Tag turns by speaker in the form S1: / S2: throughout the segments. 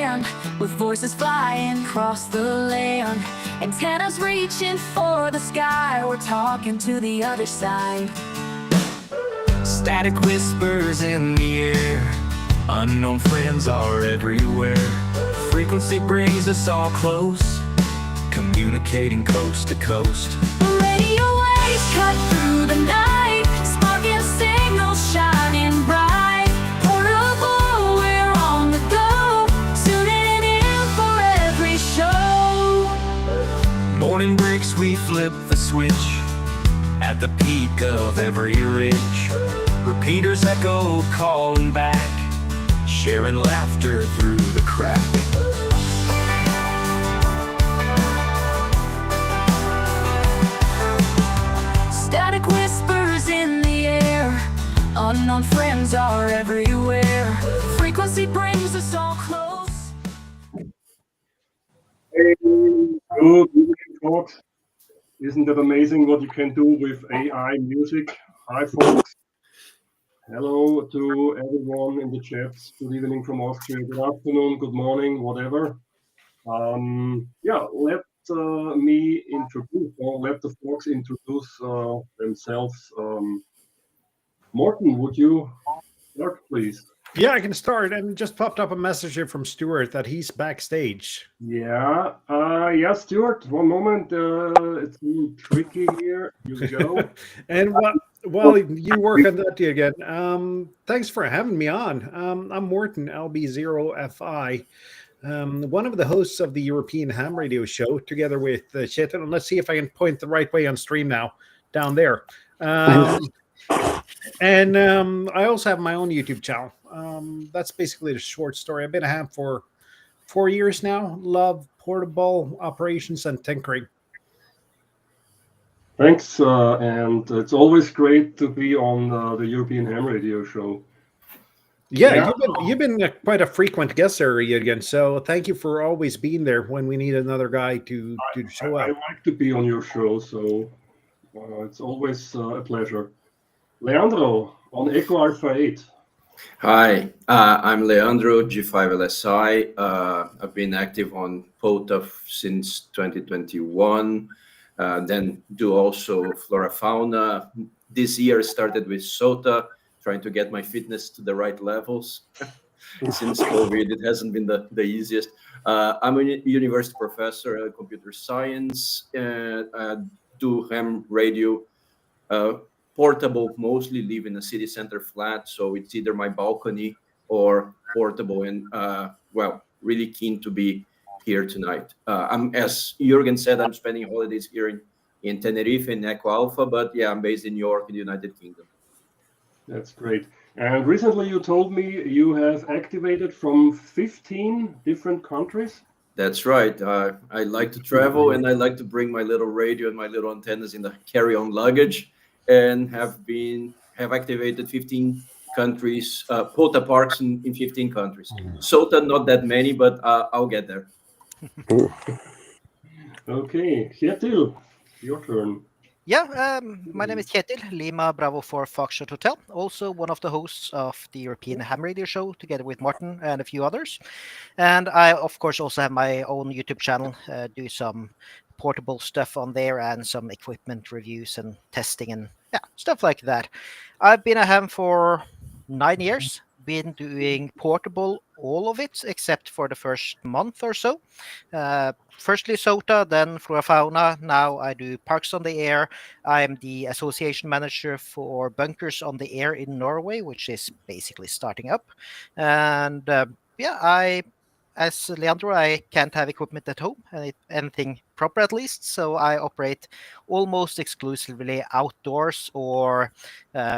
S1: band, with voices flying across the land. Antennas reaching for the sky, we're talking to the other side.
S2: Static whispers in the air, unknown friends are everywhere. Frequency brings us all close, communicating coast to coast.
S1: Radio waves cut through the night, sparking signals shining bright. Portable, we're on the go, tuning in for every show.
S2: Morning breaks, we flip the switch at the peak of every ridge. Repeaters echo, calling back, sharing laughter through the crack.
S1: Static whispers in the air, unknown friends are everywhere. Frequency brings us all close.
S3: Hey, good evening, folks. Isn't that amazing what you can do with AI music? Hi, folks. Hello to everyone in the chats. Good evening from Austria. Good afternoon, good morning, whatever. Let me introduce, or let the folks introduce themselves. Morten, would you start, please?
S4: Yeah, I can start. And just popped up a message here from Stuart that he's backstage.
S3: Yeah, Stuart, one moment. It's a little tricky here. Here we go.
S4: And while you work on that again, thanks for having me on. I'm Morten LB4FH, one of the hosts of the European Ham Radio Show, together with Kjetil. And let's see if I can point the right way on stream now, down there. And I also have my own YouTube channel. That's basically the short story. I've been a ham for 4 years now. Love portable operations and tinkering.
S3: Thanks, and it's always great to be on the European Ham Radio Show.
S4: Yeah, you've been quite a frequent guest area again. So thank you for always being there when we need another guy to show up.
S3: I like to be on your show, so it's always a pleasure. Leandro on Echo Alpha 8.
S5: Hi, I'm Leandro G5LSI. I've been active on POTAF since 2021. Then do also flora fauna. This year started with SOTA, trying to get my fitness to the right levels. Since COVID, it hasn't been the easiest. I'm a university professor at computer science. Do ham radio. Portable, mostly live in a city center flat, so it's either my balcony or portable. And really keen to be here tonight. As Juergen said, I'm spending holidays here in Tenerife in Echo Alpha, but yeah, I'm based in New York in the United Kingdom.
S3: That's great. And recently you told me you have activated from 15 different countries.
S5: That's right. I like to travel, and I like to bring my little radio and my little antennas in the carry-on luggage, and have activated 15 countries, POTA parks in 15 countries. SOTA, not that many, but I'll get there.
S3: Okay, Kjetil, your turn.
S6: Yeah, my name is Kjetil, Lima Bravo 4 Foxtrot Hotel, also one of the hosts of the European Ham Radio Show, together with Morten and a few others. And I, of course, also have my own YouTube channel, do some portable stuff on there and some equipment reviews and testing and stuff like that. I've been a ham for 9 years, been doing portable, all of it, except for the first month or so. Firstly SOTA, then flora fauna. Now I do parks on the air. I'm the association manager for bunkers on the air in Norway, which is basically starting up. And as Leandro, I can't have equipment at home, anything proper at least, so I operate almost exclusively outdoors or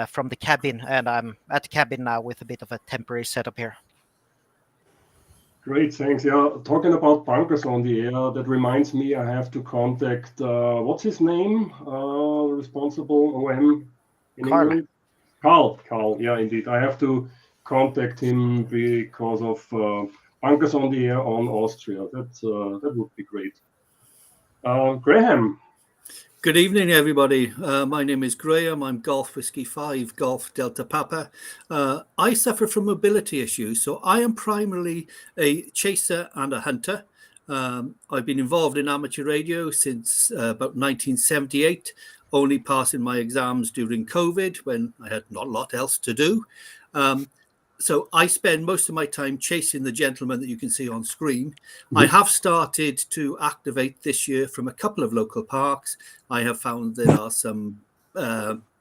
S6: from the cabin, and I'm at the cabin now with a bit of a temporary setup here.
S3: Great, thanks. Yeah, talking about bunkers on the air, that reminds me I have to contact, what's his name? Responsible OM in England? Carl, yeah, indeed. I have to contact him because of bunkers on the air on Austria. That would be great. Graham,
S7: Good evening, everybody. My name is Graham. I'm Golf Whiskey 5, Golf Delta Papa. I suffer from mobility issues, so I am primarily a chaser and a hunter. I've been involved in amateur radio since about 1978, only passing my exams during COVID when I had not a lot else to do. So I spend most of my time chasing the gentleman that you can see on screen. I have started to activate this year from a couple of local parks. I have found there are some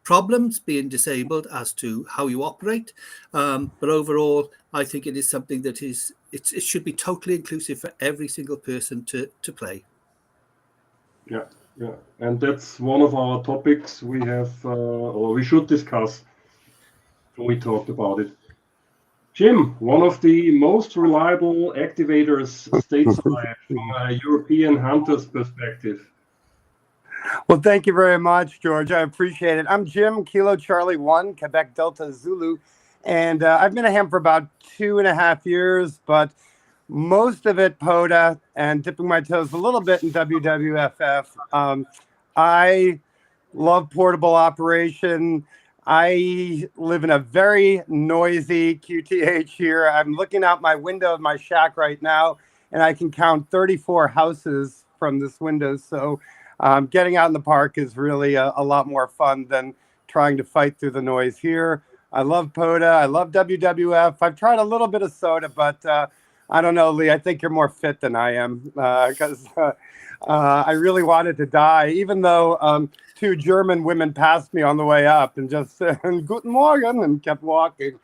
S7: problems being disabled as to how you operate. But overall, I think it is something that it should be totally inclusive for every single person to play.
S3: Yeah. And that's one of our topics we have, or we should discuss when we talked about it. Jim, one of the most reliable activators stateside from a European hunter's perspective.
S8: Well, thank you very much, George. I appreciate it. I'm Jim, Kilo Charlie 1, Quebec Delta Zulu, and I've been a ham for about 2.5 years, but most of it POTA and dipping my toes a little bit in WWFF. I love portable operation. I live in a very noisy QTH here. I'm looking out my window of my shack right now, and I can count 34 houses from this window. So getting out in the park is really a lot more fun than trying to fight through the noise here. I love POTA. I love WWF. I've tried a little bit of soda, but I don't know, Lee. I think you're more fit than I am because I really wanted to die, even though 2 German women passed me on the way up and just said, "Guten Morgen," and kept walking.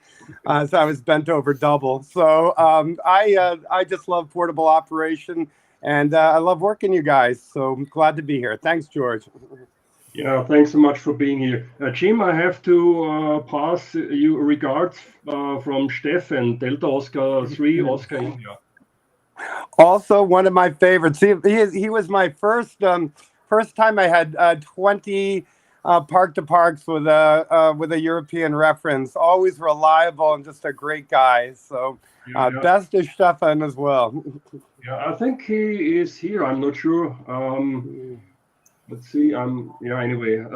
S8: So I was bent over double. So I just love portable operation, and I love working you guys. So I'm glad to be here. Thanks, George.
S3: Yeah, thanks so much for being here. Jim, I have to pass you regards from Stefan, Delta Oscar 3, Oscar India.
S8: Also, one of my favorites. He was my first time I had 20 park to parks with a European reference. Always reliable and just a great guy. So best is Stefan as well.
S3: Yeah, I think he is here. I'm not sure. Let's see. Anyway.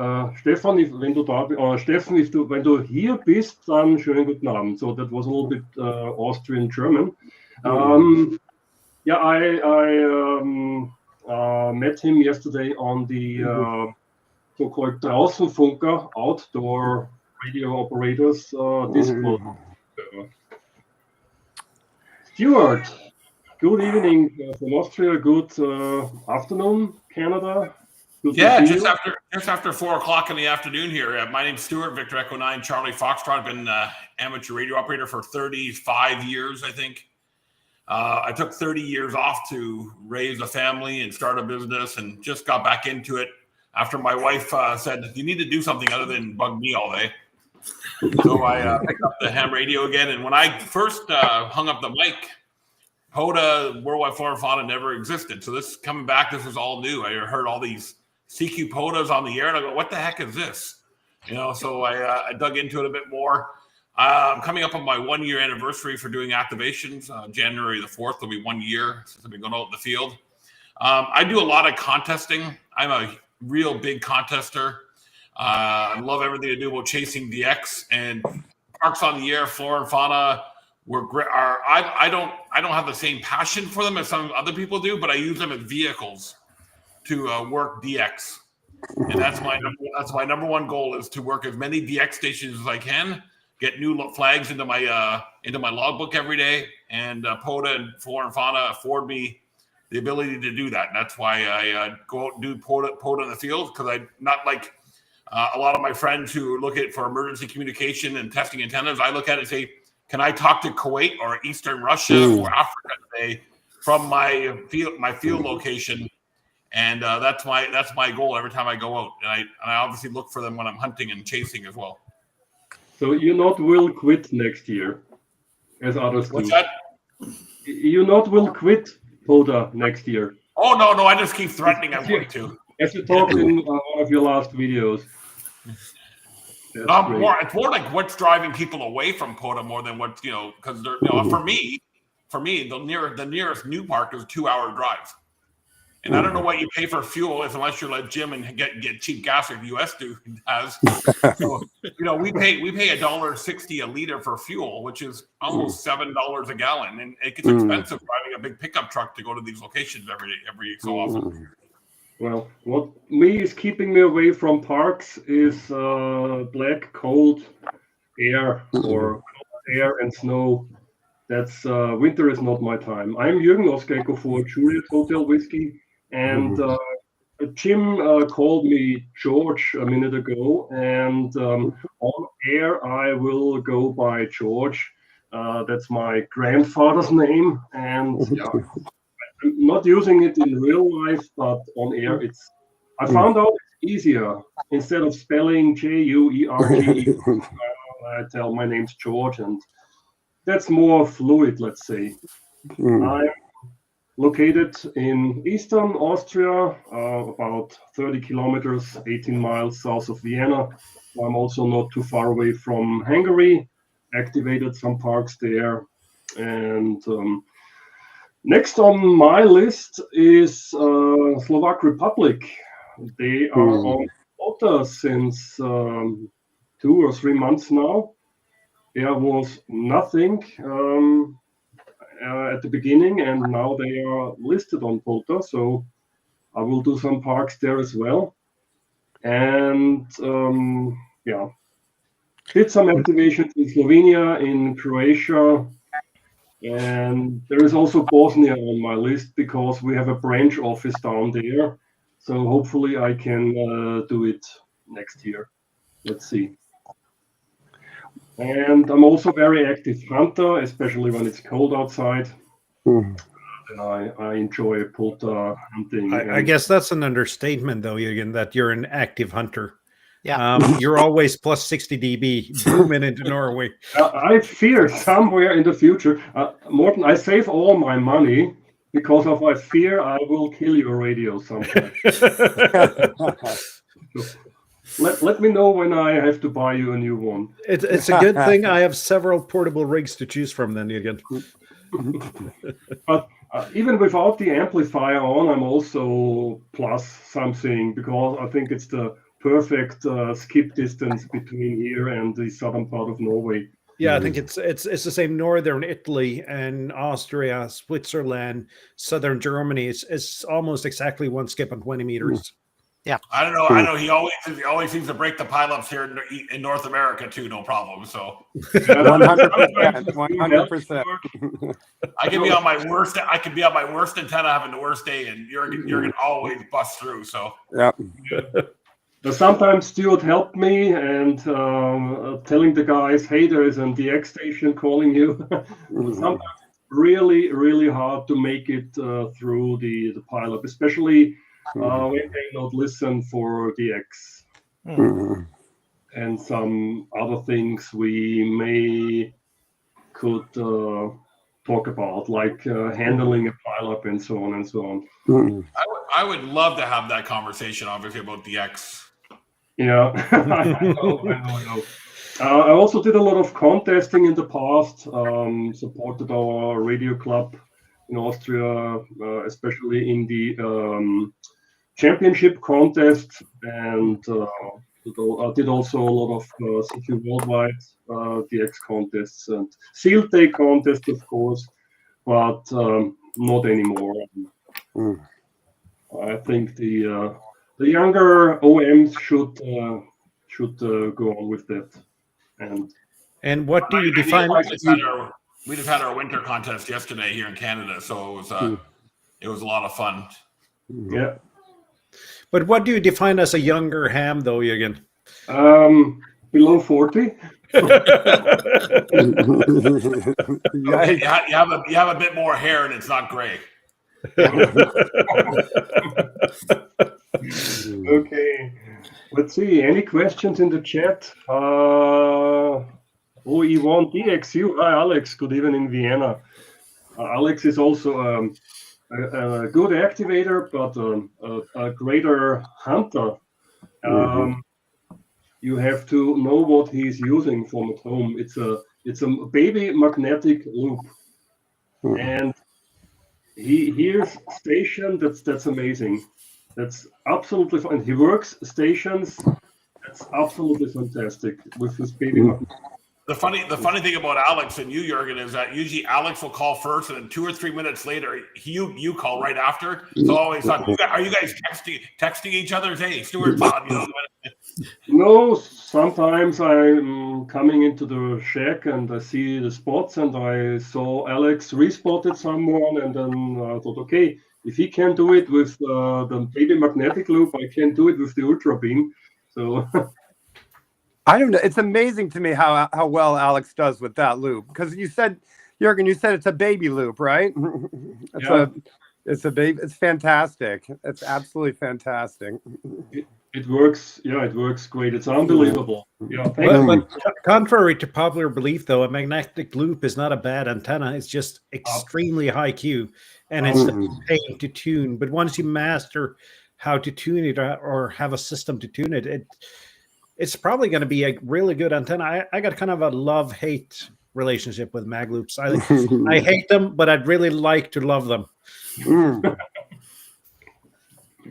S3: Stefan, wenn du hier bist, dann schönen guten Abend. So that was a little bit Austrian German. I met him yesterday on the so-called Draußenfunker, outdoor radio operators Discord. Stuart, good evening from Austria. Good afternoon, Canada. Good
S9: just after 4 o'clock in the afternoon here. My name's Stuart, Victor Echo 9, Charlie Foxtrot. I've been amateur radio operator for 35 years, I think. I took 30 years off to raise a family and start a business, and just got back into it after my wife said, "You need to do something other than bug me all day." So I picked up the ham radio again. And when I first hung up the mic, POTA, Worldwide Flora and Fauna never existed. So this coming back, this was all new. I heard all these CQ POTAs on the air, and I go, "What the heck is this?" So I dug into it a bit more. Coming up on my 1-year anniversary for doing activations. January the 4th will be 1 year since I've been going out in the field. I do a lot of contesting. I'm a real big contester. I love everything to do about chasing DX and parks on the air, flora and fauna. I don't have the same passion for them as some other people do, but I use them as vehicles to work DX. And that's my number one goal, is to work as many DX stations as I can. Get new flags into my logbook every day, and POTA and flora and fauna afford me the ability to do that. And that's why I go out and do POTA in the field, because I'm not like a lot of my friends who look at for emergency communication and testing antennas. I look at it and say, can I talk to Kuwait or Eastern Russia or Africa today from my field location? And that's my goal every time I go out. And I obviously look for them when I'm hunting and chasing as well.
S3: So you not will quit next year, as others do.
S9: What's that?
S3: You not will quit POTA next year.
S9: Oh, no, I just keep threatening I'm going to.
S3: As you talked in one of your last videos.
S9: It's more like what's driving people away from POTA more than what, because for me, the nearest new park is a 2-hour drive. And I don't know what you pay for fuel unless you let Jim and get cheap gas like the U.S. has. So, we pay $1.60 a liter for fuel, which is almost $7 a gallon, and it gets expensive driving a big pickup truck to go to these locations every so often.
S3: Well, what is keeping me away from parks is black, cold air or cold air and snow. That's winter is not my time. I'm Juergen OE4JHW, Juliet Hotel Whiskey, and Jim called me George a minute ago, and on air I will go by George. That's my grandfather's name, and I'm not using it in real life, but on air I found out it's easier. Instead of spelling Juerge, I tell my name's George, and that's more fluid, let's say. I'm located in eastern Austria, about 30 kilometers, 18 miles south of Vienna. I'm also not too far away from Hungary, activated some parks there. And next on my list is Slovak Republic. They are on quota since 2 or 3 months now. There was nothing at the beginning, and now they are listed on quota, so I will do some parks there as well. And did some activations in Slovenia, in Croatia, and there is also Bosnia on my list because we have a branch office down there. So hopefully I can do it next year. Let's see. And I'm also very active hunter, especially when it's cold outside. And I enjoy polta hunting.
S4: I guess that's an understatement, though, Juergen, that you're an active hunter.
S6: Yeah.
S4: You're always plus 60 dB booming into Norway.
S3: I fear somewhere in the future, Morten, I save all my money because of I fear I will kill your radio sometime. Let me know when I have to buy you a new one.
S4: It's a good thing I have several portable rigs to choose from then, Juergen.
S3: But even without the amplifier on, I'm also plus something because I think it's the perfect skip distance between here and the southern part of Norway.
S4: Yeah, I think it's the same. Northern Italy and Austria, Switzerland, southern Germany. It's almost exactly one skip on 20 meters.
S6: Yeah,
S9: I don't know. I know he always seems to break the pileups here in North America too. No problem. So
S8: 100%.
S9: I can be on my worst. I can be on my worst antenna having the worst day, and Juergen always bust through. So
S8: yeah.
S3: But sometimes Stuart helped me and telling the guys, hey, there is an DX station calling you. Sometimes it's really, really hard to make it through the pileup, especially when they not listen for DX. And some other things we could talk about, like handling a pileup and so on and so on.
S9: I would love to have that conversation, obviously, about DX.
S3: Yeah, I know. I also did a lot of contesting in the past, supported our radio club in Austria, especially in the championship contest, and I did also a lot of CQ Worldwide DX contests and Seal Day contests, of course, but not anymore. I think the younger OEMs should go on with that.
S4: And what do you define?
S9: We just had our winter contest yesterday here in Canada, so it was a lot of fun.
S3: Yeah.
S4: But what do you define as a younger ham, though, Juergen?
S3: Below 40.
S9: Okay, you have a bit more hair, and it's not gray.
S3: Okay, let's see. Any questions in the chat? OE1DXU. Hi, Alex. Good evening, Vienna. Alex is also a good activator, but a greater hunter. You have to know what he's using from at home. It's a baby magnetic loop, and he hears station. That's amazing. That's absolutely fun. He works stations. That's absolutely fantastic with his baby.
S9: The funny thing about Alex and you, Juergen, is that usually Alex will call first, and then 2 or 3 minutes later, you call right after. So I always thought, are you guys texting each other? Hey, Stuart's on. You know?
S3: No, sometimes I'm coming into the shack and I see the spots, and I saw Alex respotted someone, and then I thought, okay, if he can do it with the baby magnetic loop, I can do it with the ultra beam. So
S8: I don't know. It's amazing to me how well Alex does with that loop, because you said, Juergen, you said it's a baby loop, right? It's a baby. It's fantastic. It's absolutely fantastic.
S3: it works. Yeah, it works great. It's unbelievable. Yeah, thank you.
S4: But contrary to popular belief, though, a magnetic loop is not a bad antenna. It's just extremely high Q, and it's a pain to tune. But once you master how to tune it or have a system to tune it, it's probably going to be a really good antenna. I got kind of a love-hate relationship with mag loops. I hate them, but I'd really like to love them.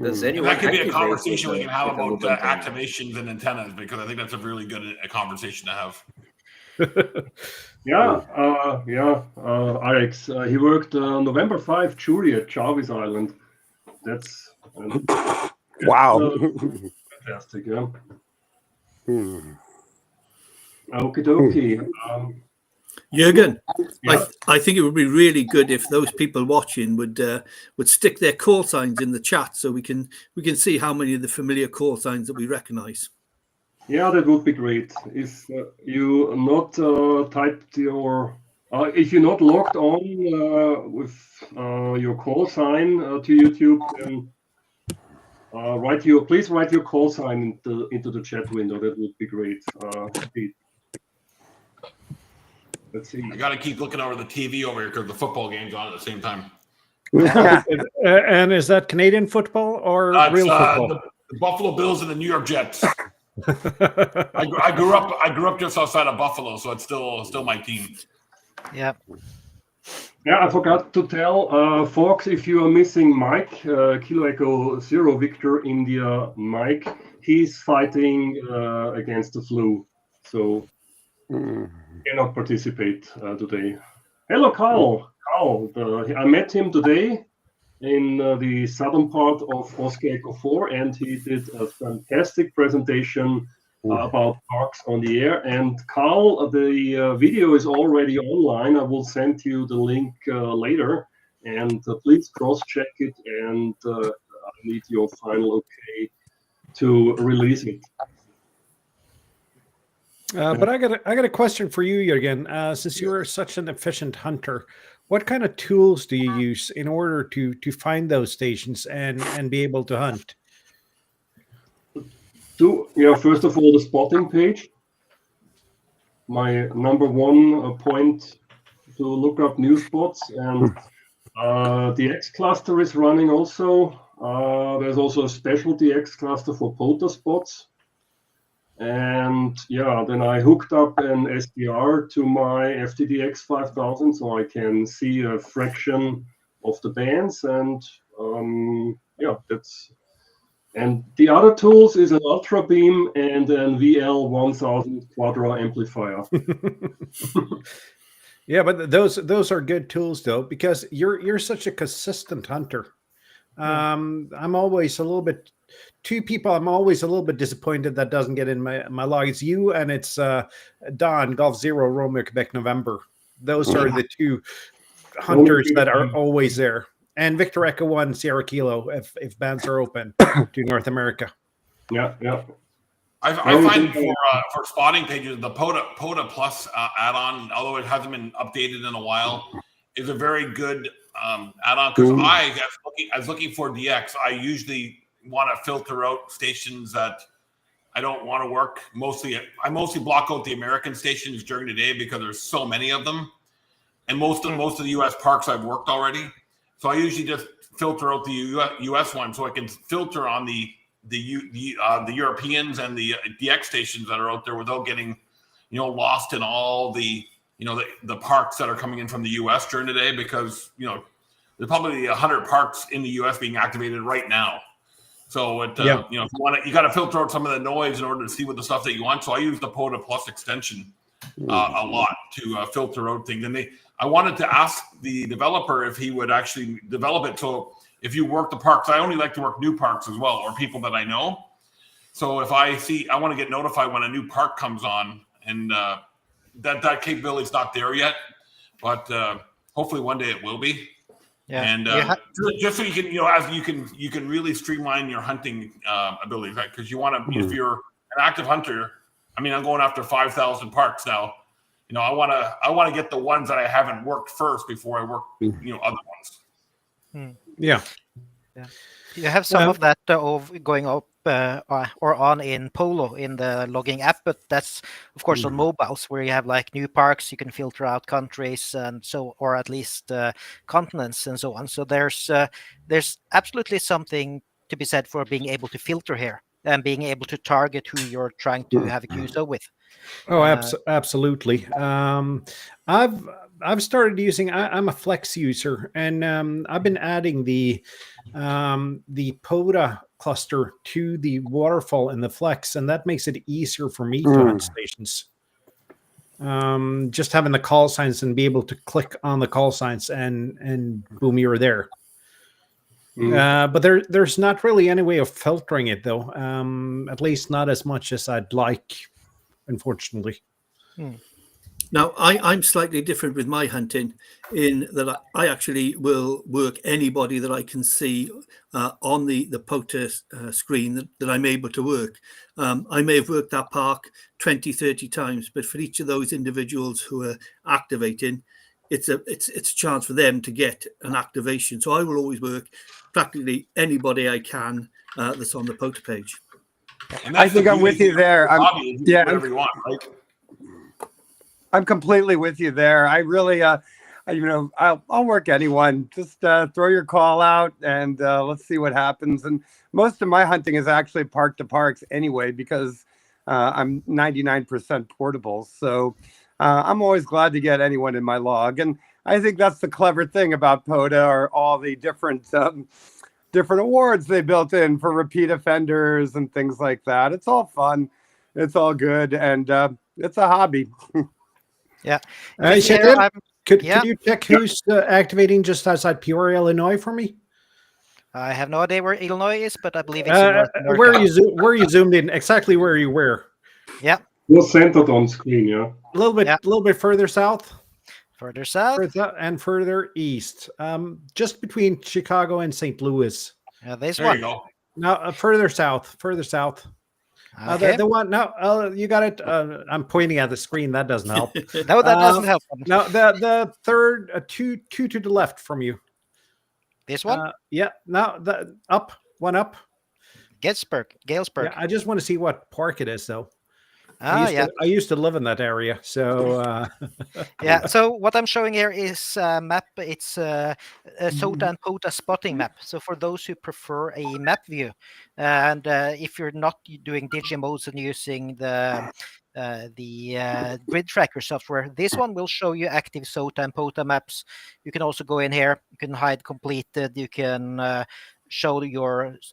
S5: Does anyone
S9: That could be a
S5: activate
S9: conversation we
S5: with
S9: can have
S5: a
S9: about
S5: loop antenna?
S9: activations and antennas, because I think that's a really good conversation to have.
S3: Alex, he worked November 5 jury at Jarvis Island. That's
S8: Wow.
S3: fantastic, yeah. Okie dokie.
S7: Juergen,
S3: Yeah.
S7: I think it would be really good if those people watching would stick their call signs in the chat, so we can see how many of the familiar call signs that we recognize.
S3: Yeah, that would be great. If you not typed your, if you're not logged on with your call sign to YouTube, then please write your call sign into the chat window. That would be great. Let's see.
S9: I got to keep looking over the TV over here because the football game's on at the same time.
S4: And is that Canadian football or real football?
S9: The Buffalo Bills and the New York Jets. I grew up just outside of Buffalo, so it's still my team.
S6: Yeah.
S3: Yeah, I forgot to tell Fox, if you are missing Mike, Kilo Echo Zero Victor India Mike, he's fighting against the flu, so cannot participate today. Hello, Carl. I met him today in the southern part of Oscar Echo 4, and he did a fantastic presentation about parks on the air. And Carl, the video is already online. I will send you the link later, and please cross-check it, and I need your final okay to release it.
S4: But I got a question for you, Juergen. Since you're such an efficient hunter, what kind of tools do you use in order to find those stations and be able to hunt?
S3: First of all, the spotting page. My number one point to look up new spots, and the X cluster is running also. There's also a special DX cluster for POTA spots. And then I hooked up an SDR to my FTDX 5000, so I can see a fraction of the bands, and that's. And the other tools is an Ultra Beam and an VL1000 Quadra amplifier.
S4: Yeah, but those are good tools though, because you're such a consistent hunter. I'm always a little bit. Two people I'm always a little bit disappointed that doesn't get in my log. It's you and it's Don, Golf Zero, Romeo, Quebec, November. Those are the two hunters that are always there. And Victor Echo 1, Sierra Kilo, if bands are open to North America.
S3: Yeah.
S9: I find for spotting pages, the POTA Plus add-on, although it hasn't been updated in a while, is a very good add-on, because I was looking for DX. I usually want to filter out stations that I don't want to work. I mostly block out the American stations during the day because there's so many of them, and most of the U.S. parks I've worked already. So I usually just filter out the U.S. one, so I can filter on the Europeans and the DX stations that are out there without getting lost in all the the parks that are coming in from the U.S. during the day, because there's probably 100 parks in the U.S. being activated right now. So it, you know, if you got to filter out some of the noise in order to see what the stuff that you want. So I use the POTA Plus extension a lot to filter out things. And I wanted to ask the developer if he would actually develop it. So if you work the parks, I only like to work new parks as well, or people that I know. So if I want to get notified when a new park comes on, and that capability is not there yet, but hopefully one day it will be.
S6: Yeah.
S9: And just so you can, you know, as you can really streamline your hunting abilities, right? Because you want to, if you're an active hunter, I mean, I'm going after 5,000 parks now. You know, I want to get the ones that I haven't worked first before I work, you know, other ones.
S4: Yeah.
S6: You have some of that going up or on in Polo in the logging app, but that's of course on mobiles where you have like new parks, you can filter out countries and so, or at least continents and so on. So there's absolutely something to be said for being able to filter here and being able to target who you're trying to have a QSO with.
S4: Oh, absolutely. I've started using. I'm a Flex user, and I've been adding the POTA cluster to the waterfall in the Flex, and that makes it easier for me to hunt stations. Just having the call signs and be able to click on the call signs, and boom, you're there. But there's not really any way of filtering it, though. At least not as much as I'd like, unfortunately.
S7: Now, I'm slightly different with my hunting in that I actually will work anybody that I can see on the POTA screen that I'm able to work. I may have worked that park 20, 30 times, but for each of those individuals who are activating, it's a chance for them to get an activation. So I will always work practically anybody I can that's on the POTA page.
S8: I think I'm with you there.
S9: Yeah, whatever you want, right?
S8: I'm completely with you there. I really, you know, I'll work anyone. Just throw your call out and let's see what happens. And most of my hunting is actually park to parks anyway, because I'm 99% portable. So I'm always glad to get anyone in my log. And I think that's the clever thing about POTA, or all the different awards they built in for repeat offenders and things like that. It's all fun. It's all good. And it's a hobby.
S6: Yeah.
S4: Could you check who's activating just outside Peoria, Illinois for me?
S6: I have no idea where Illinois is, but I believe it's in North America.
S4: Where are you zoomed in? Exactly where you were?
S6: Yeah.
S3: You're centered on screen, yeah.
S4: A little bit further south.
S6: Further south
S4: and further east. Just between Chicago and St. Louis.
S6: This
S9: there
S6: one.
S9: You go.
S4: No, further south.
S6: Okay.
S4: The one, no, you got it. I'm pointing at the screen. That doesn't help.
S6: No, that doesn't help.
S4: No, the third, two to the left from you.
S6: This one?
S4: Yeah. No, the one up.
S6: Galesburg.
S4: Yeah, I just want to see what park it is, though.
S6: I
S4: used to live in that area, so
S6: yeah. So what I'm showing here is a map. It's a SOTA and POTA spotting map. So for those who prefer a map view, and if you're not doing digimodes and using the grid tracker software, this one will show you active SOTA and POTA maps. You can also go in here. You can hide completed. You can show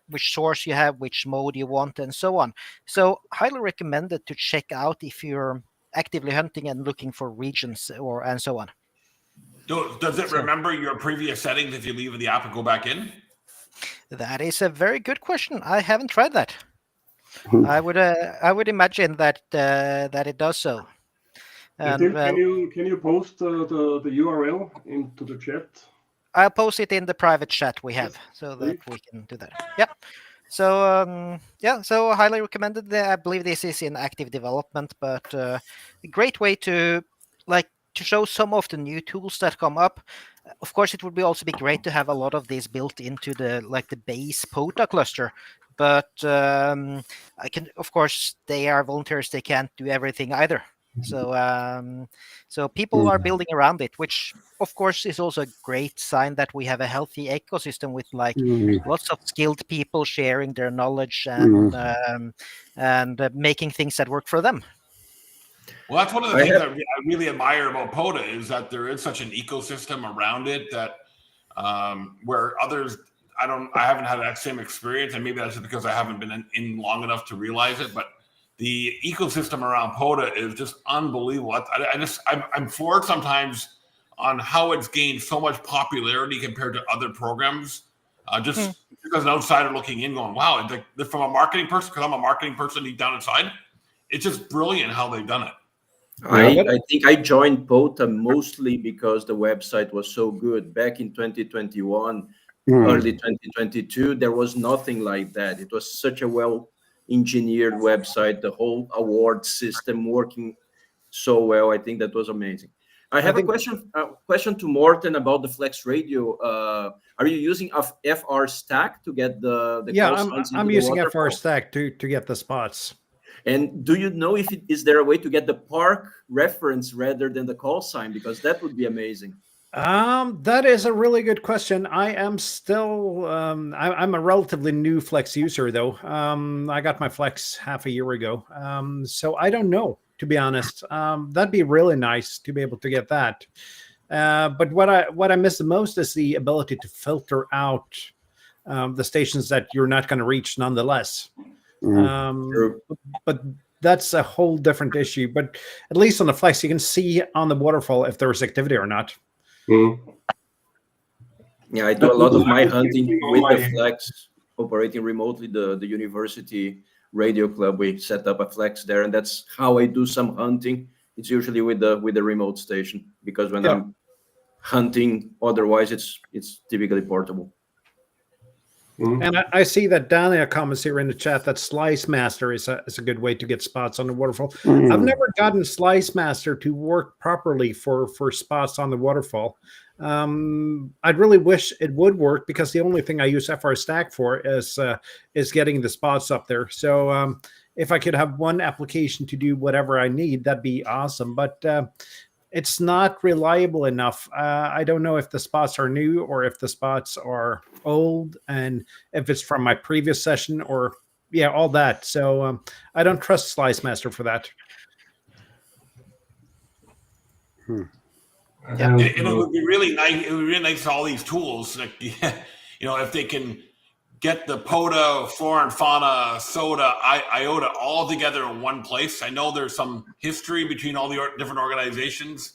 S6: which source you have, which mode you want, and so on. So highly recommended to check out if you're actively hunting and looking for regions and so on.
S9: Does it remember your previous settings if you leave the app and go back in?
S6: That is a very good question. I haven't tried that. I would imagine that it does so. And,
S3: can you post the URL into the chat?
S6: I'll post it in the private chat we have, so that we can do that. Yeah. So so highly recommended. I believe this is in active development, but a great way to show some of the new tools that come up. Of course, it would also be great to have a lot of these built into the base POTA cluster. But I can, of course, they are volunteers; they can't do everything either. So people are building around it, which of course is also a great sign that we have a healthy ecosystem with lots of skilled people sharing their knowledge and making things that work for them.
S9: Well, that's one of the things I really admire about POTA is that there is such an ecosystem around it that where others, I haven't had that same experience, and maybe that's just because I haven't been in long enough to realize it. But the ecosystem around POTA is just unbelievable. I'm floored sometimes on how it's gained so much popularity compared to other programs. Just as an outsider looking in, going, wow, it's like, from a marketing person, because I'm a marketing person deep down inside, it's just brilliant how they've done it.
S5: I think I joined POTA mostly because the website was so good. Back in 2021, early 2022, there was nothing like that. It was such a well-engineered website, the whole award system working so well. I think that was amazing. I have a question to Morten about the Flex Radio. Are you using FR Stack to get the call signs
S4: I'm using FR Stack to get the spots.
S5: And do you know if is there a way to get the park reference rather than the call sign? Because that would be amazing.
S4: That is a really good question. I am still, I'm a relatively new Flex user though. I got my Flex half a year ago. So I don't know, to be honest. That'd be really nice to be able to get that. But what I miss the most is the ability to filter out the stations that you're not going to reach nonetheless. But that's a whole different issue. But at least on the Flex, you can see on the waterfall if there's activity or not.
S5: Yeah, I do a lot of my hunting with the Flex, operating remotely. The university radio club, we set up a Flex there, and that's how I do some hunting. It's usually with the remote station, because when I'm hunting, otherwise it's typically portable.
S4: And I see that Daniel comments here in the chat that Slice Master is a good way to get spots on the waterfall. I've never gotten Slice Master to work properly for spots on the waterfall. I'd really wish it would work, because the only thing I use FR Stack for is getting the spots up there. So if I could have one application to do whatever I need, that'd be awesome. But it's not reliable enough. I don't know if the spots are new or if the spots are old, and if it's from my previous session, or all that. So I don't trust Slice Master for that.
S9: It would be really nice. It would be really nice, all these tools, like, if they can get the POTA, flora and fauna, SOTA, IOTA all together in one place. I know there's some history between all the different organizations,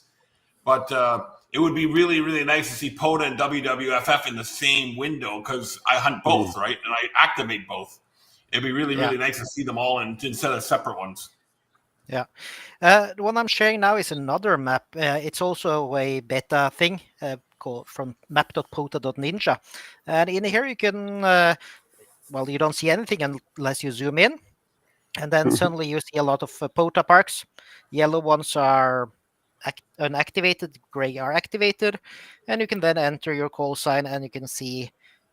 S9: but it would be really, really nice to see POTA and WWFF in the same window, because I hunt both, right? And I activate both. It'd be really, really nice to see them all instead of separate ones.
S6: Yeah. The one I'm sharing now is another map. It's also a beta thing called from map.pota.ninja. And in here you can, you don't see anything unless you zoom in. And then suddenly you see a lot of POTA parks. Yellow ones are unactivated, gray are activated. And you can then enter your call sign, and you can see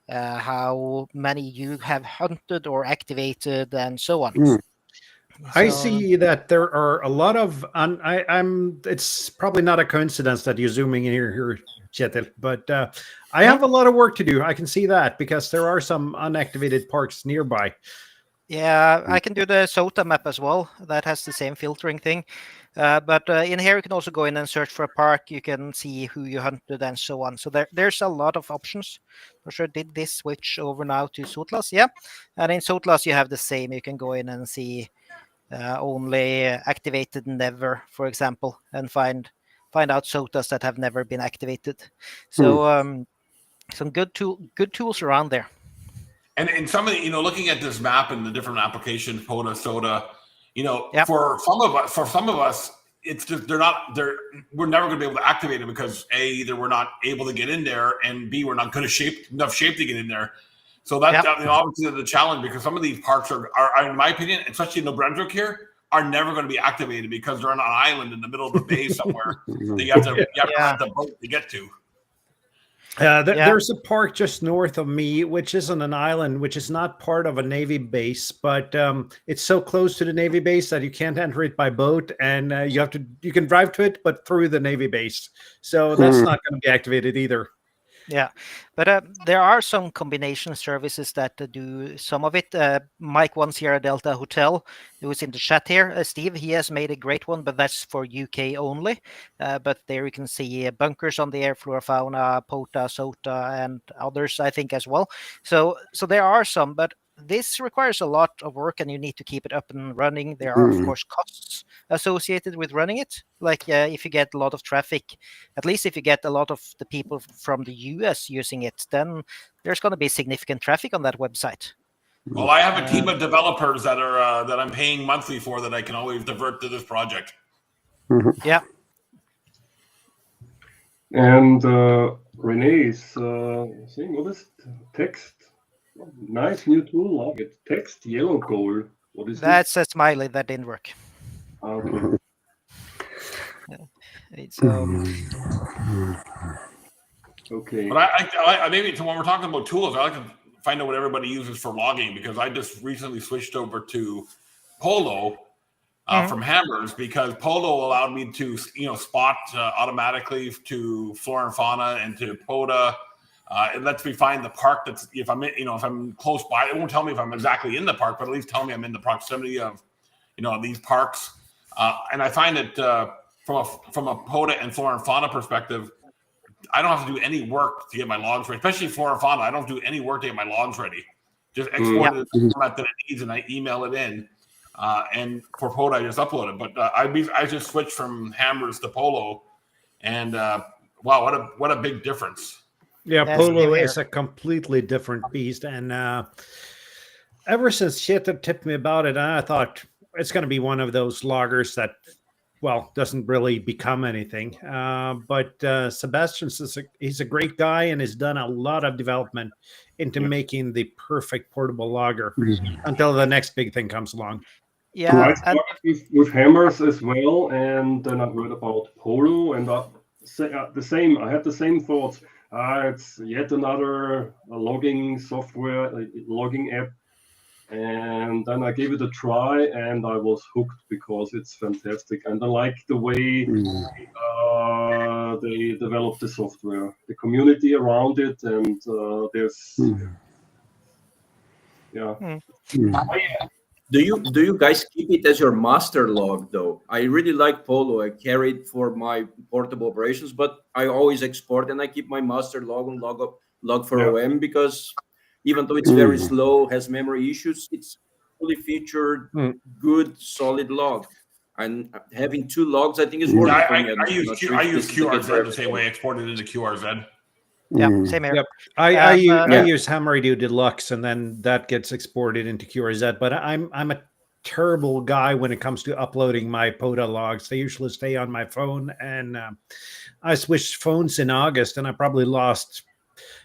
S6: how many you have hunted or activated and so on.
S4: I see that there are a lot of. It's probably not a coincidence that you're zooming in here, Kjetil, but I have a lot of work to do. I can see that, because there are some unactivated parks nearby.
S6: Yeah, I can do the SOTA map as well. That has the same filtering thing. But in here, you can also go in and search for a park. You can see who you hunted and so on. So there's a lot of options. For sure, did this switch over now to Sotlas? Yeah. And in Sotlas, you have the same. You can go in and see only activated never, for example, and find out SOTAs that have never been activated. So some good tools around there.
S9: And some of the, looking at this map and the different applications, POTA, SOTA, for some of us, it's just we're never going to be able to activate it, because A, either we're not able to get in there, and B, we're not good enough shape to get in there. So that's obviously the challenge, because some of these parks are, in my opinion, especially in New Brunswick here, are never going to be activated, because they're on an island in the middle of the bay somewhere that you have to have the boat to get to.
S4: There's a park just north of me, which isn't an island, which is not part of a Navy base, but it's so close to the Navy base that you can't enter it by boat, and you can drive to it, but through the Navy base. So that's not going to be activated either.
S6: Yeah, but there are some combination services that do some of it. Mike once here at Delta Hotel, who's in the chat here, Steve, he has made a great one, but that's for UK only. But there you can see bunkers on the air, flora fauna, POTA, SOTA, and others, I think, as well. So there are some, but this requires a lot of work, and you need to keep it up and running. There are, of course, costs associated with running it. Like if you get a lot of traffic, at least if you get a lot of the people from the US using it, then there's going to be significant traffic on that website.
S9: Well, I have a team of developers that are that I'm paying monthly for that I can always divert to this project.
S6: Yeah.
S3: And Renee's saying, what is text? Nice new tool. Like it. Text yellow goal. What is
S6: That's a smiley that didn't work.
S3: Okay.
S6: It's
S3: Okay.
S9: But I maybe when we're talking about tools, I like to find out what everybody uses for logging, because I just recently switched over to Polo from Hammers, because Polo allowed me to spot automatically to flora and fauna and to POTA. It lets me find the park that's if I'm close by. It won't tell me if I'm exactly in the park, but at least tell me I'm in the proximity of these parks. And I find that from a POTA and flora and fauna perspective, I don't have to do any work to get my logs ready, especially flora and fauna. I don't do any work to get my logs ready. Just export it in the format that it needs, and I email it in. And for POTA, I just upload it. But I just switched from Hammers to Polo, and wow, what a big difference!
S4: Yeah,
S6: That's
S4: Polo
S6: fair.
S4: is a completely different beast, and ever since Kjetil tipped me about it, I thought it's going to be one of those loggers that, well, doesn't really become anything. But Sebastian, he's a great guy and has done a lot of development into making the perfect portable logger until the next big thing comes along.
S3: So I
S6: Yeah, and
S3: started with Hammers as well, and then I heard about Polo, and the same. I had the same thoughts. It's yet another logging software, logging app. And then I gave it a try, and I was hooked because it's fantastic. And I like the way they developed the software, the community around it, and there's
S5: Do you guys keep it as your master log though? I really like Polo. I carry it for my portable operations, but I always export and I keep my master log on log for OM, because even though it's very slow, has memory issues, it's fully featured, good, solid log. And having two logs, I think, is worth it for me.
S9: I use QRZ the same way. I export it into QRZ.
S6: yeah, same here.
S4: Yep. I use Ham Radio Deluxe, and then that gets exported into QRZ. But I'm a terrible guy when it comes to uploading my POTA logs. They usually stay on my phone, and I switched phones in August, and I probably lost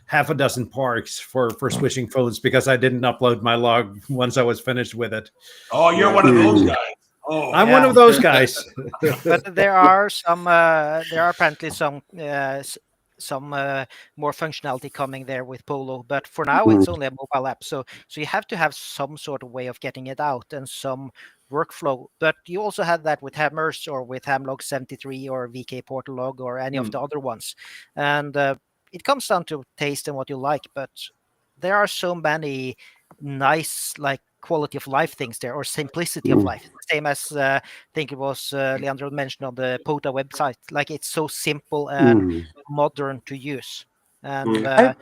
S4: half a dozen parks for switching phones because I didn't upload my log once I was finished with it.
S9: Oh, you're one of those guys. Oh,
S4: I'm one of those guys.
S6: But there are apparently some more functionality coming there with Polo, but for now it's only a mobile app. So you have to have some sort of way of getting it out and some workflow. But you also have that with Hammers or with Hamlog 73 or VK Portal Log or any of the other ones. And it comes down to taste and what you like, but there are so many nice quality of life things there, or simplicity of life, same as I think it was Leandro mentioned on the POTA website. Like, it's so simple and modern to use. And
S8: I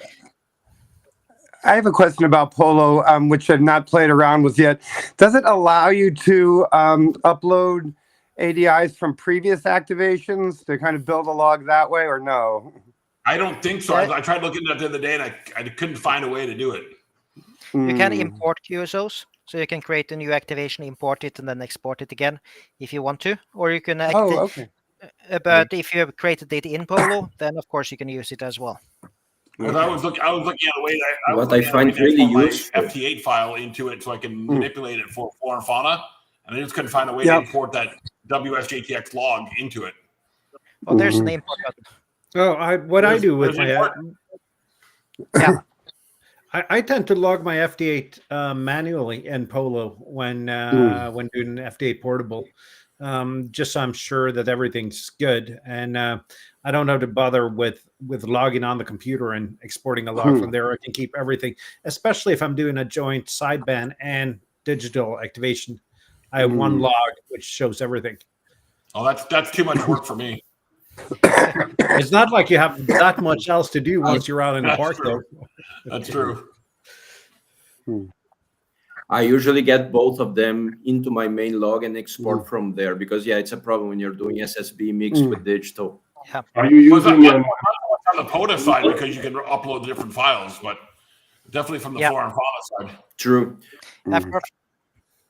S8: have a question about Polo, which I've not played around with yet. Does it allow you to upload ADIs from previous activations to kind of build a log that way, or no?
S9: I don't think so. I tried looking at it the other day, and I couldn't find a way to do it.
S6: You can import QSOs, so you can create a new activation, import it, and then export it again if you want to. Or you can but if you have created it in Polo, then of course you can use it as well.
S9: Because I was looking at a way
S5: What I find really useful,
S9: FT8 file into it so I can manipulate it for flora and fauna, and I just couldn't find a way to import that WSJTX log into it.
S6: Well, there's an import button.
S4: Oh, what I do with my I tend to log my FT8 manually in Polo when doing an FT8 portable. just so I'm sure that everything's good. And I don't have to bother with logging on the computer and exporting a log from there. I can keep everything, especially if I'm doing a joint sideband and digital activation. I have one log which shows everything.
S9: Oh, that's too much work for me.
S4: It's not like you have that much else to do once you're out in the park, though.
S9: That's true.
S5: I usually get both of them into my main log and export from there because, yeah, it's a problem when you're doing SSB mixed with digital.
S6: Yeah.
S3: Are you using
S9: on the POTA side because you can upload different files, but definitely from the flora and fauna side.
S5: True.
S6: After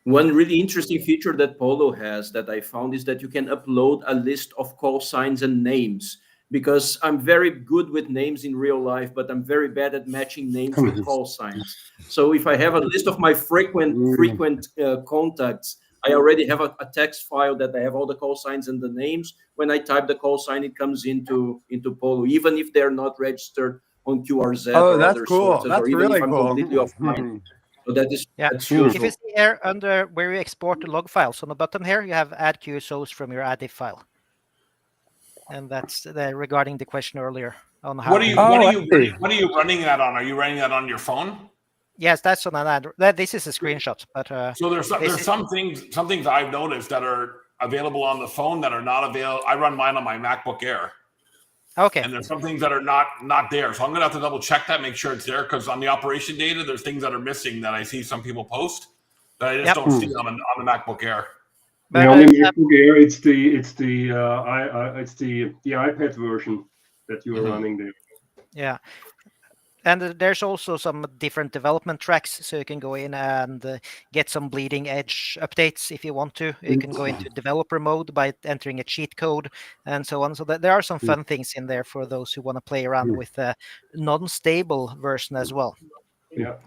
S5: One really interesting feature that Polo has that I found is that you can upload a list of call signs and names, because I'm very good with names in real life, but I'm very bad at matching names with call signs. So if I have a list of my frequent contacts, I already have a text file that I have all the call signs and the names. When I type the call sign, it comes into Polo, even if they're not registered on QRZ
S8: Oh,
S5: or
S8: that's
S5: other
S8: cool.
S5: sources,
S8: That's
S5: or even
S8: really
S5: if I'm
S8: cool.
S5: completely offline. So that's
S6: if
S5: useful.
S6: you see here under where you export the log files on the bottom here, you have add QSOs from your ADIF file, and that's regarding the question earlier on how.
S9: What are you running that on? Are you running that on your phone?
S6: Yes, that's on an Android. This is a screenshot, but
S9: so there's some things I've noticed that are available on the phone that are not available. I run mine on my MacBook Air.
S6: Okay.
S9: And there's some things that are not there. So I'm gonna have to double check that, make sure it's there, because on the operation data, there's things that are missing that I see some people post that I just don't see on the MacBook Air.
S3: But on the MacBook Air, it's the iPad version that you are running there.
S6: Yeah. And there's also some different development tracks, so you can go in and get some bleeding edge updates if you want to. You can go into developer mode by entering a cheat code and so on. So there are some fun things in there for those who want to play around with a non-stable version as well.
S3: Yeah.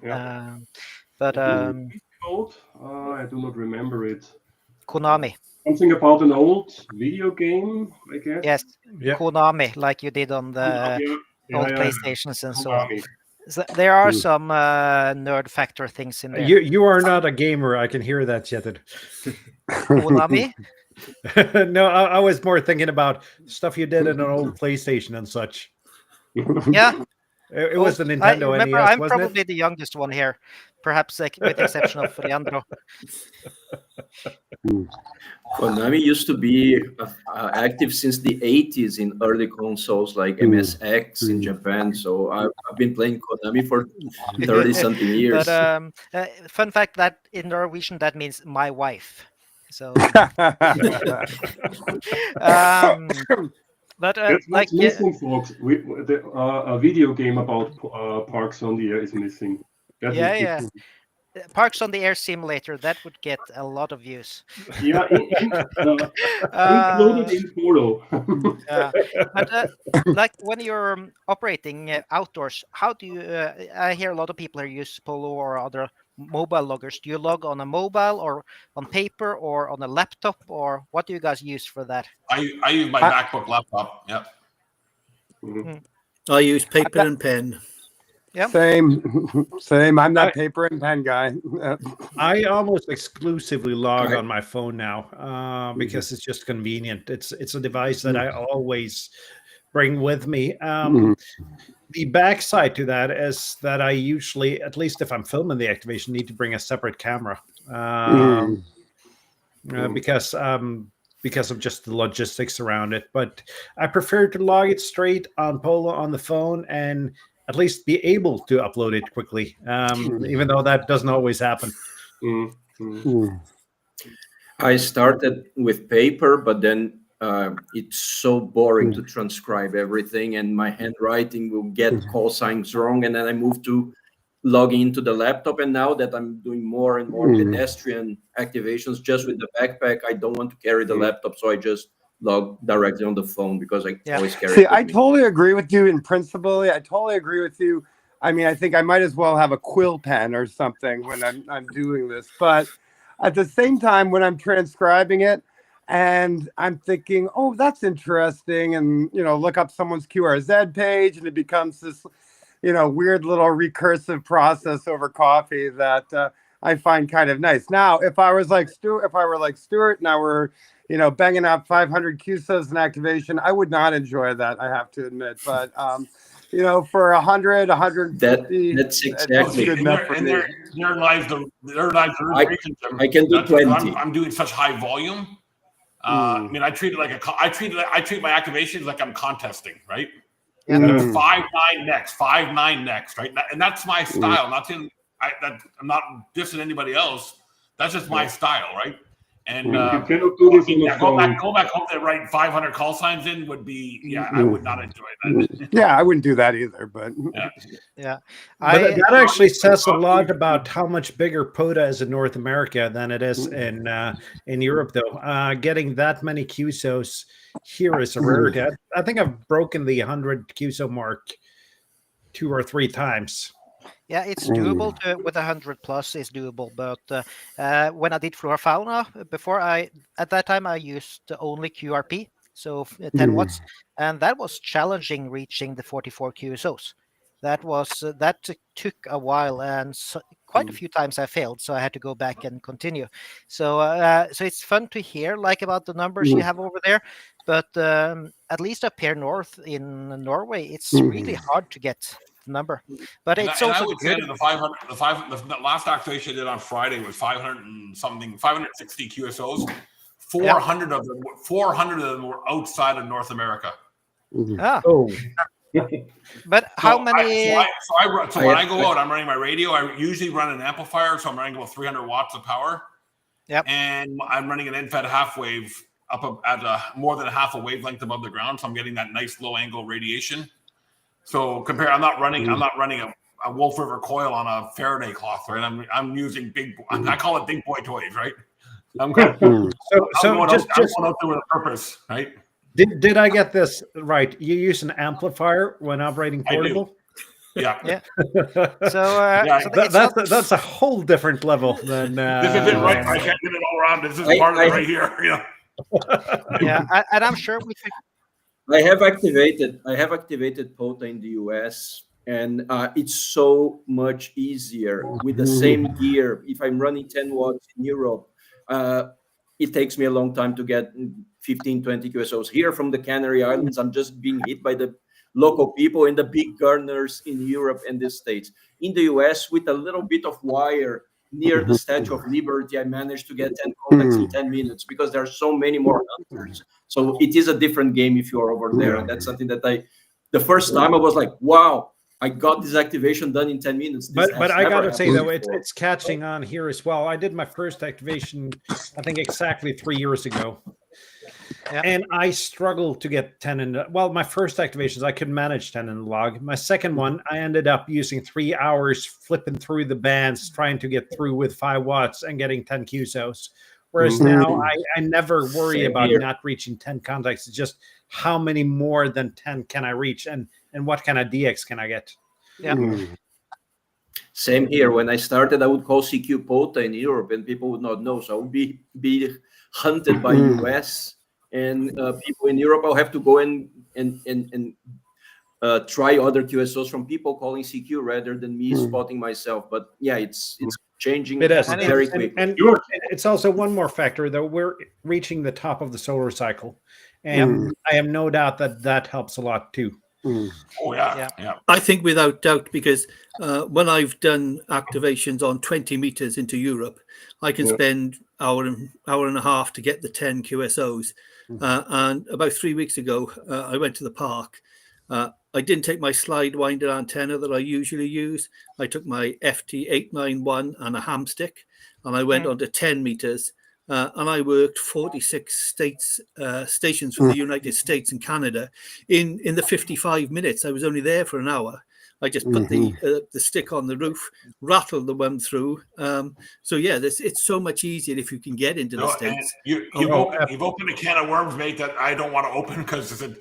S6: But
S3: I do not remember it.
S6: Konami.
S3: Something about an old video game, I guess.
S6: Yes, Konami, like you did on the old PlayStations and so on. So there are some nerd factor things in there.
S4: You are not a gamer. I can hear that, Kjetil.
S6: Konami?
S4: No, I was more thinking about stuff you did in an old PlayStation and such.
S6: Yeah.
S4: It was the Nintendo NES,
S6: I'm
S4: wasn't
S6: probably the youngest one here, perhaps with the exception of Leandro.
S5: Konami used to be active since the 80s in early consoles like MSX in Japan. So I've been playing Konami for 30-something years.
S6: But fun fact that in Norwegian, that means my wife. So, but
S3: that's missing, folks. A video game about Parks on the Air is missing.
S6: Yeah. Parks on the Air Simulator, that would get a lot of views.
S3: Yeah, included in Polo.
S6: But like when you're operating outdoors, how do you? I hear a lot of people here use Polo or other mobile loggers. Do you log on a mobile or on paper or on a laptop, or what do you guys use for that?
S9: I use my MacBook laptop. Yep.
S7: I use paper and pen.
S6: Yep.
S8: Same. I'm not paper and pen guy.
S4: I almost exclusively log on my phone now because it's just convenient. It's a device that I always bring with me. The backside to that is that I usually, at least if I'm filming the activation, need to bring a separate camera because of just the logistics around it. But I prefer to log it straight on Polo on the phone and at least be able to upload it quickly, even though that doesn't always happen.
S5: I started with paper, but then it's so boring to transcribe everything, and my handwriting will get call signs wrong, and then I moved to logging into the laptop. And now that I'm doing more and more pedestrian activations just with the backpack, I don't want to carry the laptop, so I just log directly on the phone because I always carry it.
S8: I totally agree with you in principle. I totally agree with you. I mean, I think I might as well have a quill pen or something when I'm doing this. But at the same time, when I'm transcribing it and I'm thinking, oh, that's interesting, and look up someone's QRZ page, and it becomes this weird little recursive process over coffee that I find kind of nice. Now, if I was like Stuart, if I were like Stuart, now we're banging out 500 QSOs in activation, I would not enjoy that. I have to admit, but for 100, 150,
S5: that's exactly
S8: good enough for me.
S9: Their lives,
S5: I can do 20.
S9: I'm doing such high volume. I mean, I treat my activations like I'm contesting, right?
S6: Yeah.
S9: 5-9 next, 5-9 next, right? And that's my style. I'm not dissing anybody else. That's just my style, right? And
S3: you cannot do this on the phone.
S9: Go back home and write 500 call signs in would be, I would not enjoy that.
S8: Yeah, I wouldn't do that either, but
S6: Yeah.
S4: But that actually says a lot about how much bigger POTA is in North America than it is in Europe, though. Getting that many QSOs here is a rarity. I think I've broken the 100 QSO mark 2 or 3 times.
S6: Yeah, it's doable with 100 plus. It's doable, but when I did Flora Fauna before, at that time I used only QRP, so 10 watts, and that was challenging reaching the 44 QSOs. That took a while, and quite a few times I failed, so I had to go back and continue. So so it's fun to hear about the numbers you have over there, but at least up here north in Norway, it's really hard to get the number. But it's also
S9: I would say that the last activation I did on Friday was 560 QSOs. 400 of them were outside of North America.
S4: Oh.
S6: But how many?
S9: So when I go out, I'm running my radio. I usually run an amplifier, so I'm running about 300 watts of power.
S6: Yep.
S9: And I'm running an end-fed half wave up at more than half a wavelength above the ground, so I'm getting that nice low angle radiation. So I'm not running a Wolf River coil on a Faraday cloth, right? I'm using I call it big boy toys, right? I'm going out there with a purpose, right?
S4: Did I get this right? You use an amplifier when operating portable?
S9: Yeah.
S6: Yeah. So,
S4: that's a whole different level than.
S9: This is it, right? I can't get it all around. This is part of it right here. Yeah.
S6: Yeah, and I'm sure we could.
S5: I have activated POTA in the US, and it's so much easier with the same gear. If I'm running 10 watts in Europe, it takes me a long time to get 15, 20 QSOs. Here from the Canary Islands, I'm just being hit by the local people and the big gardeners in Europe and the States. In the US, with a little bit of wire near the Statue of Liberty, I managed to get 10 contacts in 10 minutes because there are so many more hunters. So it is a different game if you're over there. And that's something that the first time I was like, wow, I got this activation done in 10 minutes.
S4: But I got to say, though, it's catching on here as well. I did my first activation, I think, exactly 3 years ago. Yeah. And I struggled to get 10 in my first activations, I could manage 10 in the log. My second one, I ended up using 3 hours flipping through the bands, trying to get through with 5 watts and getting 10 QSOs. Whereas now I never worry about not reaching 10 contacts. It's just how many more than 10 can I reach and what kind of DX can I get?
S6: Yeah.
S5: Same here. When I started, I would call CQ POTA in Europe and people would not know. So I would be hunted by US and people in Europe. I'll have to go and try other QSOs from people calling CQ rather than me spotting myself. But yeah, it's changing very quick.
S4: And it's also one more factor, though. We're reaching the top of the solar cycle. And I have no doubt that helps a lot, too.
S9: Oh, yeah.
S7: I think without doubt, because when I've done activations on 20 meters into Europe, I can spend hour and a half to get the 10 QSOs. And about 3 weeks ago, I went to the park. I didn't take my slide winder antenna that I usually use. I took my FT891 and a ham stick, and I went on to 10 meters. And I worked 46 stations from the United States and Canada in the 55 minutes. I was only there for an hour. I just put the stick on the roof, rattled the one through. So yeah, it's so much easier if you can get into the States.
S9: You've opened a can of worms, mate, that I don't want to open because it's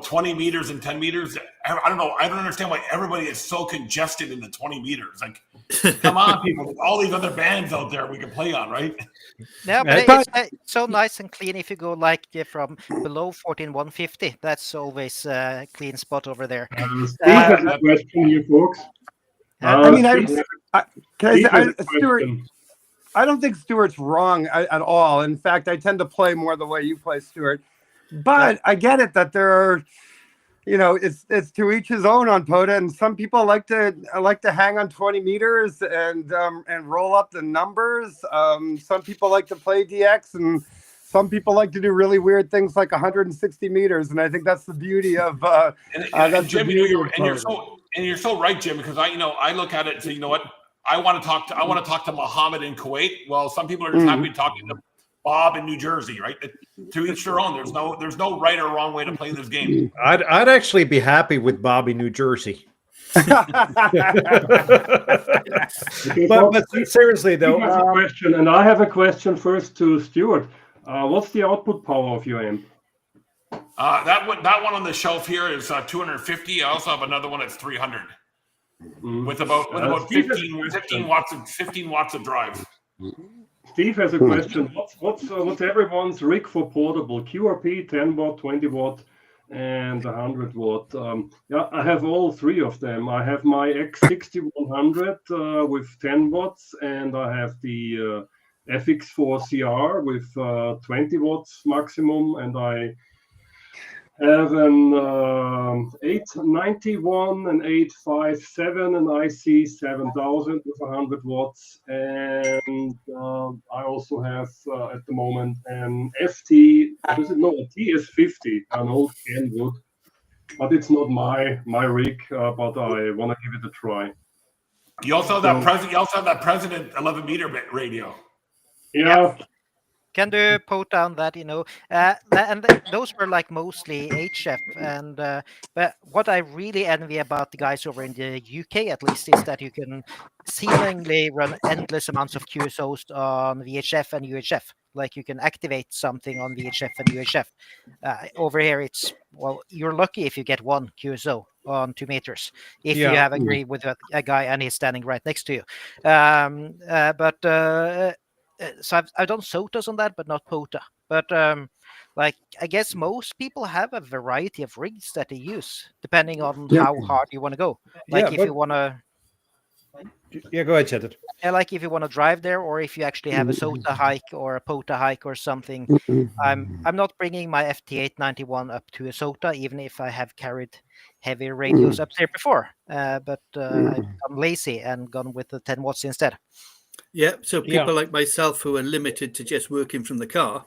S9: 20 meters and 10 meters. I don't know. I don't understand why everybody is so congested in the 20 meters. Like, come on, people. There's all these other bands out there we can play on, right?
S6: Yeah, but it's so nice and clean if you go from below 14150. That's always a clean spot over there.
S3: Steve has a question here, folks.
S8: I mean, Stuart, I don't think Stuart's wrong at all. In fact, I tend to play more the way you play, Stuart. But I get it that there are, it's to each his own on POTA, and some people like to hang on 20 meters and roll up the numbers. Some people like to play DX, and some people like to do really weird things like 160 meters. And I think that's the beauty of
S9: Jim, you're so right, Jim, because I look at it and say, you know what, I want to talk to Muhammad in Kuwait. Well, some people are just happy talking to Bob in New Jersey, right? To each their own. There's no right or wrong way to play this game.
S4: I'd actually be happy with Bob in New Jersey. but seriously though,
S3: question, and I have a question first to Stuart. What's the output power of your amp?
S9: That one on the shelf here is 250. I also have another one that's 300 with about 15 watts of drive.
S3: Steve has a question. What's everyone's rig for portable? QRP, 10 watt, 20 watt, and 100 watt. I have all three of them. I have my X6100 with 10 watts, and I have the FX4CR with 20 watts maximum, and I have an 891, an 857, an IC7000 with 100 watts, and I also have at the moment an FT, a TS50, an old Kenwood, but it's not my rig, but I want to give it a try.
S9: You also have that President 11 meter radio.
S3: Yeah.
S6: Can do put down that, those were like mostly HF, and but what I really envy about the guys over in the UK, at least, is that you can seemingly run endless amounts of QSOs on VHF and UHF. Like you can activate something on VHF and UHF. Over here, you're lucky if you get one QSO on 2 meters, if you have agreed with a guy and he's standing right next to you. So I've done SOTAs on that, but not POTA. But I guess most people have a variety of rigs that they use, depending on how hard you want to go. Like if you want to...
S4: Yeah, go ahead, Kjetil.
S6: Like if you want to drive there, or if you actually have a SOTA hike or a POTA hike or something. I'm not bringing my FT891 up to a SOTA, even if I have carried heavy radios up there before. But I'm lazy and gone with the 10 watts instead.
S7: Yeah, so people like myself who are limited to just working from the car,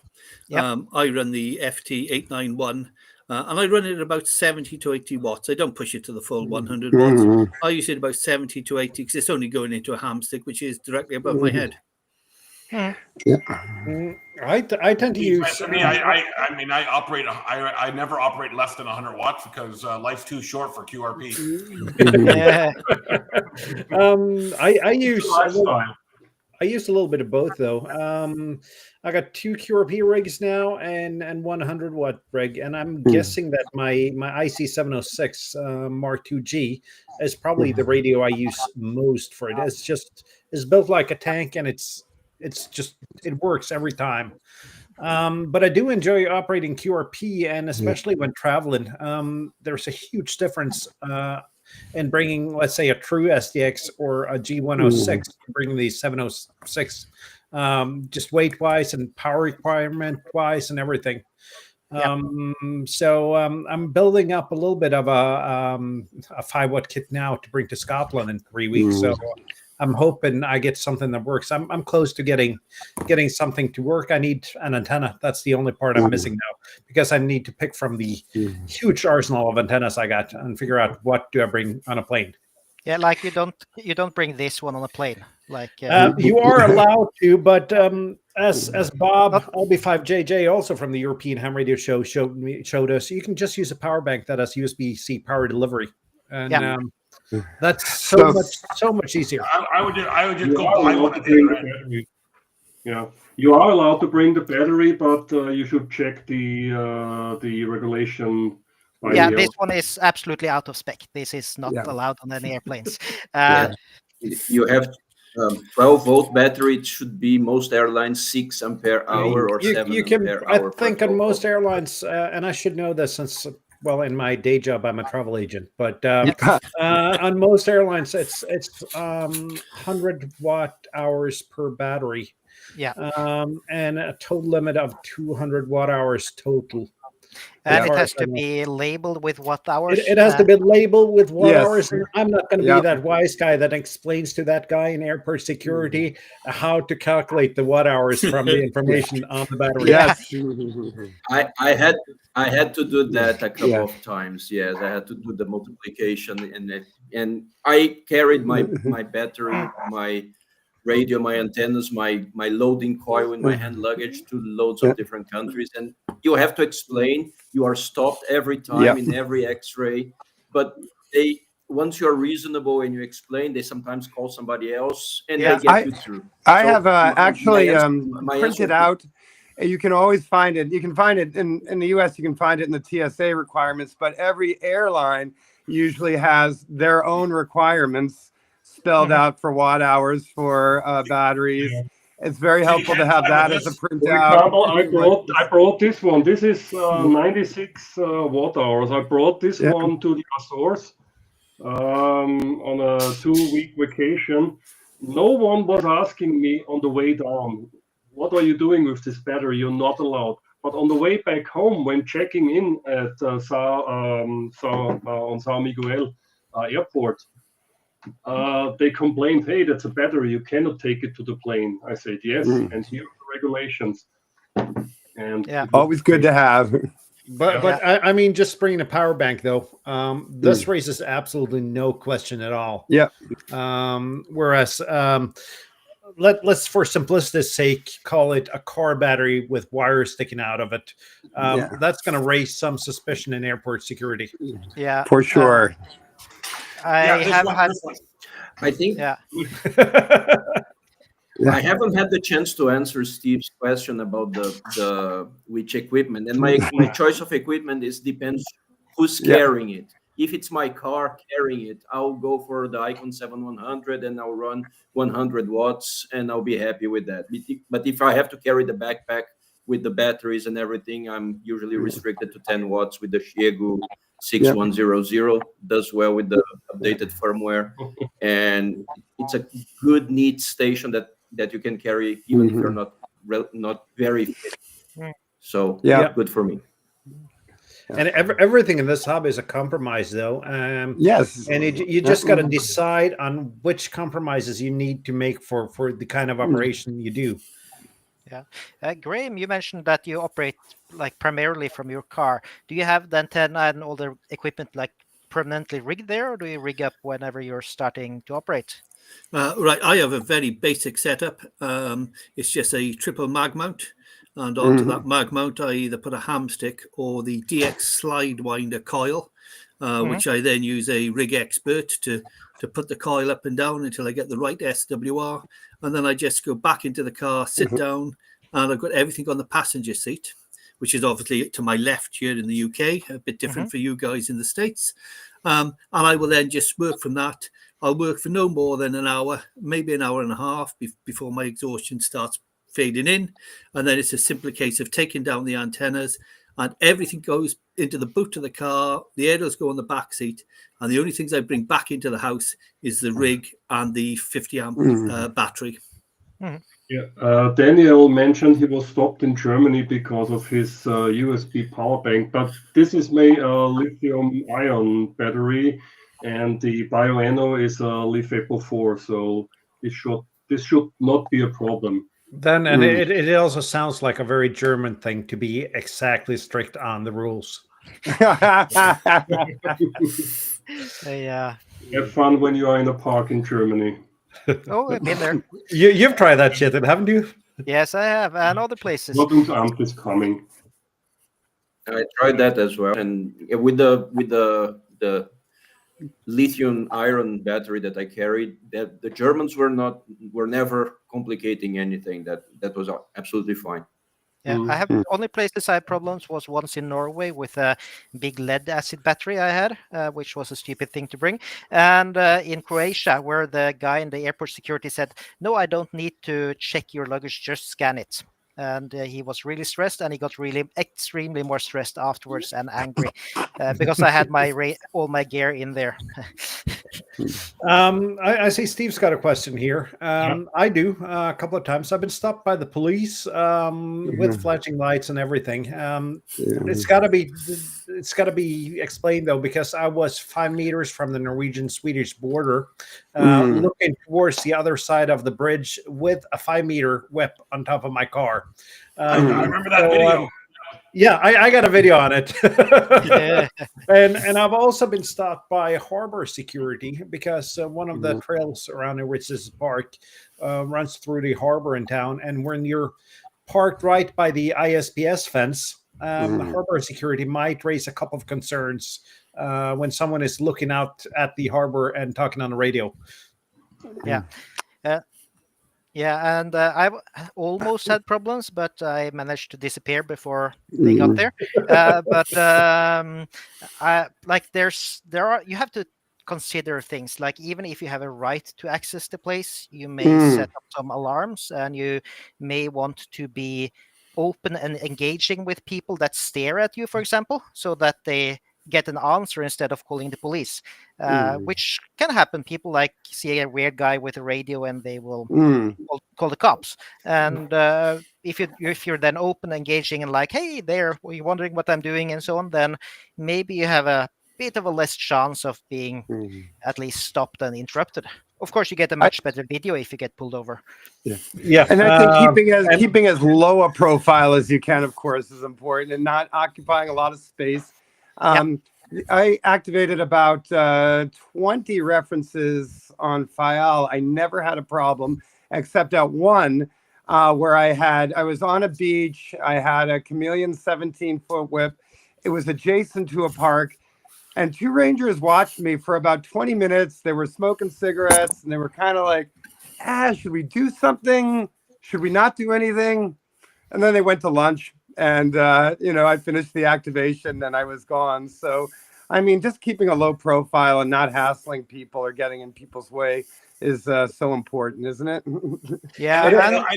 S7: I run the FT891, and I run it at about 70 to 80 watts. I don't push it to the full 100 watts. I use it about 70 to 80 because it's only going into a hamstick, which is directly above my head.
S4: I tend to use.
S9: I never operate less than 100 watts because life's too short for QRP.
S4: I use a little bit of both, though. I got 2 QRP rigs now and 100 watt rig, and I'm guessing that my IC706 Mark II-G is probably the radio I use most for it. It's built like a tank, and it works every time. But I do enjoy operating QRP, and especially when traveling. There's a huge difference in bringing, let's say, a true SDX or a G106, bringing the 706, just weight-wise and power requirement-wise and everything. So I'm building up a little bit of a 5-watt kit now to bring to Scotland in 3 weeks. So I'm hoping I get something that works. I'm close to getting something to work. I need an antenna. That's the only part I'm missing now, because I need to pick from the huge arsenal of antennas I got and figure out what do I bring on a plane.
S6: Yeah, like you don't bring this one on a plane. Like
S4: you are allowed to, but as Bob LB5JJ, also from the European Ham Radio Show, showed us, you can just use a power bank that has USB-C power delivery, and that's so much easier.
S9: I would just go buy one of these.
S3: Yeah, you are allowed to bring the battery, but you should check the regulation.
S6: This one is absolutely out of spec. This is not allowed on any airplanes.
S5: If you have 12-volt battery, it should be most airlines 6 ampere hour or 7 ampere hour.
S4: I think on most airlines, and I should know this since well, in my day job, I'm a travel agent, but on most airlines, it's 100 watt hours per battery,
S6: Yeah.
S4: and a total limit of 200 watt hours total.
S6: And
S4: as
S6: it
S4: far
S6: has
S4: as I
S6: to
S4: know.
S6: be labeled with watt hours.
S4: It has to be labeled with watt
S8: Yes.
S4: hours. And I'm not going to be
S8: Yep.
S4: that wise guy that explains to that guy in airport security how to calculate the watt hours from the information on the battery.
S8: Yes.
S5: I had to do that a couple
S8: Yeah.
S5: of times. Yes, I had to do the multiplication, and I carried my battery, my radio, my antennas, my loading coil in my hand luggage to loads of different countries, and you have to explain. You are stopped every time in every X-ray, but they once you're reasonable and you explain, they sometimes call somebody else and they get you through.
S8: I
S5: So
S8: have actually
S5: my
S8: printed
S5: answer-
S8: out. You can always find it. You can find it in the US. You can find it in the TSA requirements, but every airline usually has their own requirements spelled out for watt hours for batteries. It's very helpful to have that as a
S3: For
S8: printout.
S3: example, I brought this one. This is 96 watt hours. I brought this one to the Azores on a 2-week vacation. No one was asking me on the way down, what are you doing with this battery? You're not allowed. But on the way back home, when checking in at on Sao Miguel airport, they complained, hey, that's a battery. You cannot take it to the plane. I said, yes, and here are the regulations. And
S8: always good to have.
S4: But I mean, just bringing a power bank though, this raises absolutely no question at all.
S8: Yeah.
S4: Whereas let's for simplicity's sake call it a car battery with wires sticking out of it. That's going to raise some suspicion in airport security.
S6: Yeah,
S8: for sure.
S6: I think.
S5: I haven't had the chance to answer Steve's question about the which equipment, and my choice of equipment depends who's carrying it. If it's my car carrying it, I'll go for the Icon 7100 and I'll run 100 watts and I'll be happy with that. But if I have to carry the backpack with the batteries and everything, I'm usually restricted to 10 watts with the Xiegu 6100. Does well with the updated firmware, and it's a good, neat station that you can carry even if you're not very fit. So good for me.
S4: And everything in this hobby is a compromise, though.
S8: Yes.
S4: And you just got to decide on which compromises you need to make for the kind of operation you do.
S6: Yeah. Graham, you mentioned that you operate like primarily from your car. Do you have the antenna and all the equipment like permanently rigged there, or do you rig up whenever you're starting to operate?
S7: Right. I have a very basic setup. It's just a triple mag mount. And onto that mag mount, I either put a hamstick or the DX slide winder coil, which I then use a rig expert to put the coil up and down until I get the right SWR. And then I just go back into the car, sit down, and I've got everything on the passenger seat, which is obviously to my left here in the UK, a bit different for you guys in the States. And I will then just work from that. I'll work for no more than an hour, maybe an hour and a half before my exhaustion starts fading in, and then it's a simple case of taking down the antennas, and everything goes into the boot of the car. The aerials go on the back seat, and the only things I bring back into the house is the rig and the 50 amp battery.
S3: Daniel mentioned he was stopped in Germany because of his USB power bank, but this is made a lithium-ion battery, and the BioNO is a LiFePO4, so this should not be a problem.
S4: Then, and it also sounds like a very German thing to be exactly strict on the rules.
S6: Yeah.
S3: Have fun when you are in a park in Germany.
S6: Oh, I've been there.
S4: You've tried that shit, haven't you?
S6: Yes, I have, and other places.
S3: Amp is coming.
S5: I tried that as well, and with the lithium iron battery that I carried, that the Germans were never complicating anything. That was absolutely fine.
S6: Yeah, I have only places I had problems was once in Norway with a big lead acid battery I had, which was a stupid thing to bring, and in Croatia, where the guy in the airport security said, "No, I don't need to check your luggage, just scan it." and he was really stressed, and he got really extremely more stressed afterwards and angry because I had all my gear in there.
S4: I see Steve's got a question here. I do a couple of times. I've been stopped by the police with flashing lights and everything. It's got to be explained though, because I was 5 meters from the Norwegian-Swedish border, looking towards the other side of the bridge with a 5-meter whip on top of my car.
S9: I remember that video.
S4: Yeah, I got a video on it.
S6: Yeah.
S4: And I've also been stopped by harbor security because one of the trails around here, which is park, runs through the harbor in town. And when you're parked right by the ISPS fence, the harbor security might raise a couple of concerns when someone is looking out at the harbor and talking on the radio.
S6: Yeah. Yeah, and I've almost had problems, but I managed to disappear before they got there. You have to consider things like, even if you have a right to access the place, you may set up some alarms, and you may want to be open and engaging with people that stare at you, for example, so that they get an answer instead of calling the police, which can happen. People like see a weird guy with a radio and they will call the cops. And if you're then open, engaging, and like, hey there, were you wondering what I'm doing, and so on, then maybe you have a bit of a less chance of being at least stopped and interrupted. Of course, you get a much better video if you get pulled over.
S4: Yeah,
S8: and I think keeping as low a profile as you can, of course, is important, and not occupying a lot of space. I activated about 20 references on File. I never had a problem, except at one where I was on a beach. I had a Chameleon 17-foot whip. It was adjacent to a park, and 2 rangers watched me for about 20 minutes. They were smoking cigarettes, and they were kind of like, should we do something? Should we not do anything? And then they went to lunch. And, I finished the activation and I was gone. So, I mean, just keeping a low profile and not hassling people or getting in people's way is so important, isn't it?
S6: Yeah.
S9: I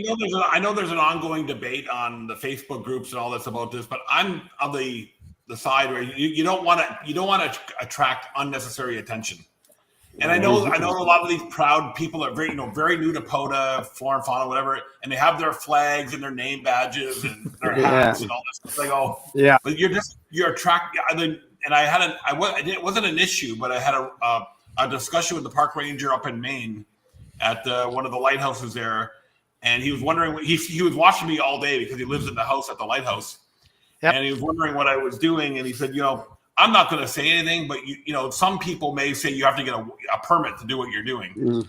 S9: know there's an ongoing debate on the Facebook groups and all this about this, but I'm on the side where you don't want to attract unnecessary attention. And I know a lot of these proud people are very new to POTA, flora and fauna, whatever, and they have their flags and their name badges and their hats and all this stuff. They go, but you're attracting. And it wasn't an issue, but I had a discussion with the park ranger up in Maine at one of the lighthouses there, and he was wondering. He was watching me all day because he lives in the house at the lighthouse, and he was wondering what I was doing, and he said, I'm not going to say anything, but some people may say you have to get a permit to do what you're doing.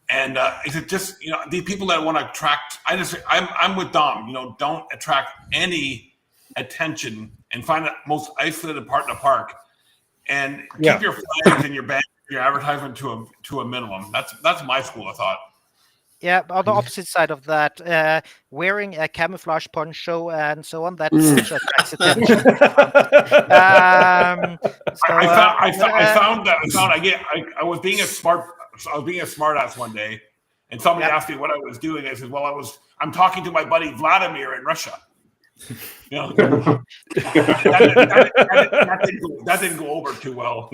S9: And is it just these people that want to attract? I'm with Dom. Don't attract any attention and find the most isolated part in the park, and keep your flags and your banners, your advertisement to a minimum. That's my school of thought.
S6: Yeah, on the opposite side of that, wearing a camouflage poncho and so on, that also attracts attention.
S9: I was being a smart ass one day, and somebody asked me what I was doing. I said, "Well, I'm talking to my buddy Vladimir in Russia." That didn't go over too well,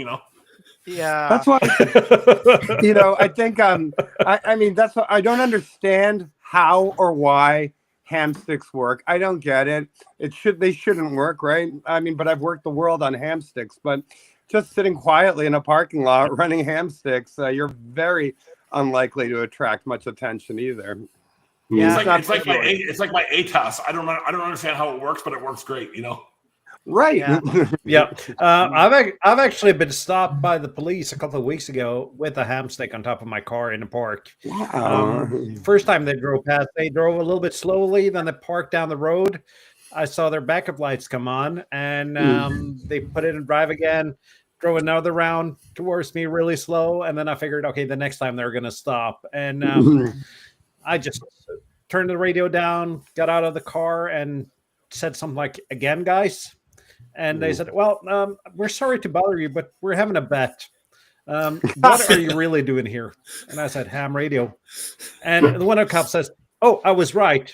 S6: Yeah,
S8: that's why I think I mean that's what I don't understand how or why ham sticks work. I don't get it. They shouldn't work, right? I mean, but I've worked the world on ham sticks, but just sitting quietly in a parking lot running ham sticks, you're very unlikely to attract much attention either.
S9: Yeah, it's like my ATAS. I don't understand how it works, but it works great,
S8: Right.
S4: Yeah. I've actually been stopped by the police a couple of weeks ago with a ham stick on top of my car in the park.
S8: Wow.
S4: First time they drove past, they drove a little bit slowly, then they parked down the road. I saw their backup lights come on, and they put it in drive again, drove another round towards me really slow, and then I figured, okay, the next time they're going to stop. And I just turned the radio down, got out of the car, and said something like, "Again, guys?" And they said, "Well, we're sorry to bother you, but we're having a bet. What are you really doing here?" And I said, "Ham radio." And the one of the cops says, "Oh, I was right."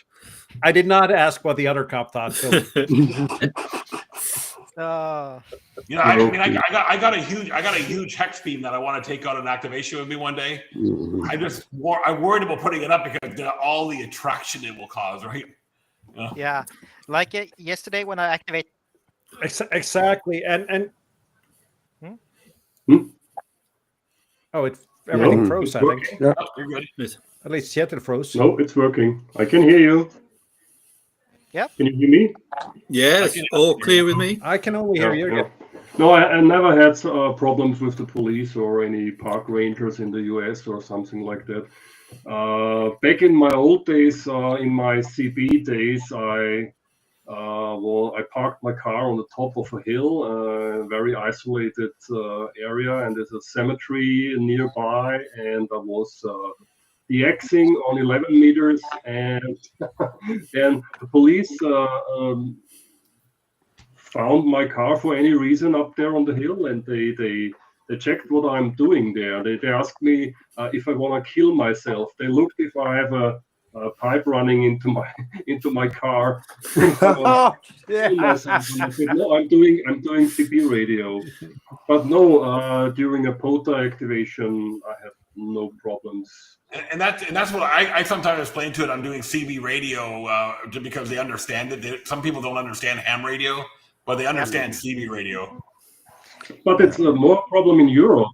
S4: I did not ask what the other cop thought. So
S9: You know, I got a huge hex beam that I want to take out an activation with me one day. I'm worried about putting it up because all the attraction it will cause, right?
S6: Yeah, like yesterday when I activate.
S4: Exactly, and
S3: Hmm?
S4: oh, it's everything
S3: No,
S4: froze.
S3: it's
S4: I think
S3: working. Yeah.
S9: Oh, you're good.
S4: at least Kjetil froze.
S3: No, it's working. I can hear you.
S6: Yep.
S3: Can you hear me?
S7: Yes, all clear with me.
S4: I can only hear you.
S3: Yeah. No, I never had problems with the police or any park rangers in the US or something like that. Back in my old days, in my CB days, I parked my car on the top of a hill, very isolated area, and there's a cemetery nearby, and I was DXing on 11 meters, and then the police found my car for any reason up there on the hill, and they checked what I'm doing there. They asked me if I want to kill myself. They looked if I have a pipe running into my car.
S8: Oh, yeah.
S3: Kill myself. And I said, no, I'm doing CB radio. But no, during a POTA activation, I have no problems.
S9: And that's what I sometimes explain to it. I'm doing CB radio because they understand it. Some people don't understand ham radio, but they understand CB radio.
S3: But it's a more problem in Europe.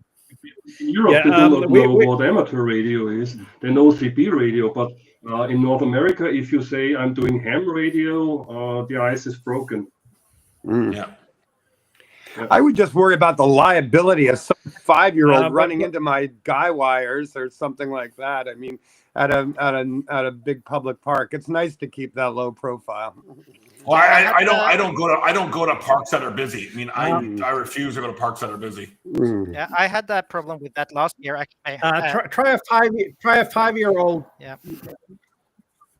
S3: In Europe, they do not know what amateur radio is. They know CB radio, but in North America, if you say I'm doing ham radio, the ice is broken.
S9: Yeah.
S8: I would just worry about the liability of some 5-year-old running into my guy wires or something like that. I mean, at a big public park, it's nice to keep that low profile.
S9: Well, I don't go to parks that are busy. I mean, I refuse to go to parks that are busy.
S6: Yeah, I had that problem with that last year.
S4: Try a 5-year-old.
S6: Yeah.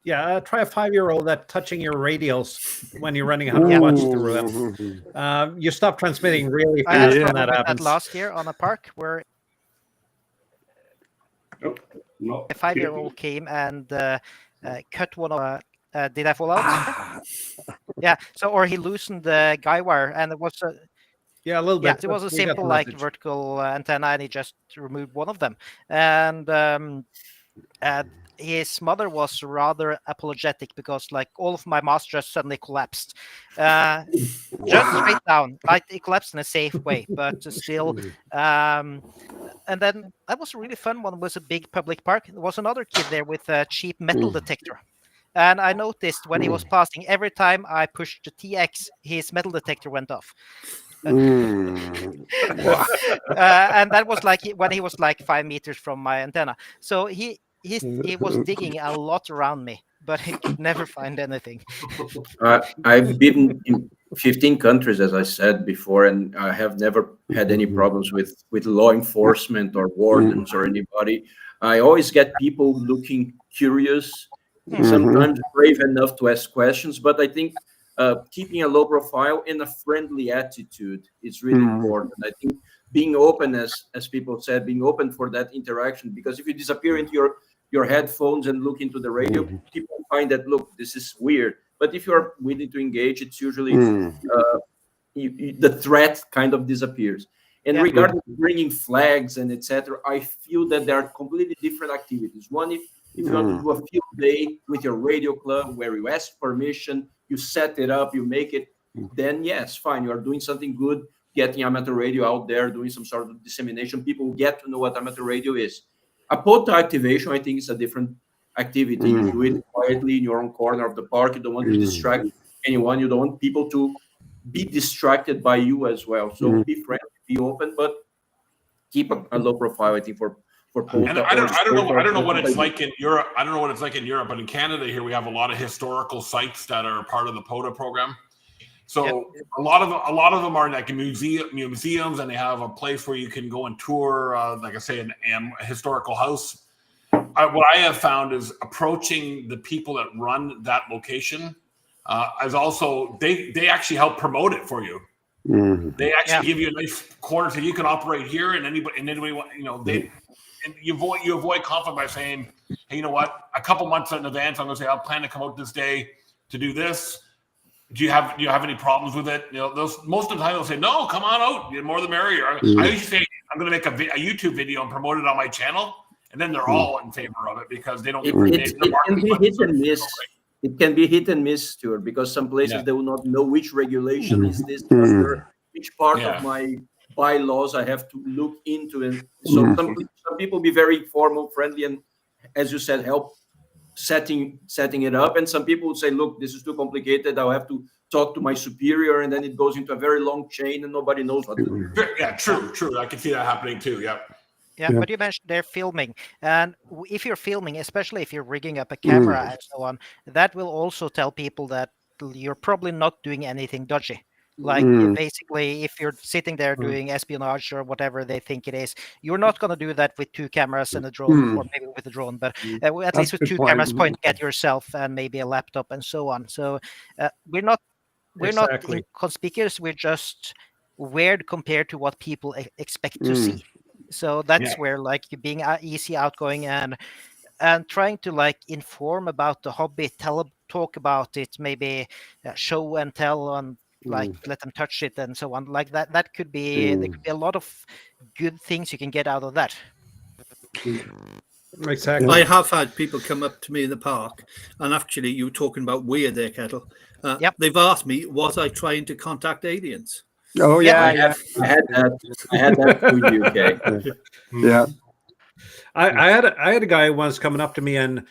S4: Yeah, try a 5-year-old that touching your radials when you're running 100 watts through them. You stop transmitting really fast when that happens.
S6: That last year on a park where a 5-year-old came and cut one of. Did I fall out? Yeah. So, or he loosened the guy wire, and it was a
S4: little bit.
S6: Yeah, it was a simple like vertical antenna, and he just removed one of them, and his mother was rather apologetic because like all of my masts just suddenly collapsed, just straight down. Like it collapsed in a safe way, but still. And then that was a really fun one. It was a big public park. There was another kid there with a cheap metal detector. And I noticed when he was passing, every time I pushed the TX, his metal detector went off. And that was like when he was like 5 meters from my antenna. So he was digging a lot around me, but he could never find anything.
S5: I've been in 15 countries, as I said before, and I have never had any problems with law enforcement or wardens or anybody. I always get people looking curious, sometimes brave enough to ask questions, but I think keeping a low profile and a friendly attitude is really important. I think being open, as people said, being open for that interaction, because if you disappear into your headphones and look into the radio, people find that, look, this is weird. But if you're willing to engage, it's usually the threat kind of disappears. And regarding bringing flags and etc., I feel that there are completely different activities. One, if you want to do a field day with your radio club where you ask permission, you set it up, you make it, then yes, fine, you are doing something good, getting amateur radio out there, doing some sort of dissemination. People get to know what amateur radio is. A POTA activation, I think, is a different activity. You do it quietly in your own corner of the park. You don't want to distract anyone. You don't want people to be distracted by you as well. So be friendly, be open, but keep a low profile, I think, for POTA.
S9: And I don't know what it's like in Europe. I don't know what it's like in Europe, but in Canada here we have a lot of historical sites that are part of the POTA program. So a lot of them are like museums, and they have a place where you can go and tour, like I say, a historical house. What I have found is approaching the people that run that location as also they actually help promote it for you. They actually give you a nice corner so you can operate here, and anybody you know and you avoid conflict by saying, hey, you know what? A couple months in advance, I'm going to say, I'll plan to come out this day to do this. Do you have any problems with it? Most of the time they'll say, no, come on out. The more the merrier. I usually say, I'm going to make a YouTube video and promote it on my channel. And then they're all in favor of it because they don't get
S5: it can be hit and miss. It can be hit and miss, Stuart, because some places they will not know which regulation is this, which part of my bylaws I have to look into. And so some people be very formal, friendly, and as you said, help setting it up. And some people would say, look, this is too complicated. I'll have to talk to my superior. And then it goes into a very long chain and nobody knows what to do.
S9: Yeah, true. I can see that happening too.
S6: Yeah, but you mentioned they're filming, and if you're filming, especially if you're rigging up a camera and so on, that will also tell people that you're probably not doing anything dodgy. Like basically, if you're sitting there doing espionage or whatever they think it is, you're not going to do that with two cameras and a drone, or maybe with a drone, but at least with two cameras pointing at yourself and maybe a laptop and so on. So we're not inconspicuous. We're just weird compared to what people expect to see. So that's where like being easy, outgoing, and trying to like inform about the hobby, talk about it, maybe show and tell, and like let them touch it and so on. Like that could be there could be a lot of good things you can get out of that.
S4: Exactly.
S7: I have had people come up to me in the park, and actually, you were talking about weird there, Kjetil. They've asked me, was I trying to contact aliens?
S8: Oh yeah,
S5: I had that through the UK.
S8: Yeah.
S4: I had a guy once coming up to me and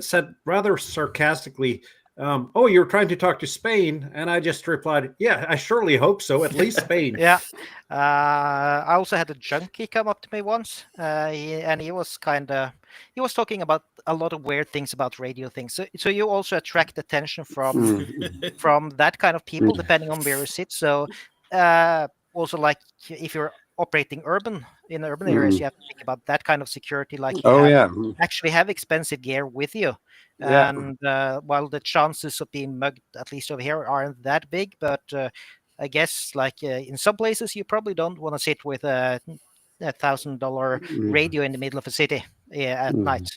S4: said rather sarcastically, "Oh, you're trying to talk to Spain?" And I just replied, "Yeah, I surely hope so. At least Spain."
S6: Yeah. I also had a junkie come up to me once, and he was talking about a lot of weird things about radio things. So you also attract attention from that kind of people, depending on where you sit. So also, like if you're operating in urban areas, you have to think about that kind of security. Like actually have expensive gear with you. And while the chances of being mugged, at least over here, aren't that big, but I guess like in some places you probably don't want to sit with a $1,000 radio in the middle of a city at night.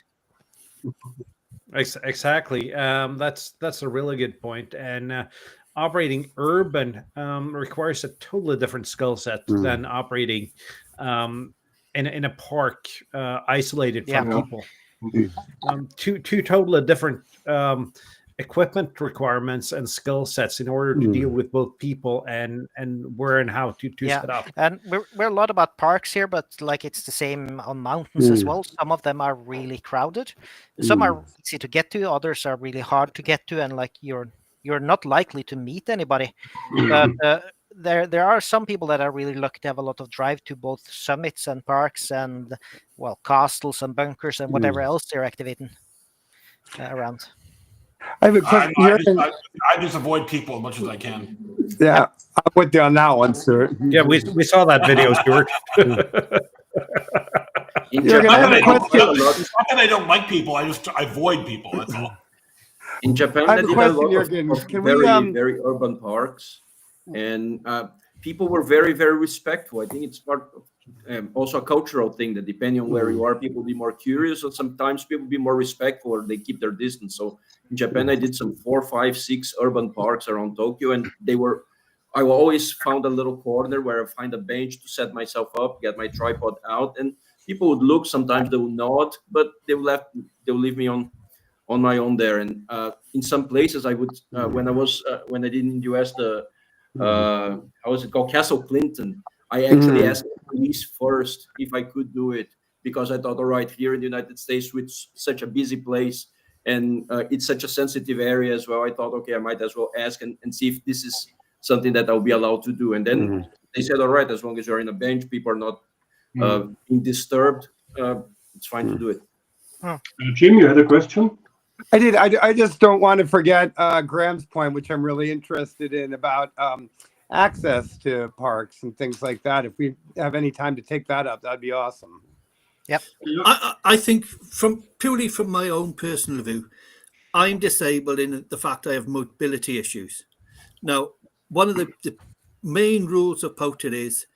S4: Exactly. That's a really good point. And operating urban requires a totally different skill set than operating in a park isolated from people. Two totally different equipment requirements and skill sets in order to deal with both people and where and how to set up.
S6: And we're a lot about parks here, but like it's the same on mountains as well. Some of them are really crowded. Some are easy to get to, others are really hard to get to, and like you're not likely to meet anybody. But there are some people that are really lucky to have a lot of drive to both summits and parks and castles and bunkers and whatever else they're activating around.
S8: I have a question here.
S9: I just avoid people as much as I can.
S8: Yeah, I'm with you on that one, sir.
S4: Yeah, we saw that video, Stuart.
S5: In
S9: It's
S5: Japan,
S9: not that I don't like people. I just avoid people. That's all.
S5: in Japan,
S8: I
S5: I
S8: have a
S5: did a
S8: question,
S5: lot
S8: Juergen.
S5: of
S8: Can
S5: very,
S8: we,
S5: very urban parks, and people were very, very respectful. I think it's part of also a cultural thing that depending on where you are, people be more curious, or sometimes people be more respectful, or they keep their distance. So in Japan, I did some 4, 5, 6 urban parks around Tokyo, and I always found a little corner where I find a bench to set myself up, get my tripod out, and people would look. Sometimes they would nod, but they'll leave me on my own there. And in some places, I would when I did in the US how was it called, Castle Clinton, I actually asked the police first if I could do it, because I thought, all right, here in the United States, with such a busy place and it's such a sensitive area as well, I thought, okay, I might as well ask and see if this is something that I'll be allowed to do. And then they said, all right, as long as you're in a bench, people are not being disturbed, it's fine to do it.
S3: Jim, you had a question?
S8: I did. I just don't want to forget Graham's point, which I'm really interested in, about access to parks and things like that. If we have any time to take that up, that'd be awesome.
S6: Yep.
S7: I think purely from my own personal view, I'm disabled in the fact I have mobility issues. Now, one of the main rules of POTIT is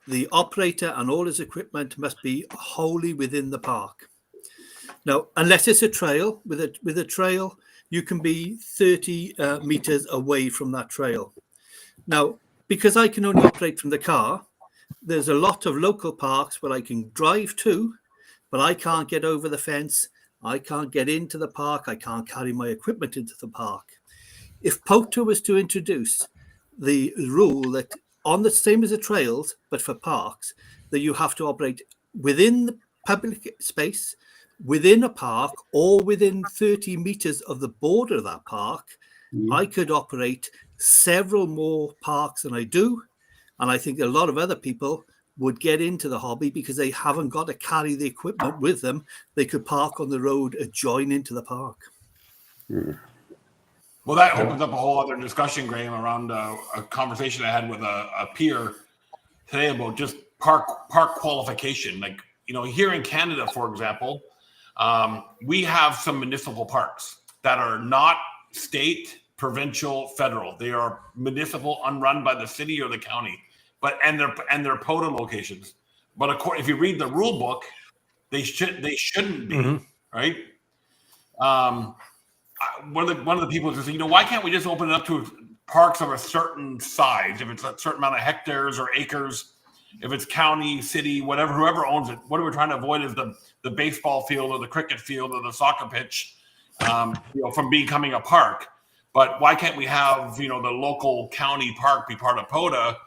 S7: the operator and all his equipment must be wholly within the park. Now, unless it's a trail, with a trail, you can be 30 meters away from that trail. Now, because I can only operate from the car, there's a lot of local parks where I can drive to, but I can't get over the fence. I can't get into the park. I can't carry my equipment into the park. If POTA was to introduce the rule that on the same as the trails, but for parks, that you have to operate within the public space, within a park, or within 30 meters of the border of that park, I could operate several more parks than I do. And I think a lot of other people would get into the hobby because they haven't got to carry the equipment with them. They could park on the road and join into the park.
S9: Well, that opens up a whole other discussion, Graham, around a conversation I had with a peer today about just park qualification. Like, you know, here in Canada, for example, we have some municipal parks that are not state, provincial, federal. They are municipal, unrun by the city or the county, and they're POTA locations. But if you read the rule book, they shouldn't be, right? One of the people just said, you know, why can't we just open it up to parks of a certain size? If it's a certain amount of hectares or acres, if it's county, city, whatever, whoever owns it, what we're trying to avoid is the baseball field or the cricket field or the soccer pitch, you know, from becoming a park. But why can't we have, you know, the local county park be part of POTA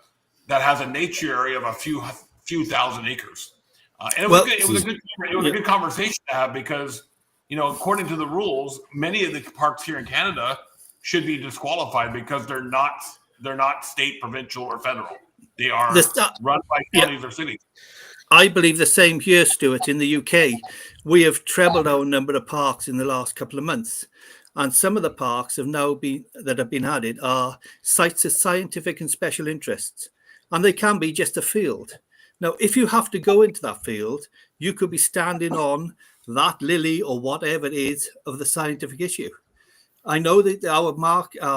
S9: that has a nature area of a few thousand acres? And it was a good conversation to have because, you know, according to the rules, many of the parks here in Canada should be disqualified because they're not state, provincial, or federal. They are run by counties or cities.
S7: I believe the same here, Stuart. In the UK, we have trebled our number of parks in the last couple of months. And some of the parks have been added are sites of scientific and special interests. And they can be just a field. Now, if you have to go into that field, you could be standing on that lily or whatever it is of the scientific issue. I know that our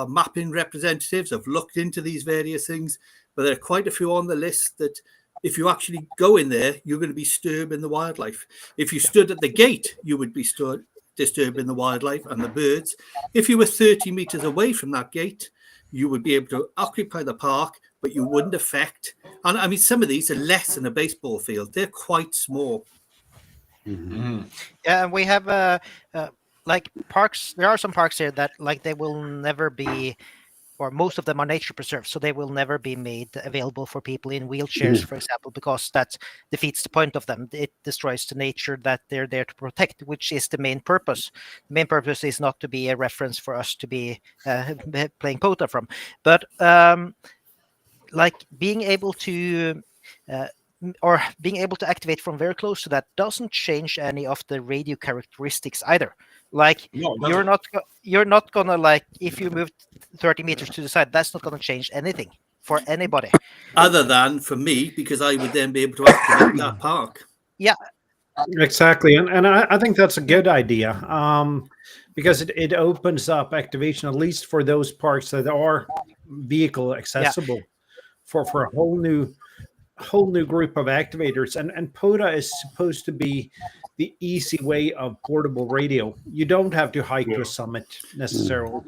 S7: mapping representatives have looked into these various things, but there are quite a few on the list that if you actually go in there, you're going to be disturbing the wildlife. If you stood at the gate, you would be disturbing the wildlife and the birds. If you were 30 meters away from that gate, you would be able to occupy the park, but you wouldn't affect. And I mean, some of these are less than a baseball field. They're quite small.
S6: Yeah, we have like parks. There are some parks here that like they will never be, or most of them are nature preserves, so they will never be made available for people in wheelchairs, for example, because that defeats the point of them. It destroys the nature that they're there to protect, which is the main purpose. The main purpose is not to be a reference for us to be playing POTA from, but like being able to or being able to activate from very close to that doesn't change any of the radio characteristics either. Like you're not gonna, like, if you move 30 meters to the side, that's not gonna change anything for anybody.
S7: Other than for me, because I would then be able to activate that park.
S6: Yeah,
S4: exactly, and I think that's a good idea, because it opens up activation, at least for those parks that are vehicle accessible, for a whole new group of activators. And POTA is supposed to be the easy way of portable radio. You don't have to hike to a summit necessarily.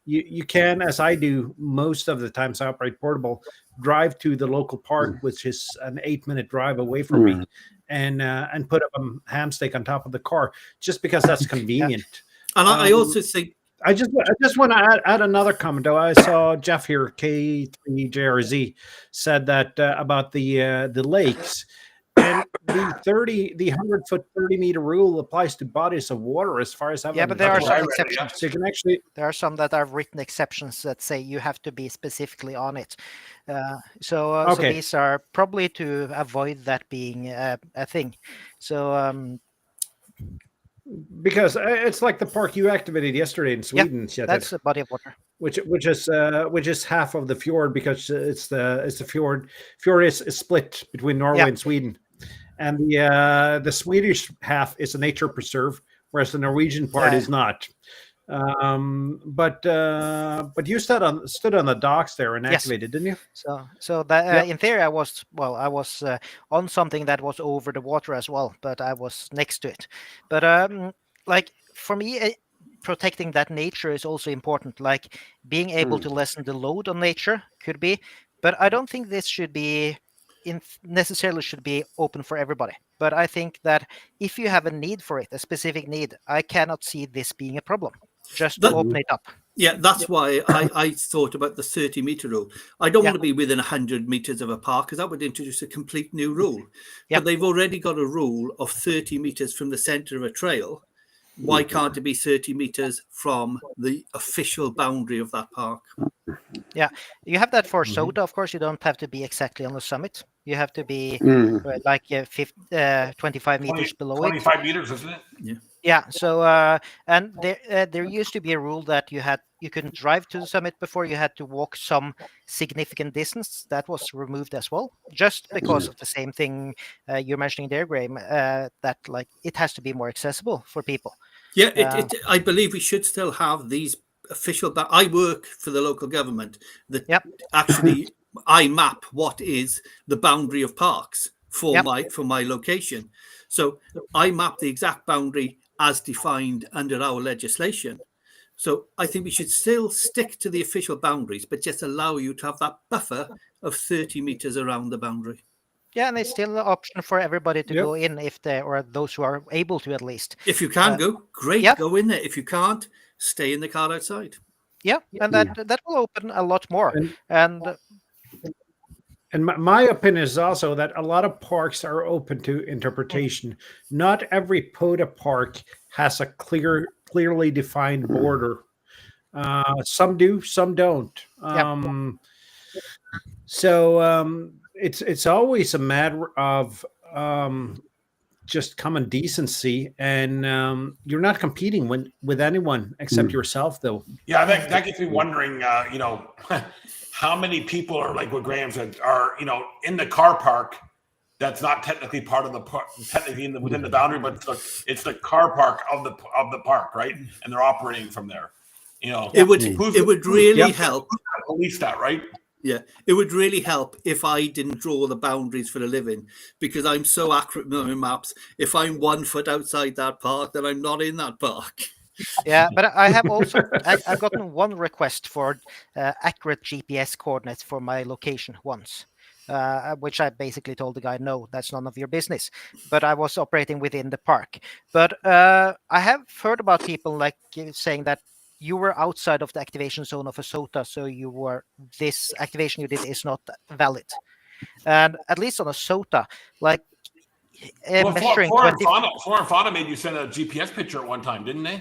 S4: You can, as I do most of the times I operate portable, drive to the local park, which is an 8-minute drive away from me, and put up a ham steak on top of the car, just because that's convenient.
S7: And I also think
S4: I just want to add another comment. Though I saw Jeff here, K3JRZ, said that about the lakes, and the 100-foot 30-meter rule applies to bodies of water, as far as I've
S6: but there are some exceptions.
S4: So you can actually,
S6: there are some that are written exceptions that say you have to be specifically on it. So these are probably to avoid that being a thing. So.
S4: Because it's like the park you activated yesterday in Sweden.
S6: Yeah, that's a body of water.
S4: Which is half of the fjord, because it's the fjord. Fjord is split between Norway and Sweden, and the Swedish half is a nature preserve, whereas the Norwegian part is not. But you stood on the docks there and
S6: Yes.
S4: activated, didn't you?
S6: So that
S4: Yep.
S6: in theory I was on something that was over the water as well, but I was next to it. But like for me, protecting that nature is also important. Like being able to lessen the load on nature could be, but I don't think this should be necessarily should be open for everybody. But I think that if you have a need for it, a specific need, I cannot see this being a problem. Just
S7: That-
S6: open it up.
S7: Yeah, that's why I thought about the 30-meter rule. I don't
S6: Yeah.
S7: want to be within 100 meters of a park because that would introduce a complete new rule.
S6: Yeah.
S7: But they've already got a rule of 30 meters from the center of a trail. Why can't it be 30 meters from the official boundary of that park?
S6: Yeah, you have that for SOTA. Of course, you don't have to be exactly on the summit. You have to be like 25 meters below it.
S9: 25 meters, isn't it?
S6: Yeah. So and there used to be a rule that you couldn't drive to the summit before. You had to walk some significant distance. That was removed as well, just because of the same thing you're mentioning there, Graham. That like it has to be more accessible for people.
S7: Yeah, I believe we should still have these official. I work for the local government that actually I map what is the boundary of parks for my location. So I map the exact boundary as defined under our legislation. So I think we should still stick to the official boundaries, but just allow you to have that buffer of 30 meters around the boundary.
S6: Yeah, and it's still an option for everybody to go in if they, or those who are able to at least.
S7: If you can go, great, go in there. If you can't, stay in the car outside.
S6: Yeah, and that will open a lot more.
S4: And my opinion is also that a lot of parks are open to interpretation. Not every POTA park has a clearly defined border. Some do, some don't. So it's always a matter of just common decency, and you're not competing with anyone except yourself, though.
S9: Yeah, that gets me wondering. How many people are like what Graham said are in the car park that's not technically part of the park, technically within the boundary, but it's the car park of the park, right? And they're operating from there.
S7: It would really help.
S9: Police that, right?
S7: Yeah, it would really help if I didn't draw the boundaries for a living, because I'm so accurate with my maps. If I'm 1 foot outside that park, then I'm not in that park.
S6: Yeah, but I have also I've gotten one request for accurate GPS coordinates for my location once, which I basically told the guy, no, that's none of your business. But I was operating within the park. But I have heard about people like saying that you were outside of the activation zone of a SOTA, so this activation you did is not valid. And at least on a SOTA, like measuring
S9: Flora and Fauna made you send a GPS picture at one time, didn't they?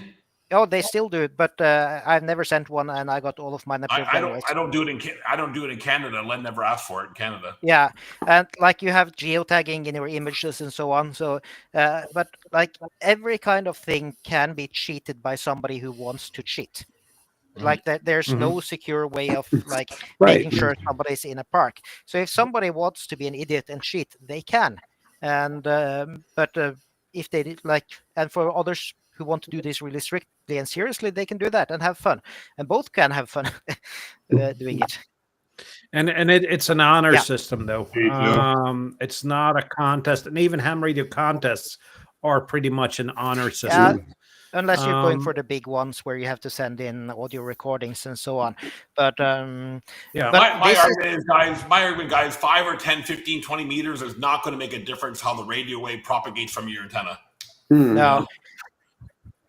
S6: Oh, they still do, but I've never sent one, and I got all of mine approved.
S9: I don't do it in Canada. Len never asked for it in Canada.
S6: Yeah, and like you have geotagging in your images and so on. So, but like every kind of thing can be cheated by somebody who wants to cheat. Like that, there's no secure way of like making sure somebody's in a park. So if somebody wants to be an idiot and cheat, they can. And but if they did and for others who want to do this really strictly and seriously, they can do that and have fun, and both can have fun doing it.
S4: And it's an honor system, though. It's not a contest, and even ham radio contests are pretty much an honor system.
S6: Unless you're going for the big ones where you have to send in audio recordings and so on. But
S9: my argument, guys, 5 or 10, 15, 20 meters is not going to make a difference how the radio wave propagates from your antenna.
S6: No.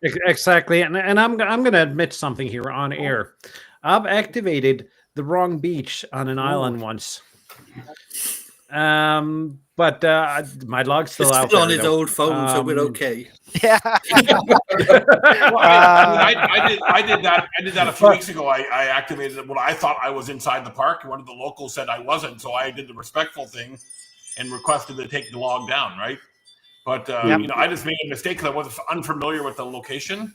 S4: Exactly. And I'm going to admit something here on air. I've activated the wrong beach on an island once. But my log's still out there,
S7: on his old phone, so we're okay.
S6: Yeah.
S9: I did that a few weeks ago. I activated when I thought I was inside the park. One of the locals said I wasn't, so I did the respectful thing and requested to take the log down, right? But I just made a mistake because I was unfamiliar with the location.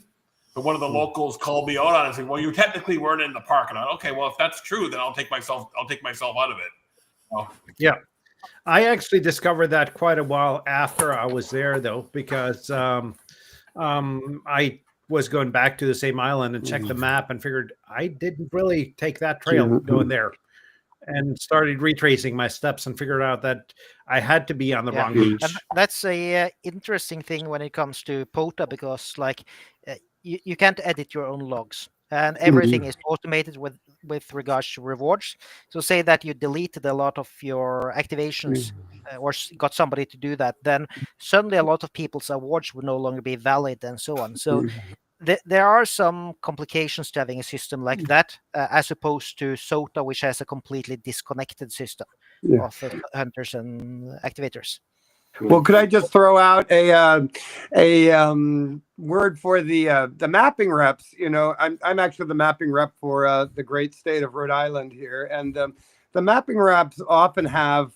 S9: But one of the locals called me out on it and said, "Well, you technically weren't in the park." And I okay, well, if that's true, then I'll take myself out of it.
S4: Yeah. I actually discovered that quite a while after I was there, though, because I was going back to the same island and checked the map and figured I didn't really take that trail going there, and started retracing my steps and figured out that I had to be on the wrong beach.
S6: And that's a interesting thing when it comes to POTA, because like you can't edit your own logs, and everything is automated with regards to rewards. So say that you deleted a lot of your activations or got somebody to do that, then suddenly a lot of people's awards would no longer be valid and so on. So there are some complications to having a system like that, as opposed to SOTA, which has a completely disconnected system of hunters and activators.
S8: Well, could I just throw out a word for the mapping reps? You know, I'm actually the mapping rep for the great state of Rhode Island here, and the mapping reps often have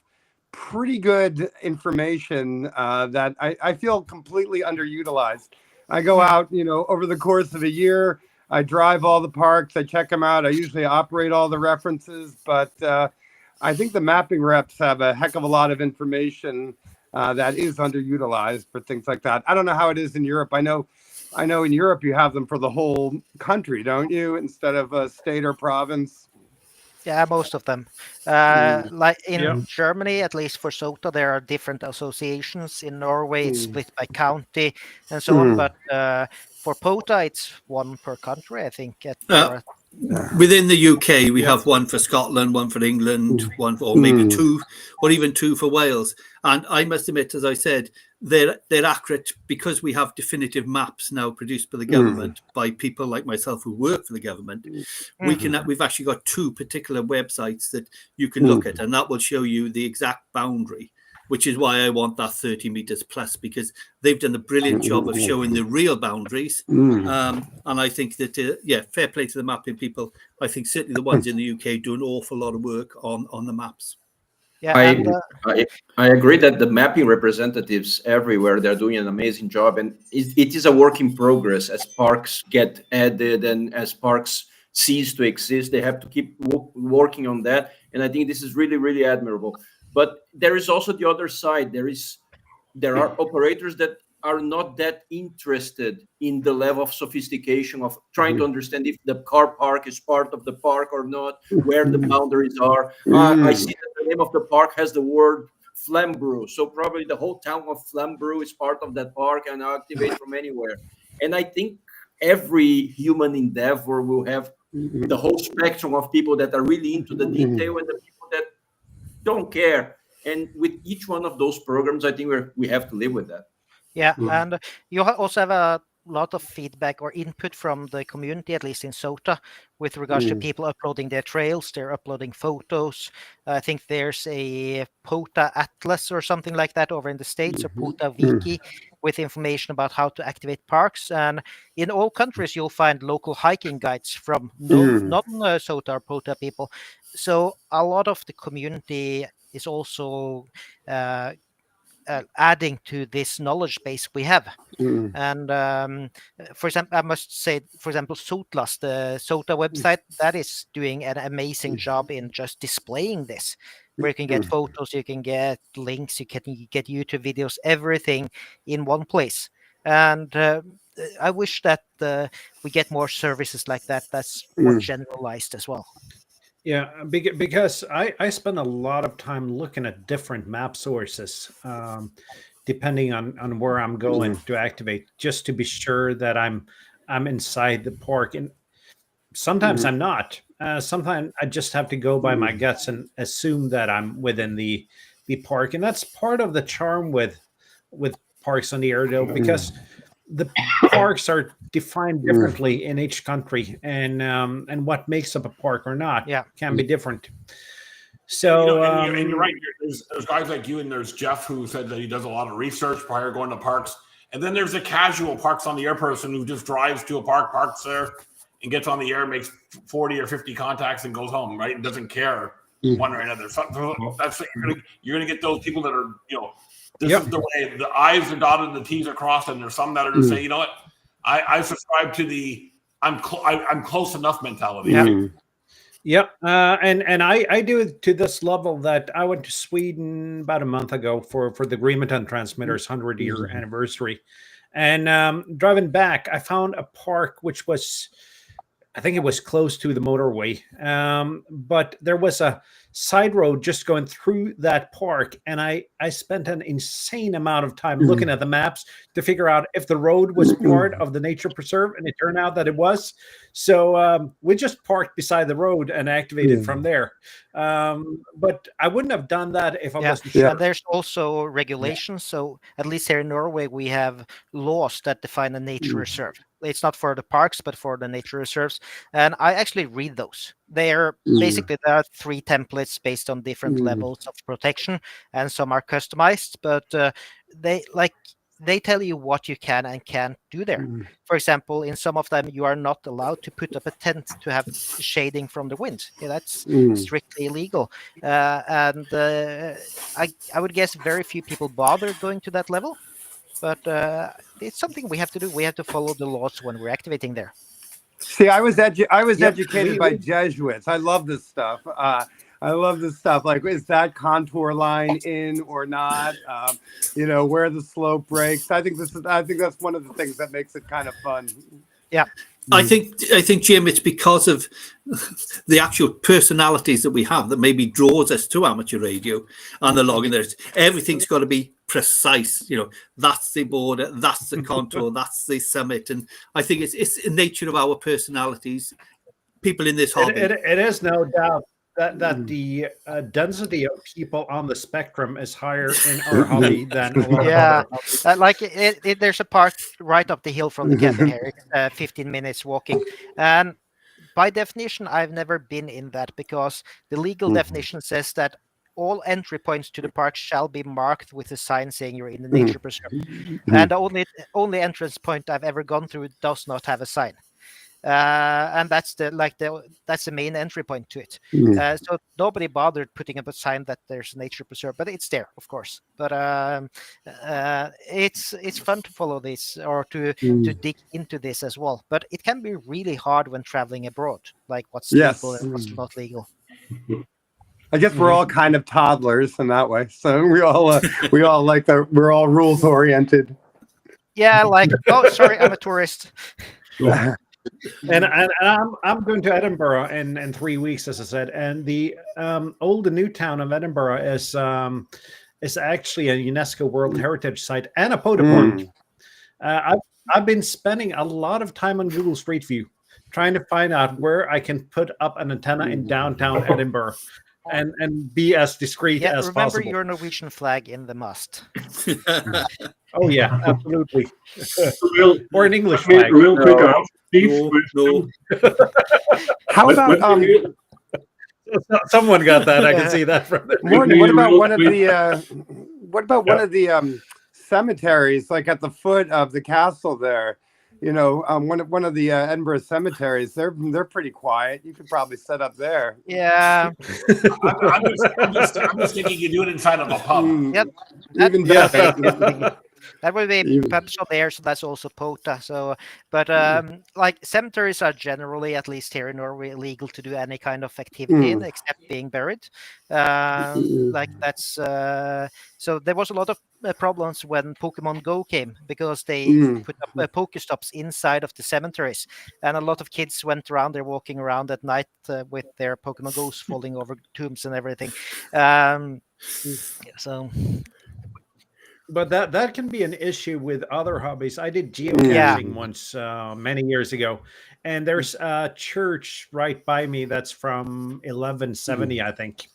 S8: pretty good information that I feel completely underutilized. I go out, you know, over the course of a year. I drive all the parks. I check them out. I usually operate all the references, but I think the mapping reps have a heck of a lot of information that is underutilized for things like that. I don't know how it is in Europe. I know in Europe you have them for the whole country, don't you, instead of a state or province?
S6: Yeah, most of them. Like in Germany, at least for SOTA, there are different associations. In Norway, it's split by county and so on. But for POTA, it's one per country, I think.
S7: Within the UK, we have one for Scotland, one for England, one for, or maybe two, or even two for Wales. And I must admit, as I said, they're accurate because we have definitive maps now produced by the government by people like myself who work for the government. We've actually got two particular websites that you can look at, and that will show you the exact boundary, which is why I want that 30 meters plus, because they've done a brilliant job of showing the real boundaries. And I think that, fair play to the mapping people. I think certainly the ones in the UK do an awful lot of work on the maps.
S5: I agree that the mapping representatives everywhere, they're doing an amazing job, and it is a work in progress. As parks get added and as parks cease to exist, they have to keep working on that, and I think this is really, really admirable. But there is also the other side. There are operators that are not that interested in the level of sophistication of trying to understand if the car park is part of the park or not, where the boundaries are. I see that the name of the park has the word Flambrew, so probably the whole town of Flambrew is part of that park and activate from anywhere. And I think every human endeavor will have the whole spectrum of people that are really into the detail and the people that don't care. And with each one of those programs, I think we have to live with that.
S6: Yeah, and you also have a lot of feedback or input from the community, at least in SOTA, with regards to people uploading their trails. They're uploading photos. I think there's a POTA Atlas or something like that over in the States, or POTA Wiki, with information about how to activate parks. And in all countries, you'll find local hiking guides from non-SOTA or POTA people. So a lot of the community is also adding to this knowledge base we have. And for example, I must say, for example, Sotlas, the SOTA website, that is doing an amazing job in just displaying this, where you can get photos, you can get links, you can get YouTube videos, everything in one place. And I wish that we get more services like that that's more generalized as well.
S4: Yeah, because I spend a lot of time looking at different map sources, depending on where I'm going to activate, just to be sure that I'm inside the park. And sometimes I'm not. Sometimes I just have to go by my guts and assume that I'm within the park, and that's part of the charm with parks on the air, though, because the parks are defined differently in each country, and what makes up a park or not can be different. So,
S9: and you're right. There's guys like you, and there's Jeff, who said that he does a lot of research prior to going to parks. And then there's a casual parks on the air person who just drives to a park, parks there, and gets on the air, makes 40 or 50 contacts, and goes home, right? And doesn't care one or another. So that's you're gonna get those people that are, this is the way the I's are dotted and the T's are crossed, and there's some that are to say, you know what, I subscribe to the I'm close enough mentality.
S4: And I do it to this level that I went to Sweden about a month ago for the Agreement on Transmitters 100-year anniversary, And driving back, I found a park which was, I think it was close to the motorway, but there was a side road just going through that park, and I spent an insane amount of time looking at the maps to figure out if the road was part of the nature preserve, and it turned out that it was. So we just parked beside the road and activated from there. But I wouldn't have done that if I wasn't sure.
S6: And there's also regulations. So at least here in Norway, we have laws that define a nature reserve. It's not for the parks, but for the nature reserves. And I actually read those. They're basically, there are 3 templates based on different levels of protection, and some are customized, but they tell you what you can and can't do there. For example, in some of them, you are not allowed to put up a tent to have shading from the wind. Yeah, that's strictly illegal. I would guess very few people bother going to that level. But it's something we have to do. We have to follow the laws when we're activating there.
S8: See, I was educated by Jesuits. I love this stuff. I love this stuff. Like, is that contour line in or not? Where the slope breaks. I think that's one of the things that makes it kind of fun.
S6: Yeah.
S7: I think, Jim, it's because of the actual personalities that we have that maybe draws us to amateur radio and the logging. Everything's got to be precise. That's the border, that's the contour, that's the summit, and I think it's the nature of our personalities. People in this hobby.
S4: It is no doubt that the density of people on the spectrum is higher in our hobby than a lot of other
S6: there's a park right up the hill from the cabin here. It's 15 minutes walking, and by definition, I've never been in that because the legal definition says that all entry points to the park shall be marked with a sign saying you're in the nature preserve, and the only entrance point I've ever gone through does not have a sign. And that's the main entry point to it. So nobody bothered putting up a sign that there's a nature preserve, but it's there, of course. But it's fun to follow this or to dig into this as well. But it can be really hard when traveling abroad, like what's legal and what's not legal.
S8: I guess we're all kind of toddlers in that way. So we're all rules oriented.
S6: Yeah, like, oh, sorry, I'm a tourist.
S4: And I'm going to Edinburgh in 3 weeks, as I said. And the old and new town of Edinburgh is actually a UNESCO World Heritage Site and a photo point. I've been spending a lot of time on Google Street View trying to find out where I can put up an antenna in downtown Edinburgh and be as discreet as possible.
S6: Remember your Norwegian flag in the mast.
S4: Oh yeah, absolutely. Or an English flag.
S3: Real quick answer.
S8: How about
S4: someone got that? I can see that from there.
S8: What about one of the cemeteries, like at the foot of the castle there? One of the Edinburgh cemeteries. They're pretty quiet. You could probably set up there.
S6: Yeah.
S9: I'm just thinking you do it inside of a pub.
S6: Yep.
S8: Even better.
S6: That would be potential there, so that's also POTA. So, but like cemeteries are generally, at least here in Norway, illegal to do any kind of activity in, except being buried. Like that's so there was a lot of problems when Pokemon Go came because they put up Pokestops inside of the cemeteries, and a lot of kids went around there walking around at night with their Pokemon Go's falling over tombs and everything. So.
S4: But that can be an issue with other hobbies. I did geocaching once many years ago, and there's a church right by me that's from 1170, I think.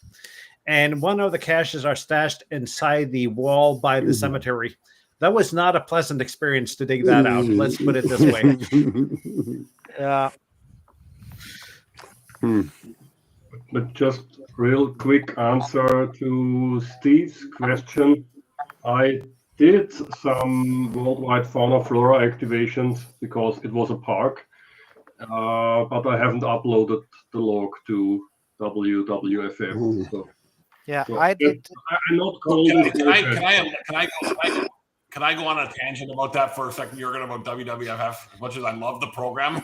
S4: And one of the caches are stashed inside the wall by the cemetery. That was not a pleasant experience to dig that out. Let's put it this way.
S3: But just real quick answer to Steve's question. I did some worldwide fauna flora activations because it was a park, but I haven't uploaded the log to WWFF. So,
S6: I did.
S3: I'm not cold.
S9: Can I go on a tangent about that for a second, Juergen, about WWFF? As much as I love the program,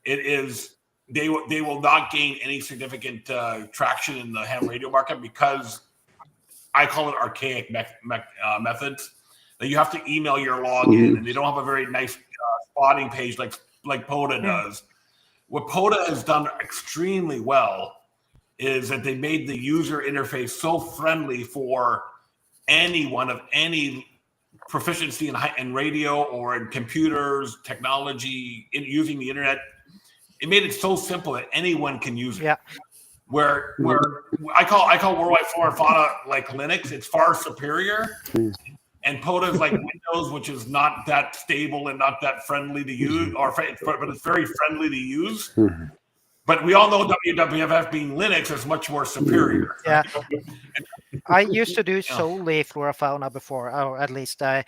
S9: it is they will not gain any significant traction in the ham radio market because I call it archaic methods. that you have to email your login, and they don't have a very nice spotting page like POTA does. What POTA has done extremely well is that they made the user interface so friendly for anyone of any proficiency in radio or in computers, technology, in using the internet. It made it so simple that anyone can use it.
S6: Yeah.
S9: Where I call Worldwide Flora and Fauna like Linux, it's far superior. And POTA is like Windows, which is not that stable and not that friendly to use, but it's very friendly to use. But we all know WWFF being Linux is much more superior.
S6: Yeah. I used to do solely Flora Fauna before, or at least I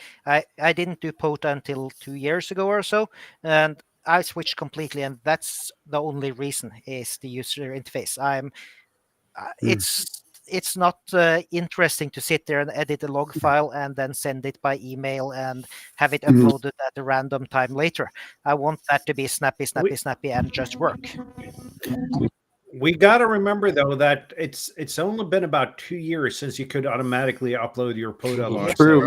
S6: didn't do POTA until 2 years ago or so, and I switched completely, and that's the only reason is the user interface. It's not interesting to sit there and edit a log file and then send it by email and have it uploaded at a random time later. I want that to be snappy, and just work.
S4: We got to remember though that it's only been about 2 years since you could automatically upload your POTA logs.
S8: True.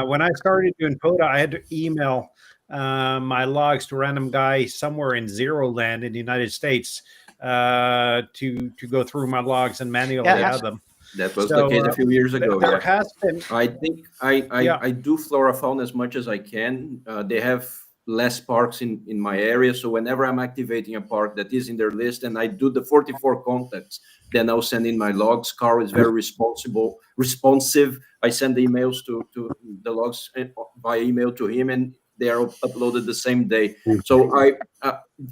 S4: When I started doing POTA, I had to email my logs to a random guy somewhere in Zero Land in the United States to go through my logs and manually add them.
S5: That was the case a few years ago.
S4: There has been.
S5: I think I do Flora Fauna as much as I can. They have less parks in my area, so whenever I'm activating a park that is in their list and I do the 44 contacts, then I'll send in my logs. Carl is very responsive. I send the emails to the logs by email to him, and they are uploaded the same day. So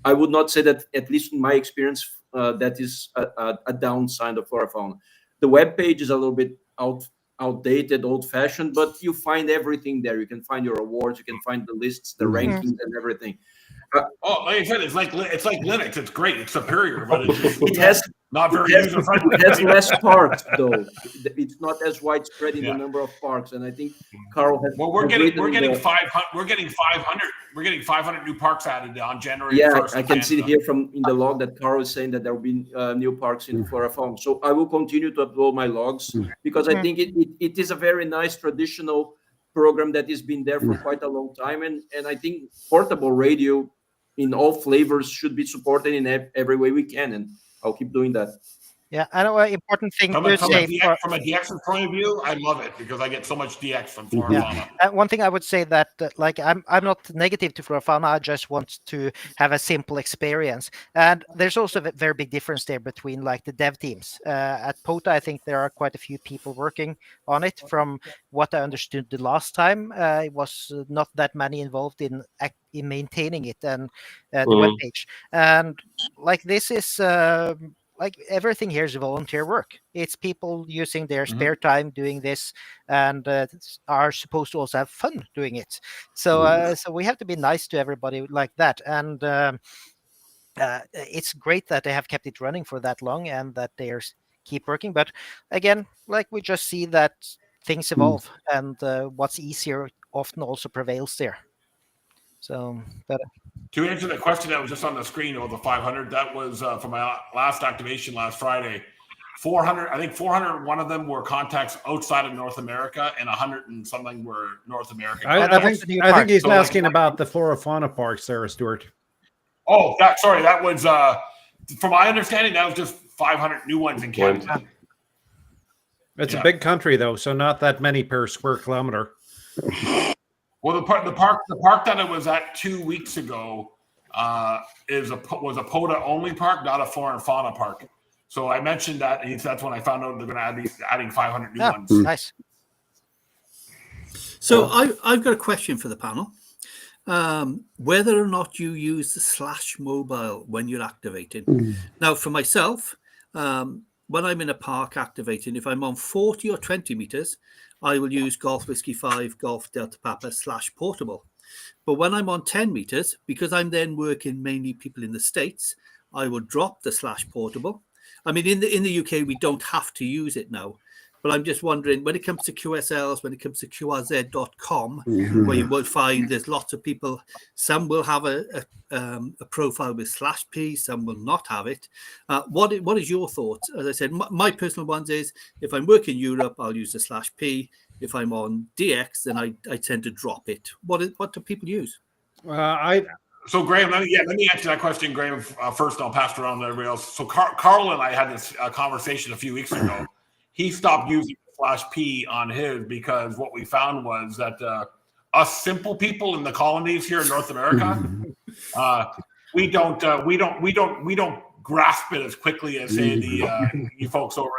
S5: I would not say that, at least in my experience, that is a downside of Flora Fauna. The web page is a little bit outdated, old-fashioned, but you find everything there. You can find your awards, you can find the lists, the rankings, and everything.
S9: Like I said, it's like Linux. It's great. It's superior, but
S5: it has
S9: not very user friendly.
S5: It has less parks, though. It's not as widespread in the number of parks, and I think Carl has.
S9: Well, we're getting 500. We're getting 500. We're getting 500 new parks added on January.
S5: Yeah,
S9: 1st
S5: I can see here in the log that Carl is saying that there will be new parks in Flora Fauna. So I will continue to upload my logs because I think it is a very nice traditional program that has been there for quite a long time, and I think portable radio in all flavors should be supported in every way we can, and I'll keep doing that.
S6: Yeah, I know an important thing
S9: from
S6: to
S9: a
S6: say.
S9: From a DX point of view, I love it because I get so much DX from Flora Fauna.
S6: One thing I would say that like I'm not negative to Flora Fauna. I just want to have a simple experience. And there's also a very big difference there between like the dev teams. At POTA, I think there are quite a few people working on it. From what I understood the last time, it was not that many involved in maintaining it and the webpage. And like this is. Like everything here is volunteer work. It's people using their spare time doing this, and are supposed to also have fun doing it. So, so we have to be nice to everybody like that. And it's great that they have kept it running for that long and that they keep working. But again, like we just see that things evolve, and what's easier often also prevails there. So, but.
S9: To answer the question that was just on the screen of the 500, that was for my last activation last Friday. 400, I think 401 of them were contacts outside of North America, and 100 and something were North American.
S4: I think he's asking about the Flora Fauna parks there, Stuart.
S9: Oh, sorry, that was from my understanding, that was just 500 new ones in Canada.
S4: It's a big country though, so not that many per square kilometer.
S9: Well, the park that I was at 2 weeks ago was a POTA only park, not a Flora and Fauna park. So I mentioned that, and that's when I found out they're going to be adding 500 new ones.
S6: Nice.
S7: So I've got a question for the panel. Whether or not you use the /mobile when you're activated. Now, for myself, when I'm in a park activating, if I'm on 40 or 20 meters, I will use Golf Whiskey 5, Golf Delta Papa /portable. But when I'm on 10 meters, because I'm then working mainly people in the States, I will drop the /portable. I mean, in the UK, we don't have to use it now. But I'm just wondering, when it comes to QSLs, when it comes to QRZ.com, where you will find there's lots of people, some will have a profile with /P, some will not have it. What is your thoughts? As I said, my personal ones is, if I'm working Europe, I'll use the /P. If I'm on DX, then I tend to drop it. What do people use?
S9: So Graham, let me answer that question, Graham, first. I'll pass it around to everybody else. So Carl and I had this conversation a few weeks ago. He stopped using /P on his because what we found was that us simple people in the colonies here in North America, we don't grasp it as quickly as say the you folks over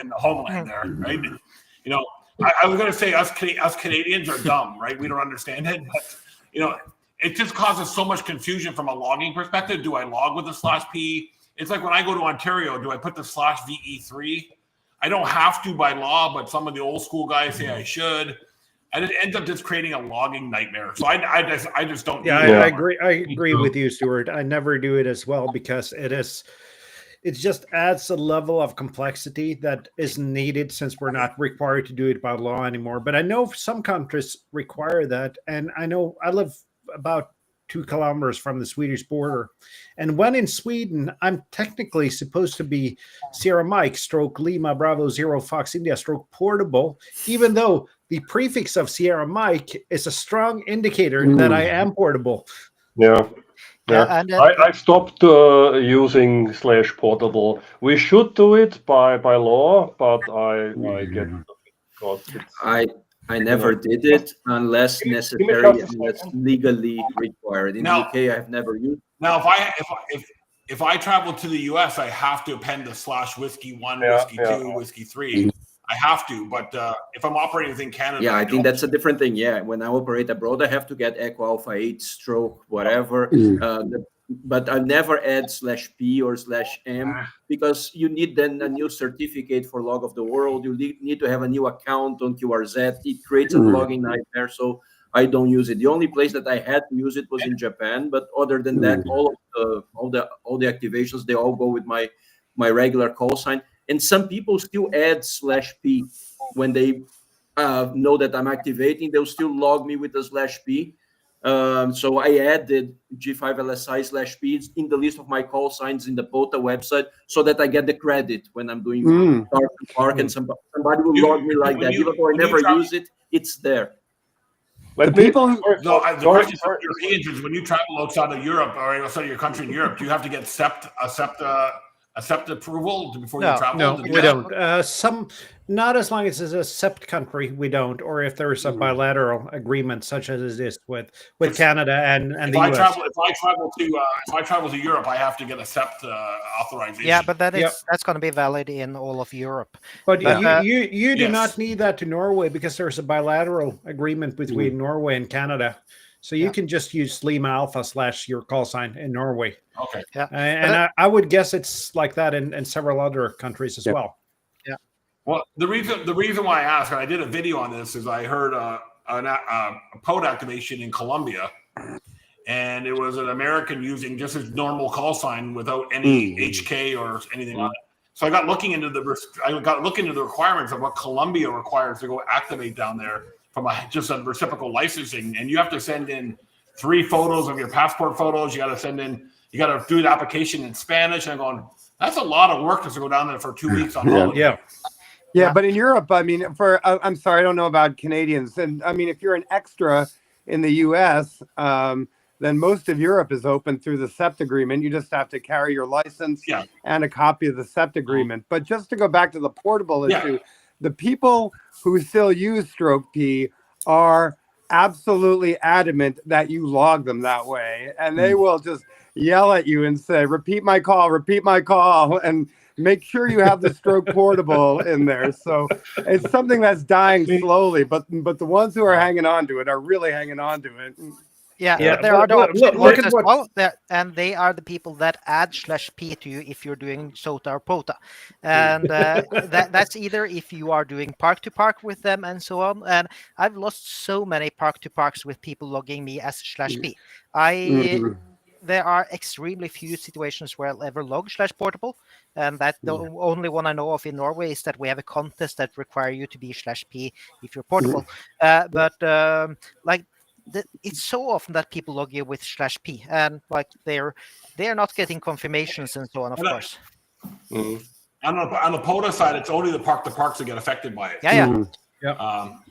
S9: in the homeland there, right? You know, I was going to say us Canadians are dumb, right? We don't understand it, but you know, it just causes so much confusion from a logging perspective. Do I log with the /P? It's like when I go to Ontario, do I put the /VE3? I don't have to by law, but some of the old school guys say I should. And it ends up just creating a logging nightmare. So I just don't.
S4: Yeah, I agree. I agree with you, Stuart. I never do it as well because it just adds a level of complexity that isn't needed since we're not required to do it by law anymore. But I know some countries require that, and I know I live about 2 kilometers from the Swedish border. And when in Sweden, I'm technically supposed to be Sierra Mike / Lima Bravo 0 Fox India / portable, even though the prefix of Sierra Mike is a strong indicator that I am portable.
S3: Yeah.
S6: Yeah, and
S3: I stopped using /portable. We should do it by law, but I get
S5: I never did it unless necessary, unless legally required. In the UK, I've never used it.
S9: Now, if I travel to the US, I have to append the /whiskey1, whiskey2, whiskey3. I have to, but if I'm operating within Canada,
S5: yeah, I think that's a different thing. Yeah, when I operate abroad, I have to get Echo Alpha 8 / whatever. But I never add /P or /M because you need then a new certificate for Log of the World. You need to have a new account on QRZ. It creates a logging nightmare. So I don't use it. The only place that I had to use it was in Japan. But other than that, all the activations, they all go with my regular call sign. And some people still add /P when they know that I'm activating. They'll still log me with the /P. So I added G5LSI /P in the list of my call signs in the POTA website so that I get the credit when I'm doing park and somebody will log me like that. Even though I never use it, it's there.
S9: The question for Europeans is when you travel outside of Europe or outside of your country in Europe, do you have to get accept approval before you travel?
S4: No, we don't. Not as long as it's a SEPT country, we don't. Or if there is a bilateral agreement, such as this with Canada and the US.
S9: If I travel to Europe, I have to get a SEPT authorization.
S6: Yeah, but that's going to be valid in all of Europe.
S4: But you do not need that to Norway because there's a bilateral agreement between Norway and Canada. So you can just use Lima Alpha / your call sign in Norway.
S9: Okay.
S6: Yeah.
S4: And I would guess it's like that in several other countries as well.
S6: Yeah.
S9: Well, the reason why I asked, and I did a video on this, is I heard a POTA activation in Colombia, and it was an American using just his normal call sign without any HK or anything on it. So I got looking into the requirements of what Colombia requires to go activate down there from just a reciprocal licensing, and you have to send in 3 photos of your passport photos. You got to do the application in Spanish. And I'm going, that's a lot of work to go down there for 2 weeks on holiday.
S8: Yeah, but in Europe, I mean, I'm sorry, I don't know about Canadians, and I mean, if you're an extra in the US, then most of Europe is open through the SEPT agreement. You just have to carry your license and a copy of the SEPT agreement. But just to go back to the portable issue. The people who still use /P are absolutely adamant that you log them that way. And they will just yell at you and say, repeat my call, and make sure you have the / portable in there. So it's something that's dying slowly, but the ones who are hanging on to it are really hanging on to it.
S6: Yeah, there are look as well, and they are the people that add /P to you if you're doing SOTA or POTA, and that's either if you are doing park to park with them and so on. And I've lost so many park to parks with people logging me as /P. There are extremely few situations where I'll ever log /portable, and that the only one I know of in Norway is that we have a contest that require you to be /P if you're portable. It's so often that people log you with /P, and like they're not getting confirmations and so on, of course.
S9: On the POTA side, it's only the park to parks that get affected by it.
S6: Yeah.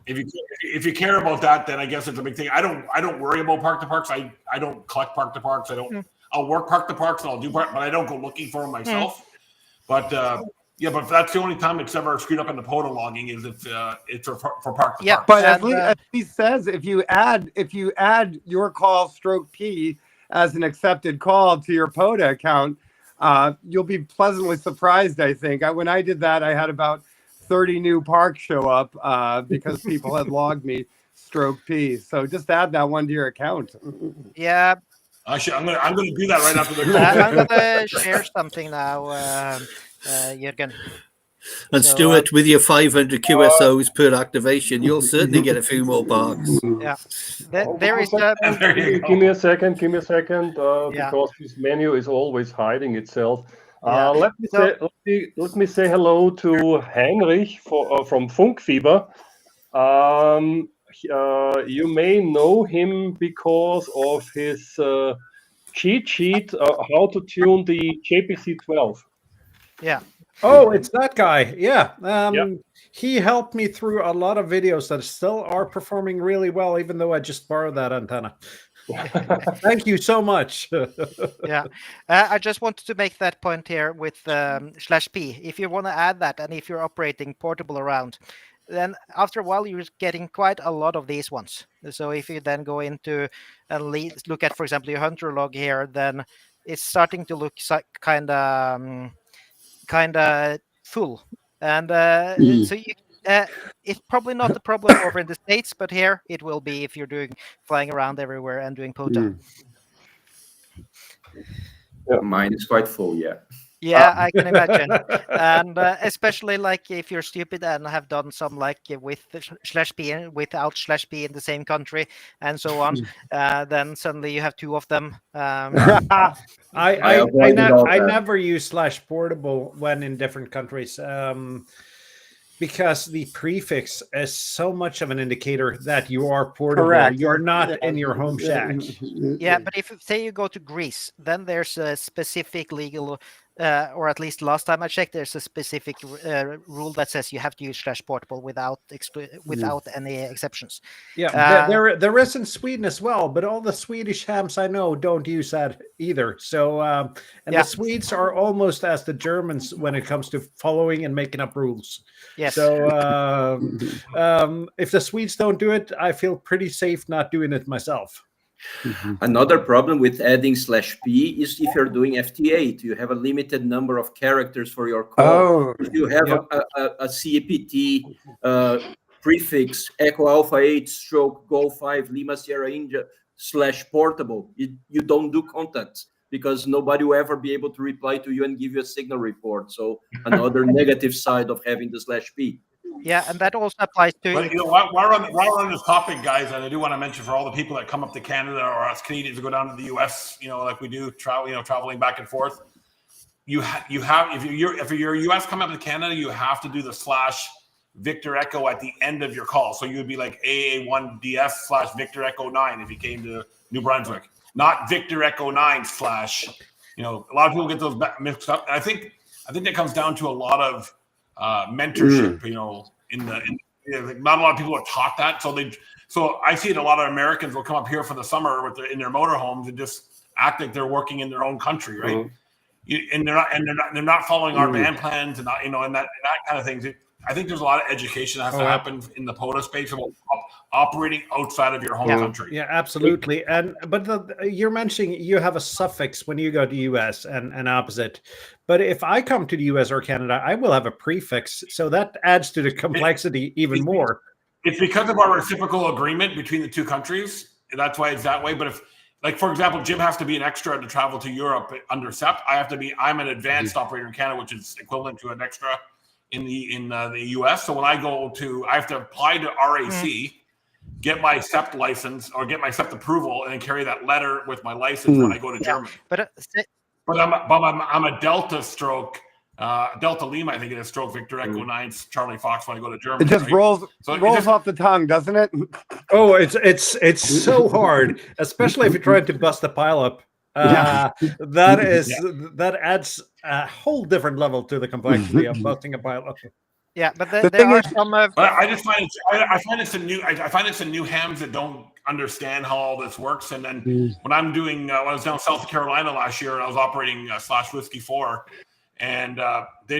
S9: If you care about that, then I guess it's a big thing. I don't worry about park to parks. I don't collect park to parks. I'll work park to parks and I'll do park, but I don't go looking for them myself. But but that's the only time it's ever screwed up in the POTA logging is if it's for park to park.
S8: But as Lee says, if you add your call stroke P as an accepted call to your POTA account, you'll be pleasantly surprised. I think when I did that, I had about 30 new parks show up because people had logged me stroke P. So just add that one to your account.
S6: Yeah.
S9: I'm gonna do that right after the call.
S6: I'm gonna share something now, Juergen.
S7: And Stuart, with your 500 QSOs per activation, you'll certainly get a few more parks.
S6: Yeah, there is.
S3: Give me a second, because this menu is always hiding itself. Let me say hello to Heinrich from Funkfieber. You may know him because of his cheat sheet, how to tune the JPC12.
S6: Yeah.
S4: Oh, it's that guy. Yeah. He helped me through a lot of videos that still are performing really well, even though I just borrowed that antenna. Thank you so much.
S6: I just wanted to make that point here with /P. If you want to add that, and if you're operating portable around, then after a while you're getting quite a lot of these ones. So if you then go into and look at, for example, your hunter log here, then it's starting to look kind of full, and so you. It's probably not a problem over in the States, but here it will be if you're flying around everywhere and doing POTA.
S5: Mine is quite full,
S6: Yeah, I can imagine. And especially like if you're stupid and have done some like with /P and without /P in the same country and so on, then suddenly you have two of them.
S4: I never use /portable when in different countries. Because the prefix is so much of an indicator that you are portable.
S8: Correct.
S4: You're not in your home shack.
S6: Yeah, but if say you go to Greece, then there's a specific legal, or at least last time I checked, there's a specific rule that says you have to use /portable without any exceptions.
S4: Yeah, there is in Sweden as well, but all the Swedish hams I know don't use that either. So, the Swedes are almost as the Germans when it comes to following and making up rules.
S6: Yes.
S4: So if the Swedes don't do it, I feel pretty safe not doing it myself.
S5: Another problem with adding /P is if you're doing FT8, you have a limited number of characters for your call. If you have a CAPT prefix Echo Alpha 8 / Golf 5 Lima Sierra India /portable, you don't do contacts, because nobody will ever be able to reply to you and give you a signal report. So another negative side of having the /P.
S6: Yeah, and that also applies to.
S9: But you know, while we're on this topic, guys, and I do want to mention for all the people that come up to Canada or us Canadians to go down to the US, like we do, traveling back and forth. You have if you're US coming up to Canada, you have to do the /Victor Echo at the end of your call. So you would be like AA1DS /Victor Echo 9 if you came to New Brunswick. Not Victor Echo 9 / a lot of people get those mixed up. And I think that comes down to a lot of mentorship. Not a lot of people are taught that. So I see it. A lot of Americans will come up here for the summer in their motorhomes and just act like they're working in their own country, right? And they're not following our band plans and and that kind of things. I think there's a lot of education that has to happen in the POTA space about operating outside of your home country.
S4: Yeah, absolutely. But you're mentioning you have a suffix when you go to US and opposite. But if I come to the US or Canada, I will have a prefix. So that adds to the complexity even more.
S9: It's because of our reciprocal agreement between the two countries. And that's why it's that way. But if, like, for example, Jim has to be an extra to travel to Europe under SEP. I'm an advanced operator in Canada, which is equivalent to an extra in the US. So when I have to apply to RAC, get my SEPT license or get my SEPT approval, and then carry that letter with my license when I go to Germany. But I'm a Delta Delta Lima, I think it is Victor Echo 9 Charlie Fox when I go to Germany.
S8: It just rolls off the tongue, doesn't it?
S4: Oh, it's so hard, especially if you're trying to bust a pileup. That adds a whole different level to the complexity of busting a pileup.
S6: Yeah, but
S8: The
S6: there
S8: thing
S6: are
S8: is,
S6: some.
S9: I just find I find it's a new hams that don't understand how all this works. And then when I'm doing, when I was down South Carolina last year and I was operating / Whiskey 4, and they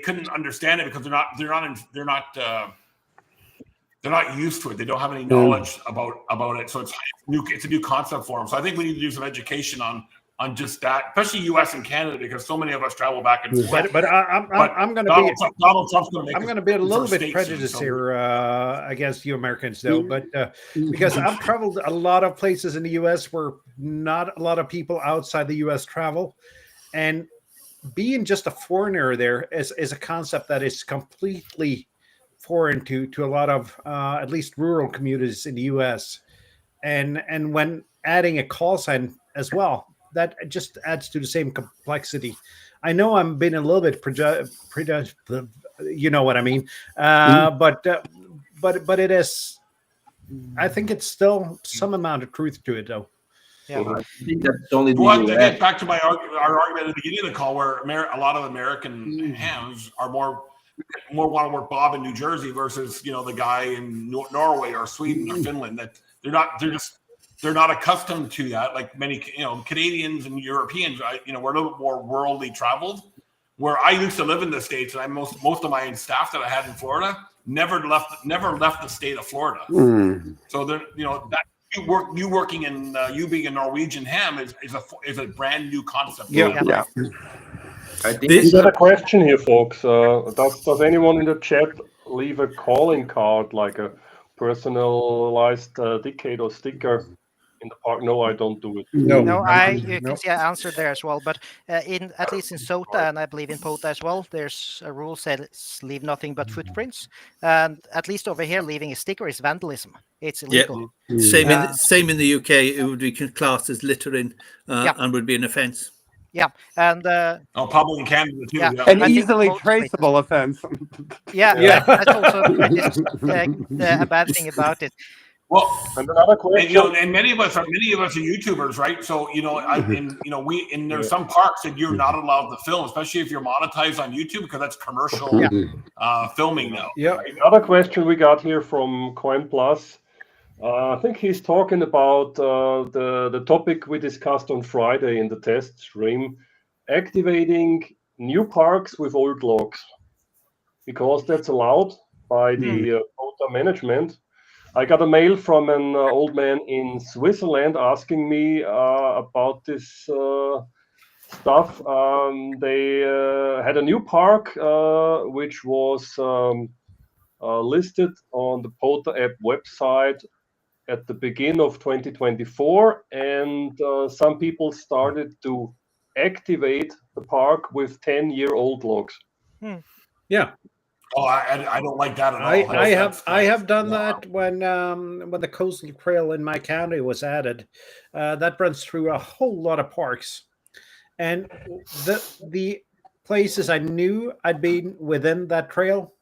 S9: couldn't understand it because they're not used to it. They don't have any knowledge about it. So it's a new concept for them. So I think we need to do some education on just that, especially U.S. and Canada, because so many of us travel back and forth.
S4: But I'm going to be
S9: Donald Trump's going to make
S4: I'm going to be a little bit
S9: states
S4: prejudiced
S9: soon, so-
S4: here against you Americans, though. But because I've traveled a lot of places in the U.S. where not a lot of people outside the U.S. travel, and being just a foreigner there is a concept that is completely foreign to a lot of at least rural communities in the U.S. And when adding a call sign as well, that just adds to the same complexity. I know I'm being a little bit you know what I mean, but it is. I think it's still some amount of truth to it, though.
S6: Yeah.
S5: I think that's only the
S9: Well, to
S5: US.
S9: get back to our argument at the beginning of the call, where a lot of American hams are more want to work Bob in New Jersey versus the guy in Norway or Sweden or Finland. That they're not accustomed to that. Like many Canadians and Europeans, we're a little bit more worldly traveled. Where I used to live in the States, and most of my staff that I had in Florida never left the state of Florida. So that you working in you being a Norwegian ham is a brand new concept.
S8: yeah.
S5: I think
S3: We got a question here, folks. Does anyone in the chat leave a calling card, like a personalized ticket or sticker in the park? No, I don't do it.
S6: No, you can see I answered there as well. But at least in SOTA, and I believe in POTA as well, there's a rule says leave nothing but footprints. And at least over here, leaving a sticker is vandalism. It's illegal.
S7: Same in the UK. It would be classed as littering and would be an offence.
S6: Yeah, and
S9: probably in Canada too.
S6: Yeah.
S8: An
S6: I think
S8: easily
S6: most
S8: traceable offense.
S6: That's also a bad thing about it.
S9: Well,
S3: and another question.
S9: And many of us are YouTubers, right? So there's some parks that you're not allowed to film, especially if you're monetized on YouTube, because that's commercial filming now.
S4: Yeah.
S9: Right?
S3: Another question we got here from Coin Plus. I think he's talking about the topic we discussed on Friday in the test stream, activating new parks with old logs, because that's allowed by the quota management. I got a mail from an old man in Switzerland asking me about this stuff. They had a new park which was listed on the POTA app website at the beginning of 2024, and some people started to activate the park with 10-year-old logs.
S4: Yeah.
S9: Oh, I don't like that at all.
S4: I have done that when the coastal trail in my county was added. That runs through a whole lot of parks, and the places I knew I'd been within that trail,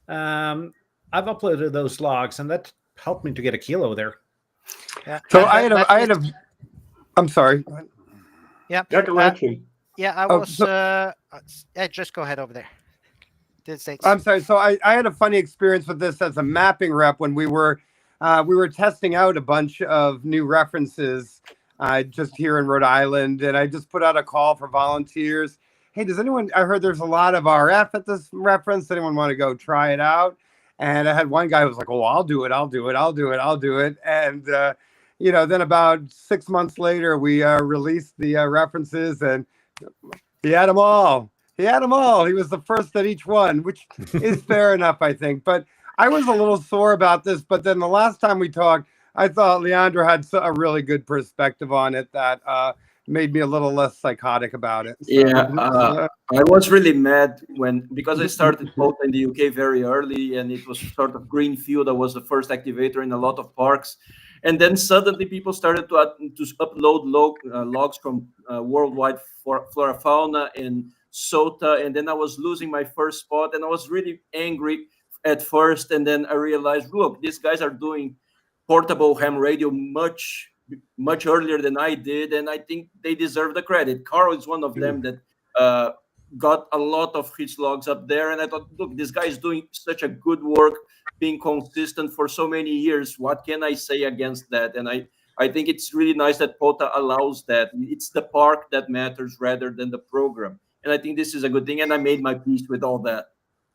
S4: I've uploaded those logs, and that helped me to get a kilo there.
S6: Yeah.
S8: So I'm sorry.
S6: Yeah. I was. Just go ahead over there.
S8: I'm sorry. So I had a funny experience with this as a mapping rep when we were testing out a bunch of new references just here in Rhode Island, and I just put out a call for volunteers. Hey, I heard there's a lot of RF at this reference. Does anyone want to go try it out? And I had one guy who was like, "Oh, I'll do it. And then about 6 months later, we released the references, and he had them all. He was the first at each one, which is fair enough, I think. But I was a little sore about this. But then the last time we talked, I thought Leandro had a really good perspective on it that made me a little less psychotic about it. So,
S5: I was really mad because I started POTA in the UK very early, and it was sort of greenfield. I was the first activator in a lot of parks. And then suddenly people started to upload logs from worldwide flora fauna and SOTA, and then I was losing my first spot, and I was really angry at first, and then I realized, look, these guys are doing portable ham radio much earlier than I did, and I think they deserve the credit. Carl is one of them that got a lot of his logs up there, and I thought, look, this guy is doing such a good work, being consistent for so many years. What can I say against that? And I think it's really nice that POTA allows that. It's the park that matters rather than the program. And I think this is a good thing. And I made my peace with all that.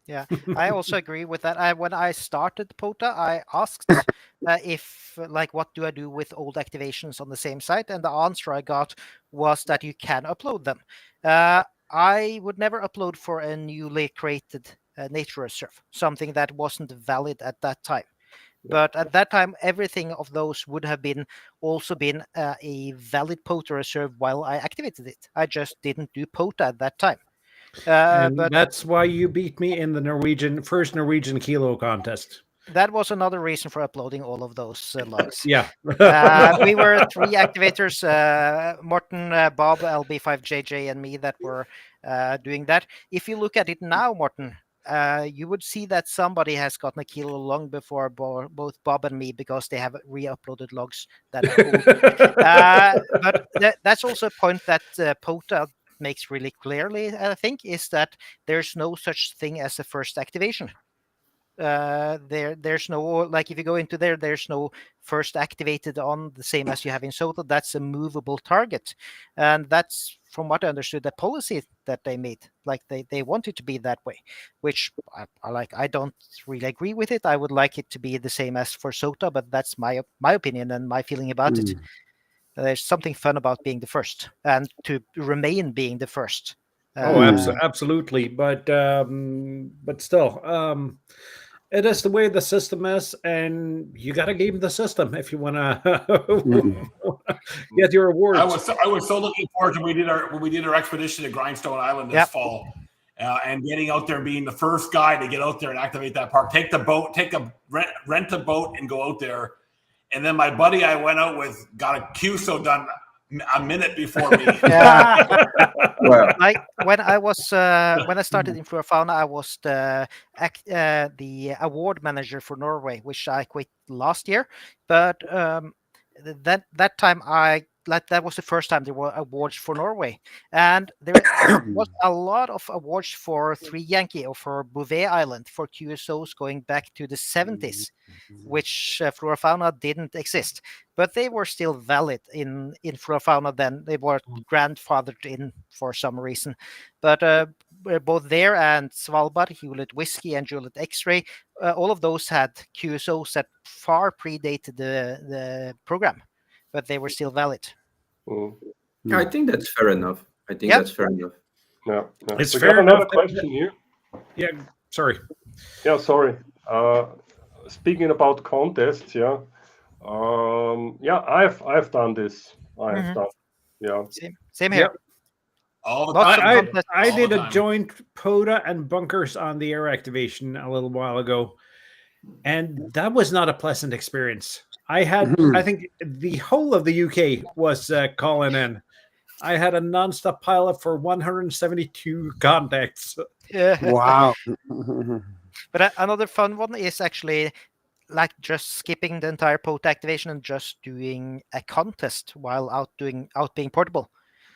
S6: Yeah, I also agree with that. When I started POTA, I asked if, like, what do I do with old activations on the same site? And the answer I got was that you can upload them. I would never upload for a newly created nature reserve, something that wasn't valid at that time. But at that time, everything of those would have also been a valid POTA reserve while I activated it. I just didn't do POTA at that time.
S4: And
S6: But
S4: that's why you beat me in the first Norwegian kilo contest.
S6: that was another reason for uploading all of those logs.
S4: Yeah.
S6: We were 3 activators, Morten, Bob, LB5JJ, and me, that were doing that. If you look at it now, Morten, you would see that somebody has gotten a kilo long before both Bob and me, because they have re-uploaded logs that are old. But that's also a point that POTA makes really clearly, I think, is that there's no such thing as a first activation. There's no, like, if you go into there's no first activated on the same as you have in SOTA. That's a movable target, and that's, from what I understood, the policy that they made. Like, they want it to be that way, which I don't really agree with it. I would like it to be the same as for SOTA, but that's my opinion and my feeling about it. There's something fun about being the first, and to remain being the first.
S4: Absolutely, but still, it is the way the system is, and you got to game the system if you want to get your awards.
S9: I was so looking forward to when we did our expedition to Grindstone Island this fall, and getting out there, being the first guy to get out there and activate that park. Take the boat, rent a boat, and go out there. And then my buddy I went out with got a QSO done a minute before me.
S6: Like, when I started in Flora Fauna, I was the award manager for Norway, which I quit last year. But that time that was the first time there were awards for Norway, and there was a lot of awards for 3 Yankee or for Bouvet Island for QSOs going back to the 70s, which Flora Fauna didn't exist, but they were still valid in Flora Fauna then. They were grandfathered in for some reason, but both there and Svalbard, Hewlett Whiskey and Juliet X-Ray, all of those had QSOs that far predated the program, but they were still valid.
S5: I think that's fair enough. That's fair enough.
S3: Yeah.
S4: It's
S3: we
S4: fair
S3: got another
S4: enough.
S3: question here.
S4: Yeah, sorry.
S3: Yeah, sorry. Speaking about contests, I've done this. I have done. Yeah.
S6: Same here.
S9: All the time.
S4: I did a joint POTA and bunkers on the air activation a little while ago, and that was not a pleasant experience. I had, I think the whole of the UK was calling in. I had a nonstop pileup for 172 contacts.
S8: Wow.
S6: But another fun one is actually, like, just skipping the entire POTA activation and just doing a contest while out being portable.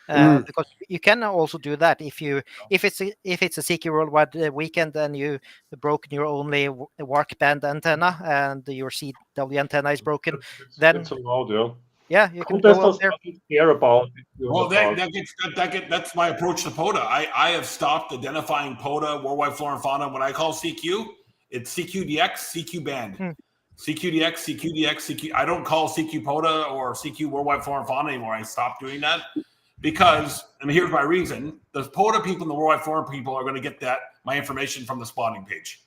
S6: Because you can also do that if it's a CQ Worldwide weekend and you broken your only WARC band antenna and your CW antenna is broken, then
S3: it's allowed,
S6: you can go out there.
S3: Care about
S9: Well, that's my approach to POTA. I have stopped identifying POTA, Worldwide Flora and Fauna. When I call CQ, it's CQDX, CQ band. CQDX, CQDX, CQ. I don't call CQ POTA or CQ Worldwide Flora and Fauna anymore. I stopped doing that. Because, and here's my reason, the POTA people and the Worldwide Forum people are going to get my information from the spawning page.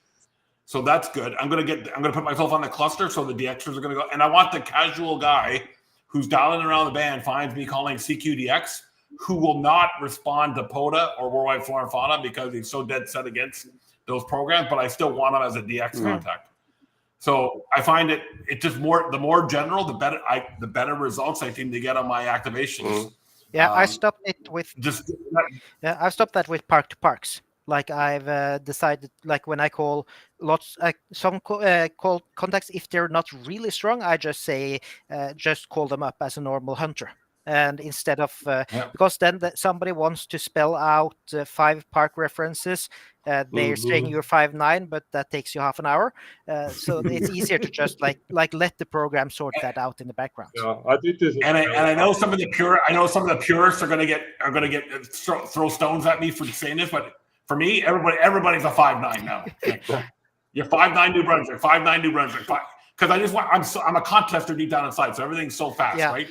S9: So that's good. I'm going to put myself on the cluster, so the DXers are going to go. And I want the casual guy who's dialing around the band, finds me calling CQDX, who will not respond to POTA or Worldwide Flora and Fauna because he's so dead set against those programs, but I still want him as a DX contact. So I find it just the more general, the better results I seem to get on my activations.
S6: Yeah, I stopped it with I stopped that with park to parks. Like, I've decided, like, when I call some contacts, if they're not really strong, I just say just call them up as a normal hunter. And instead of
S9: Yeah.
S6: because then somebody wants to spell out 5 park references, they're saying you're 5'9", but that takes you half an hour. So it's easier to just like let the program sort that out in the background.
S3: Yeah, I did this.
S9: And I know some of the purists are going to get throw stones at me for saying this, but for me, everybody's a 5'9" now. Like, you're 5'9" New Brunswick, 5'9" New Brunswick, because I'm a contester deep down inside, so everything's so fast, right?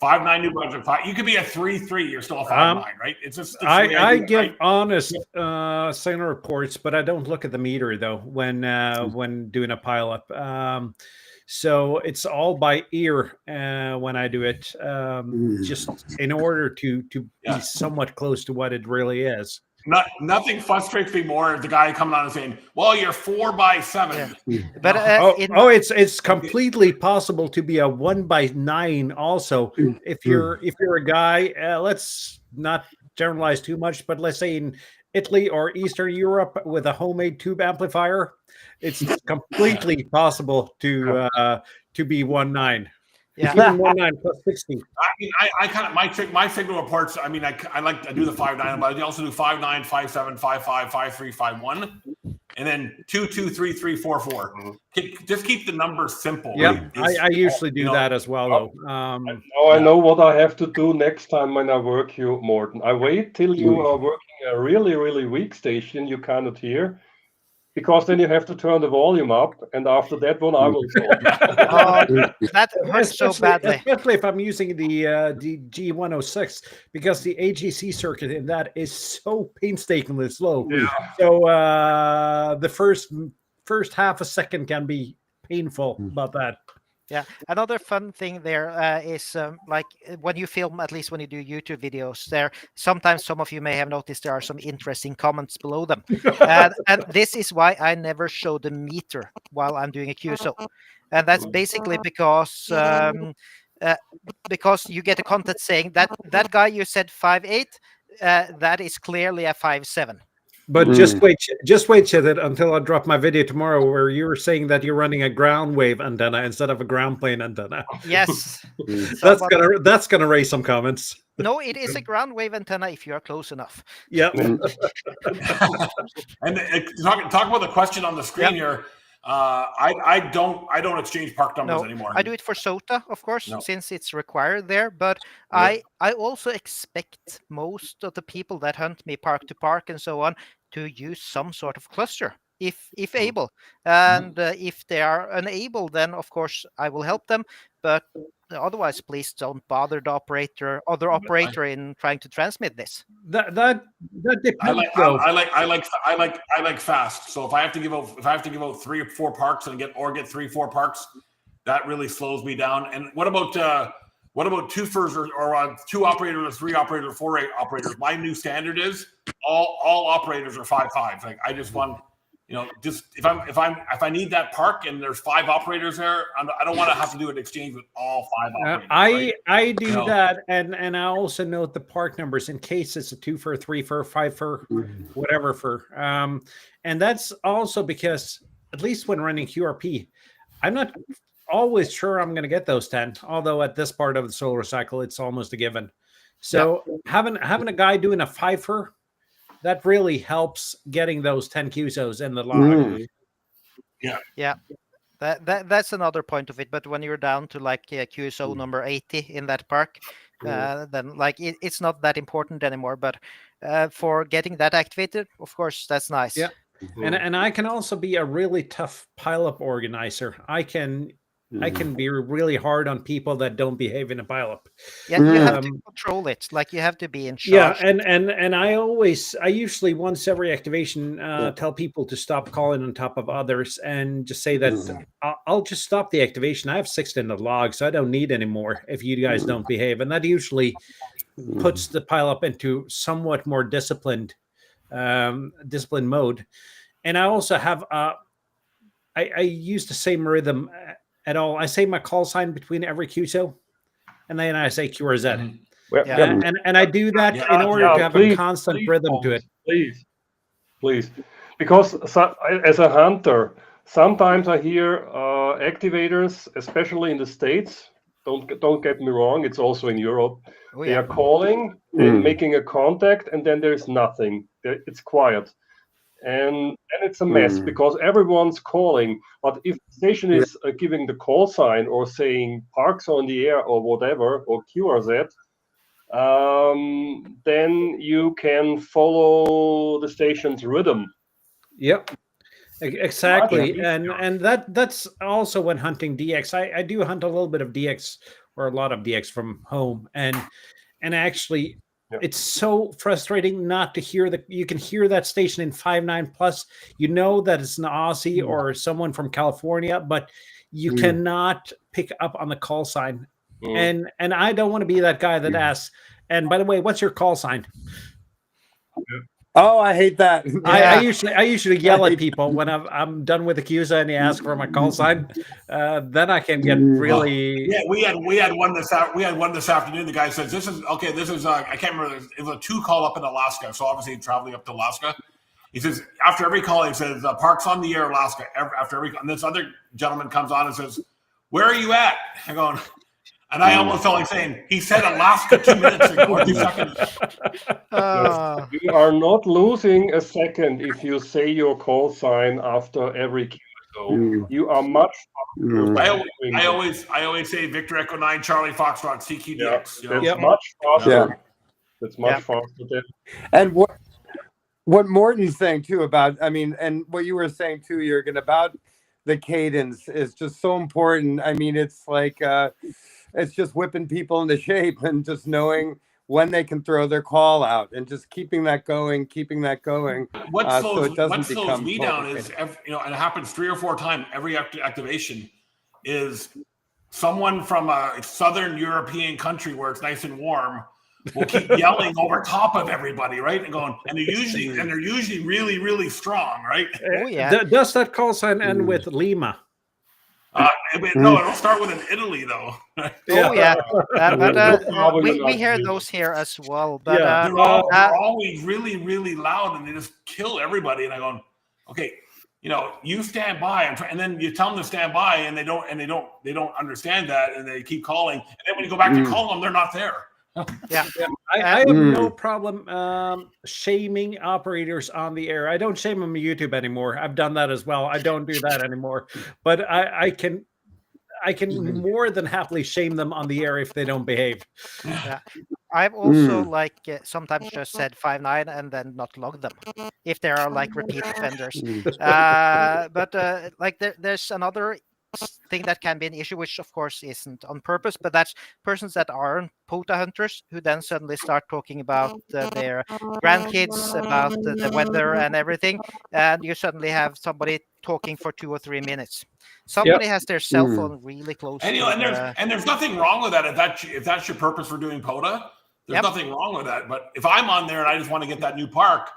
S9: 5'9" New Brunswick, you could be a 3'3", you're still a 5'9", right? It's just
S4: I give honest signal reports, but I don't look at the meter though when doing a pileup. So it's all by ear when I do it, just in order to be somewhat close to what it really is.
S9: Nothing frustrates me more the guy coming on and saying, "Well, you're 4x7."
S6: Yeah. But
S4: it's completely possible to be a 1x9 also. If you're a guy, let's not generalize too much, but let's say in Italy or Eastern Europe with a homemade tube amplifier, it's completely possible to be 1.9.
S6: Yeah,
S4: even 1.9 plus 60.
S9: I kind of my signal reports. I mean, I do the 5'9", but I also do 5'9", 5'7", 5'5", 5'3", 5'1", and then 2, 2, 3, 3, 4, 4. Just keep the numbers simple.
S4: Yeah,
S9: right?
S4: I usually do that as well, though.
S3: Now I know what I have to do next time when I work you, Morten. I wait till you are working a really, really weak station you cannot hear, because then you have to turn the volume up, and after that one I will talk.
S6: That hurts so badly.
S4: Especially if I'm using the G106, because the AGC circuit in that is so painstakingly slow.
S3: Yeah.
S4: So the first half a second can be painful about that.
S6: Yeah, another fun thing there is like when you film, at least when you do YouTube videos, there sometimes some of you may have noticed there are some interesting comments below them, and this is why I never show the meter while I'm doing a QSO, and that's basically because you get a content saying that guy you said 5'8", that is clearly a 5'7".
S4: But just wait, Kjetil, until I drop my video tomorrow, where you were saying that you're running a ground wave antenna instead of a ground plane antenna.
S6: Yes,
S4: that's gonna raise some comments.
S6: No, it is a ground wave antenna if you are close enough.
S4: Yep.
S9: And talk about the question on the screen here. I don't exchange park numbers anymore.
S6: I do it for SOTA, of course, since it's required there. But I also expect most of the people that hunt me park to park and so on to use some sort of cluster, if able. And if they are unable, then of course I will help them. But otherwise, please don't bother the other operator in trying to transmit this.
S4: That depends.
S9: I like fast. So if I have to give out 3 or 4 parks and get 3 or 4 parks, that really slows me down. And what about twofers or 2 operators or 3 operators or 4 operators? My new standard is all operators are 5'5". Like I just want. Just if I need that park and there's 5 operators there, I don't want to have to do an exchange with all 5 operators.
S4: I do that, and I also note the park numbers in case it's a 2 for 3 for 5 for whatever for. And that's also because at least when running QRP, I'm not always sure I'm going to get those 10. Although at this part of the solar cycle, it's almost a given. So having a guy doing a 5 for. That really helps getting those 10 QSOs in the log.
S6: Yeah. That's another point of it. But when you're down to like QSO number 80 in that park, then like it's not that important anymore. But for getting that activated, of course, that's nice.
S4: Yeah. And I can also be a really tough pileup organizer. I can be really hard on people that don't behave in a pileup.
S6: Yeah, you have to control it. Like you have to be in charge.
S4: Yeah, and I usually once every activation tell people to stop calling on top of others and just say that I'll just stop the activation. I have 6 in the log, so I don't need any more if you guys don't behave. And that usually puts the pileup into somewhat more disciplined mode. And I also have I use the same rhythm at all. I say my call sign between every QSO, and then I say QRZ. And I do that in order to have a constant rhythm to it.
S3: Please. Because as a hunter, sometimes I hear activators, especially in the States, don't get me wrong, it's also in Europe.
S6: Oh,
S3: They
S6: yeah.
S3: are calling, they're making a contact, and then there's nothing. It's quiet. And it's a mess because everyone's calling. But if the station is giving the call sign or saying parks on the air or whatever, or QRZ, then you can follow the station's rhythm.
S4: Yep. Exactly.
S3: Much
S4: And that's also when hunting DX. I do hunt a little bit of DX or a lot of DX from home. And actually it's so frustrating not to hear that. You can hear that station in 5.9 plus. You know that it's an Aussie or someone from California, but you cannot pick up on the call sign. And I don't want to be that guy that asks, and by the way, what's your call sign?
S8: Oh, I hate that.
S4: I usually yell at people when I'm done with the Cusa and they ask for my call sign. Then I can get really.
S9: Yeah, we had one this afternoon. The guy says, "This is okay. This is I can't remember. It was a 2 call up in Alaska. So obviously traveling up to Alaska." He says after every call, he says, "Parks on the air, Alaska." After every, and this other gentleman comes on and says, "Where are you at?" I'm going. And I almost felt like saying, he said Alaska 2 minutes ago or 2 seconds.
S3: You are not losing a second if you say your call sign after every cue. So you are much faster.
S9: I always say Victor Echo 9 Charlie Foxtrot CQDX.
S3: That's much faster. That's much faster than.
S8: And what Morton's saying too about, I mean, and what you were saying too, Juergen, about the cadence is just so important. I mean, it's like it's just whipping people into shape and just knowing when they can throw their call out and just keeping that going.
S9: What slows
S8: become
S9: me down is, and it happens 3 or 4 times every activation, is someone from a southern European country where it's nice and warm will keep yelling over top of everybody, right? And going, and they're usually really, really strong, right?
S6: Oh yeah.
S4: Does that call sign end with Lima?
S9: No, it'll start with an Italy though.
S6: Oh yeah, but we hear those here as well. But
S9: they're always really, really loud, and they just kill everybody. And I go, okay, you stand by, and then you tell them to stand by, and they don't understand that, and they keep calling. And then when you go back to call them, they're not there.
S6: Yeah.
S4: I have no problem shaming operators on the air. I don't shame them on YouTube anymore. I've done that as well. I don't do that anymore. But I can more than happily shame them on the air if they don't behave.
S6: Yeah. I've also sometimes just said 5.9 and then not logged them if there are like repeat offenders. But there's another thing that can be an issue, which of course isn't on purpose, but that's persons that aren't POTA hunters who then suddenly start talking about their grandkids, about the weather and everything, and you suddenly have somebody talking for 2 or 3 minutes. Somebody has their cell phone really close.
S9: And there's nothing wrong with that if that's your purpose for doing POTA. There's nothing wrong with that. But if I'm on there and I just want to get that new park,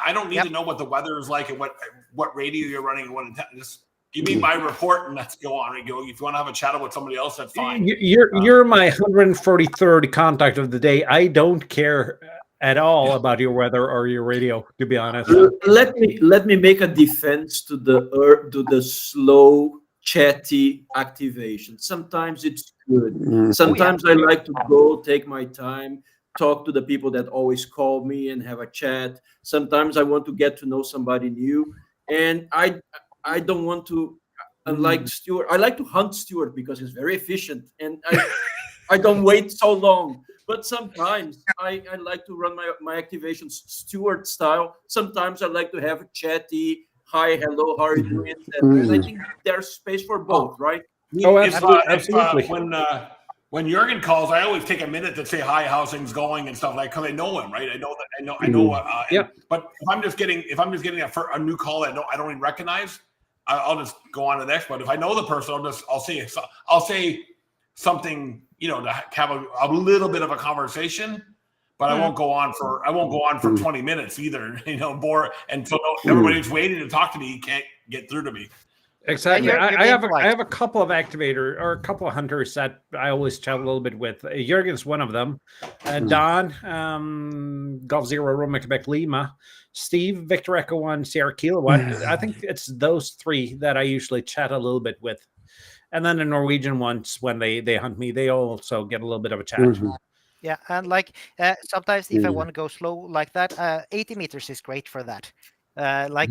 S9: I don't need to know what the weather is like and what radio you're running and what just give me my report and let's go on and go. If you want to have a chat with somebody else, that's fine.
S4: You're my 143rd contact of the day. I don't care at all about your weather or your radio, to be honest.
S5: Let me make a defense to the slow, chatty activation. Sometimes it's good. Sometimes I like to go take my time, talk to the people that always call me and have a chat. Sometimes I want to get to know somebody new, and I don't want to, unlike Stuart, I like to hunt Stuart because he's very efficient and I don't wait so long. But sometimes I like to run my activations Stuart style. Sometimes I like to have a chatty, hi, hello, how are you doing? And I think there's space for both, right?
S4: Oh, absolutely.
S9: When Juergen calls, I always take a minute to say hi, how's things going and stuff because I know him, right? I know. But if I'm just getting a new call that I don't even recognize, I'll just go on to the next. But if I know the person, I'll say something, to have a little bit of a conversation. But I won't go on for 20 minutes either. Bore, and so everybody's waiting to talk to me. Can't get through to me.
S4: Exactly. I have a couple of activators or a couple of hunters that I always chat a little bit with. Juergen's one of them. Don, Golf Zero Roma Quebec Lima, Steve, Victor Echo 1, Sierra Kilo 1. I think it's those 3 that I usually chat a little bit with. And then the Norwegian ones, when they hunt me, they also get a little bit of a chat.
S8: Mhm.
S6: Yeah, and like sometimes if I
S8: Mm.
S6: want to go slow like that, 80 meters is great for that. Like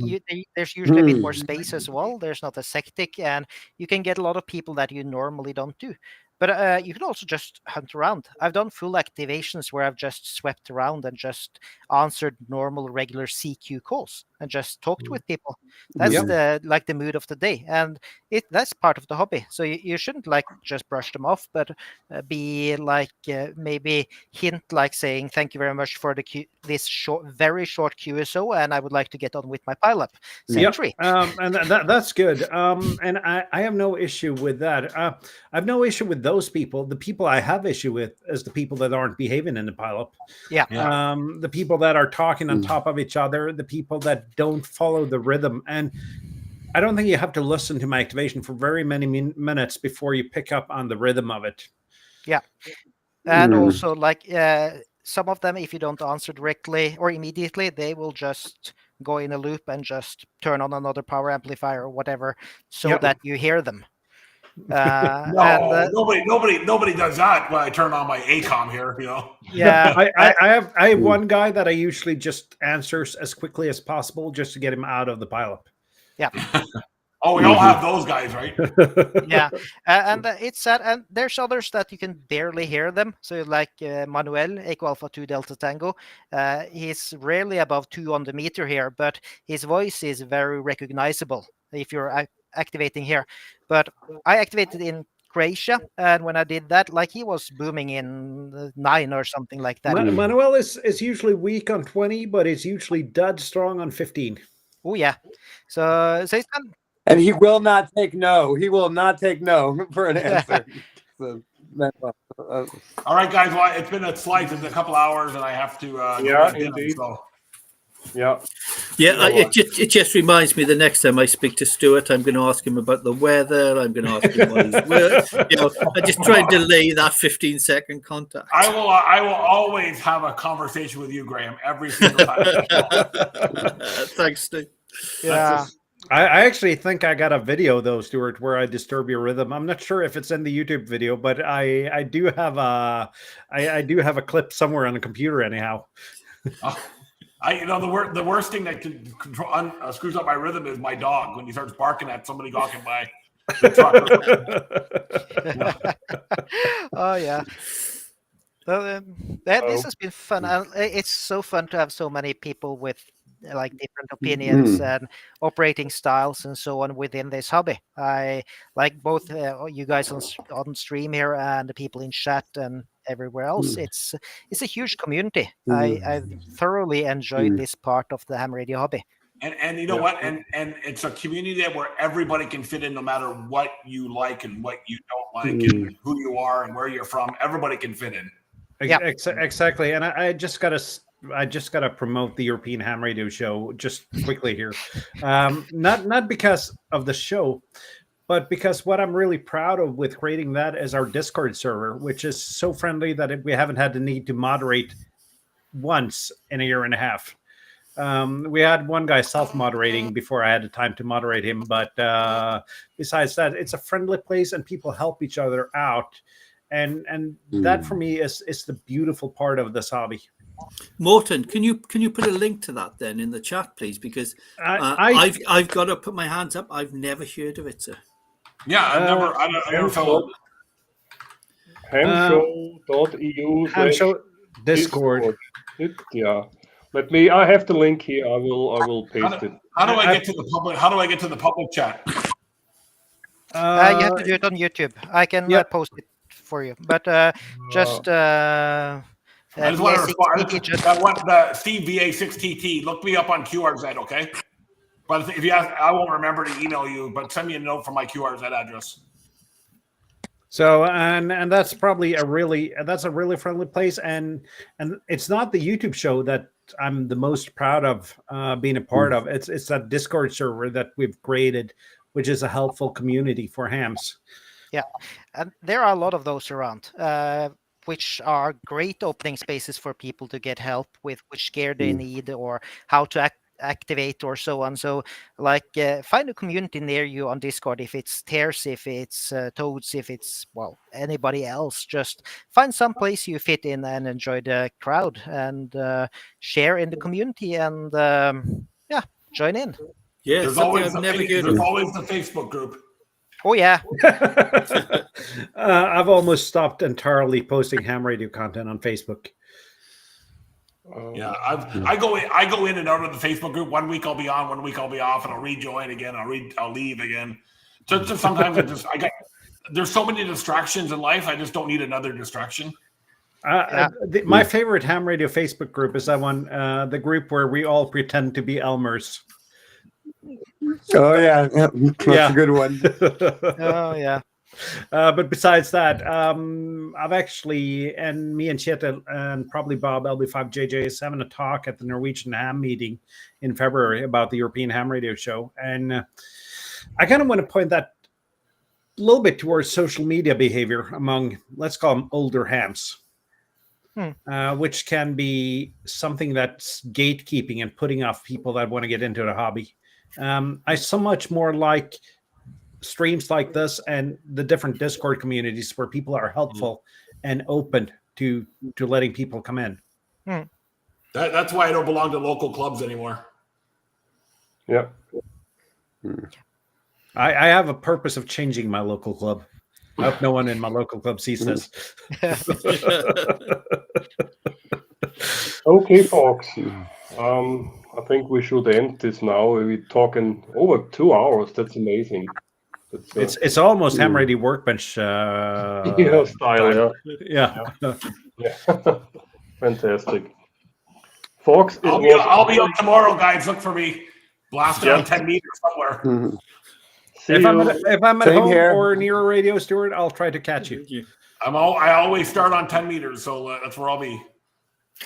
S6: there's usually a bit more space as well. There's not a sectic, and you can get a lot of people that you normally don't do. But you can also just hunt around. I've done full activations where I've just swept around and just answered normal, regular CQ calls and just talked with people. That's
S4: Yep.
S6: the mood of the day, and that's part of the hobby. So you shouldn't like just brush them off, but be like maybe hint like saying thank you very much for this very short QSO, and I would like to get on with my pileup. Century.
S4: And that's good. And I have no issue with that. I have no issue with those people. The people I have issue with is the people that aren't behaving in the pileup.
S6: Yeah.
S4: The people that are talking on top of each other, the people that don't follow the rhythm. And I don't think you have to listen to my activation for very many minutes before you pick up on the rhythm of it.
S6: Yeah. And also like some of them, if you don't answer directly or immediately, they will just go in a loop and just turn on another power amplifier or whatever so that you hear them.
S9: Nobody does that when I turn on my ACOM here, you know.
S6: Yeah.
S4: I have one guy that I usually just answers as quickly as possible just to get him out of the pileup.
S6: Yeah.
S9: Oh, we all have those guys, right?
S6: Yeah, and it's sad. And there's others that you can barely hear them. So like Manuel, Echo Alpha 2 Delta Tango, he's rarely above 2 on the meter here, but his voice is very recognizable if you're activating here. But I activated in Croatia, and when I did that, like he was booming in 9 or something like that.
S4: Manuel is usually weak on 20, but it's usually dead strong on 15.
S6: Oh yeah, so he's done.
S8: And he will not take no. He will not take no for an answer. So,
S9: all right, guys. Well, it's been a slight. It's a couple hours, and I have to.
S3: Indeed.
S9: So.
S3: Yeah.
S7: Yeah, it just reminds me the next time I speak to Stuart, I'm going to ask him about the weather. I'm going to ask him what his work. I just try and delay that 15-second contact.
S9: I will always have a conversation with you, Graham, every single time.
S7: Thanks, Steve.
S6: Yeah.
S4: I actually think I got a video though, Stuart, where I disturb your rhythm. I'm not sure if it's in the YouTube video, but I do have a clip somewhere on the computer anyhow.
S9: The worst thing that can control screws up my rhythm is my dog when he starts barking at somebody walking by the truck.
S6: Oh yeah. So, this has been fun. It's so fun to have so many people with like different opinions and operating styles and so on within this hobby. I like both you guys on stream here and the people in chat and everywhere else. It's a huge community. I thoroughly enjoyed this part of the ham radio hobby.
S9: And you know what? And it's a community where everybody can fit in no matter what you like and what you don't like and who you are and where you're from. Everybody can fit in.
S6: Yeah,
S4: exactly. And I just gotta promote the European Ham Radio Show just quickly here. Not because of the show, but because what I'm really proud of with creating that is our Discord server, which is so friendly that we haven't had the need to moderate once in a year and a half. We had one guy self-moderating before I had the time to moderate him, but besides that, it's a friendly place and people help each other out. And that for me is the beautiful part of this hobby.
S7: Morton, can you put a link to that then in the chat, please? Because I've got to put my hands up. I've never heard of it, sir.
S9: Yeah, I never felt.
S3: Hamshow.eu.
S4: Hamshow Discord.
S3: Yeah. I have the link here. I will paste it.
S9: How do I get to the public? How do I get to the public chat?
S6: You have to do it on YouTube. I can post it for you, but just.
S9: I just want to respond. The Steve VA6TT. Look me up on QRZ, okay? But if you ask, I won't remember to email you. But send me a note from my QRZ address.
S4: So and that's probably a really friendly place, and it's not the YouTube show that I'm the most proud of being a part of. It's that Discord server that we've created, which is a helpful community for hams.
S6: Yeah, and there are a lot of those around, which are great opening spaces for people to get help with which gear they need or how to activate or so on. So like find a community near you on Discord. If it's Tears, if it's Toads, if it's anybody else, just find some place you fit in and enjoy the crowd and share in the community and join in.
S7: Yeah,
S9: There's
S7: something
S9: always
S7: I've never heard
S9: there's
S7: of.
S9: always the Facebook group.
S6: Oh yeah.
S4: I've almost stopped entirely posting ham radio content on Facebook.
S9: Yeah, I go in and out of the Facebook group. 1 week I'll be on, 1 week I'll be off, and I'll rejoin again. I'll leave again. Just sometimes there's so many distractions in life. I just don't need another distraction.
S4: My favorite ham radio Facebook group is that one, the group where we all pretend to be Elmers.
S8: Oh yeah, that's a good one.
S6: Oh yeah.
S4: But besides that, I've actually, and me and Kjetil and probably Bob LB4FH is having a talk at the Norwegian Ham meeting in February about the European Ham Radio Show. And I kind of want to point that a little bit towards social media behavior among, let's call them older hams, which can be something that's gatekeeping and putting off people that want to get into the hobby. I so much more like streams like this and the different Discord communities where people are helpful and open to letting people come in.
S9: That's why I don't belong to local clubs anymore.
S3: Yeah.
S4: I have a purpose of changing my local club. I hope no one in my local club sees this.
S3: Okay, folks. I think we should end this now. We're talking over 2 hours. That's amazing.
S4: It's almost ham radio workbench
S3: style. Yeah. Fantastic. Folks,
S9: I'll be on tomorrow, guys. Look for me. Blasting on 10 meters somewhere.
S4: If I'm at
S8: Same
S4: home
S8: here.
S4: or near a radio, Stuart, I'll try to catch you.
S9: I always start on 10 meters, so that's where I'll be.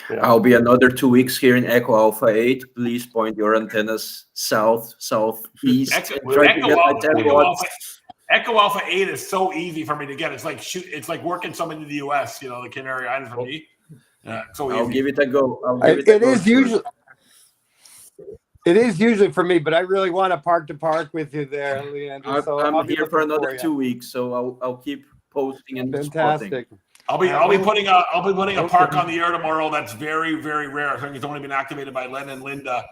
S3: Yeah.
S5: I'll be another 2 weeks here in Echo Alpha 8. Please point your antennas south, southeast.
S9: Echo Alpha 8 is so easy for me to get. It's like working something in the US, the Canary Islands for me. So
S5: I'll
S9: easy.
S5: give it a go.
S8: It is usually for me, but I really want to park with you there, Leandro. So
S5: I'm here for another 2 weeks, so I'll keep posting and
S8: fantastic.
S5: Spotting.
S9: I'll be putting a park on the air tomorrow. That's very, very rare. I think it's only been activated by Len and Linda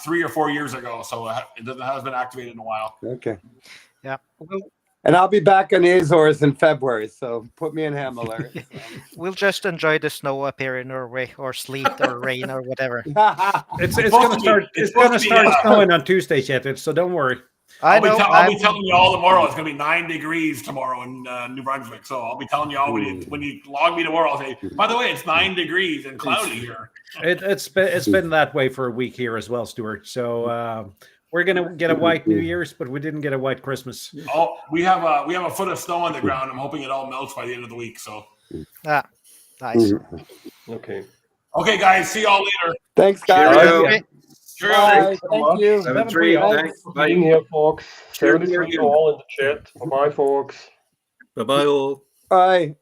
S9: 3 or 4 years ago, so it hasn't been activated in a while.
S8: Okay.
S6: Yeah.
S8: And I'll be back on the Azores in February, so put me in ham alert.
S6: We'll just enjoy the snow up here in Norway, or sleet, or rain, or whatever.
S4: It's going to start snowing on Tuesday, Kjetil, so don't worry.
S9: I'll be telling you all tomorrow. It's going to be 9 degrees tomorrow in New Brunswick. So I'll be telling you all when you log me tomorrow. I'll say, by the way, it's 9 degrees and cloudy here.
S4: It's been that way for a week here as well, Stuart. So we're going to get a white New Year's, but we didn't get a white Christmas.
S9: Oh, we have a foot of snow on the ground. I'm hoping it all melts by the end of the week. So
S6: nice.
S3: Okay.
S9: Okay, guys. See y'all later.
S8: Thanks, guys.
S5: Cheerio.
S9: Cheerio.
S8: Bye. Thank you.
S5: 7-3. Thanks. Bye.
S3: Being here, folks. Share this video all in the chat. Bye, folks.
S7: Bye-bye all.
S8: Bye.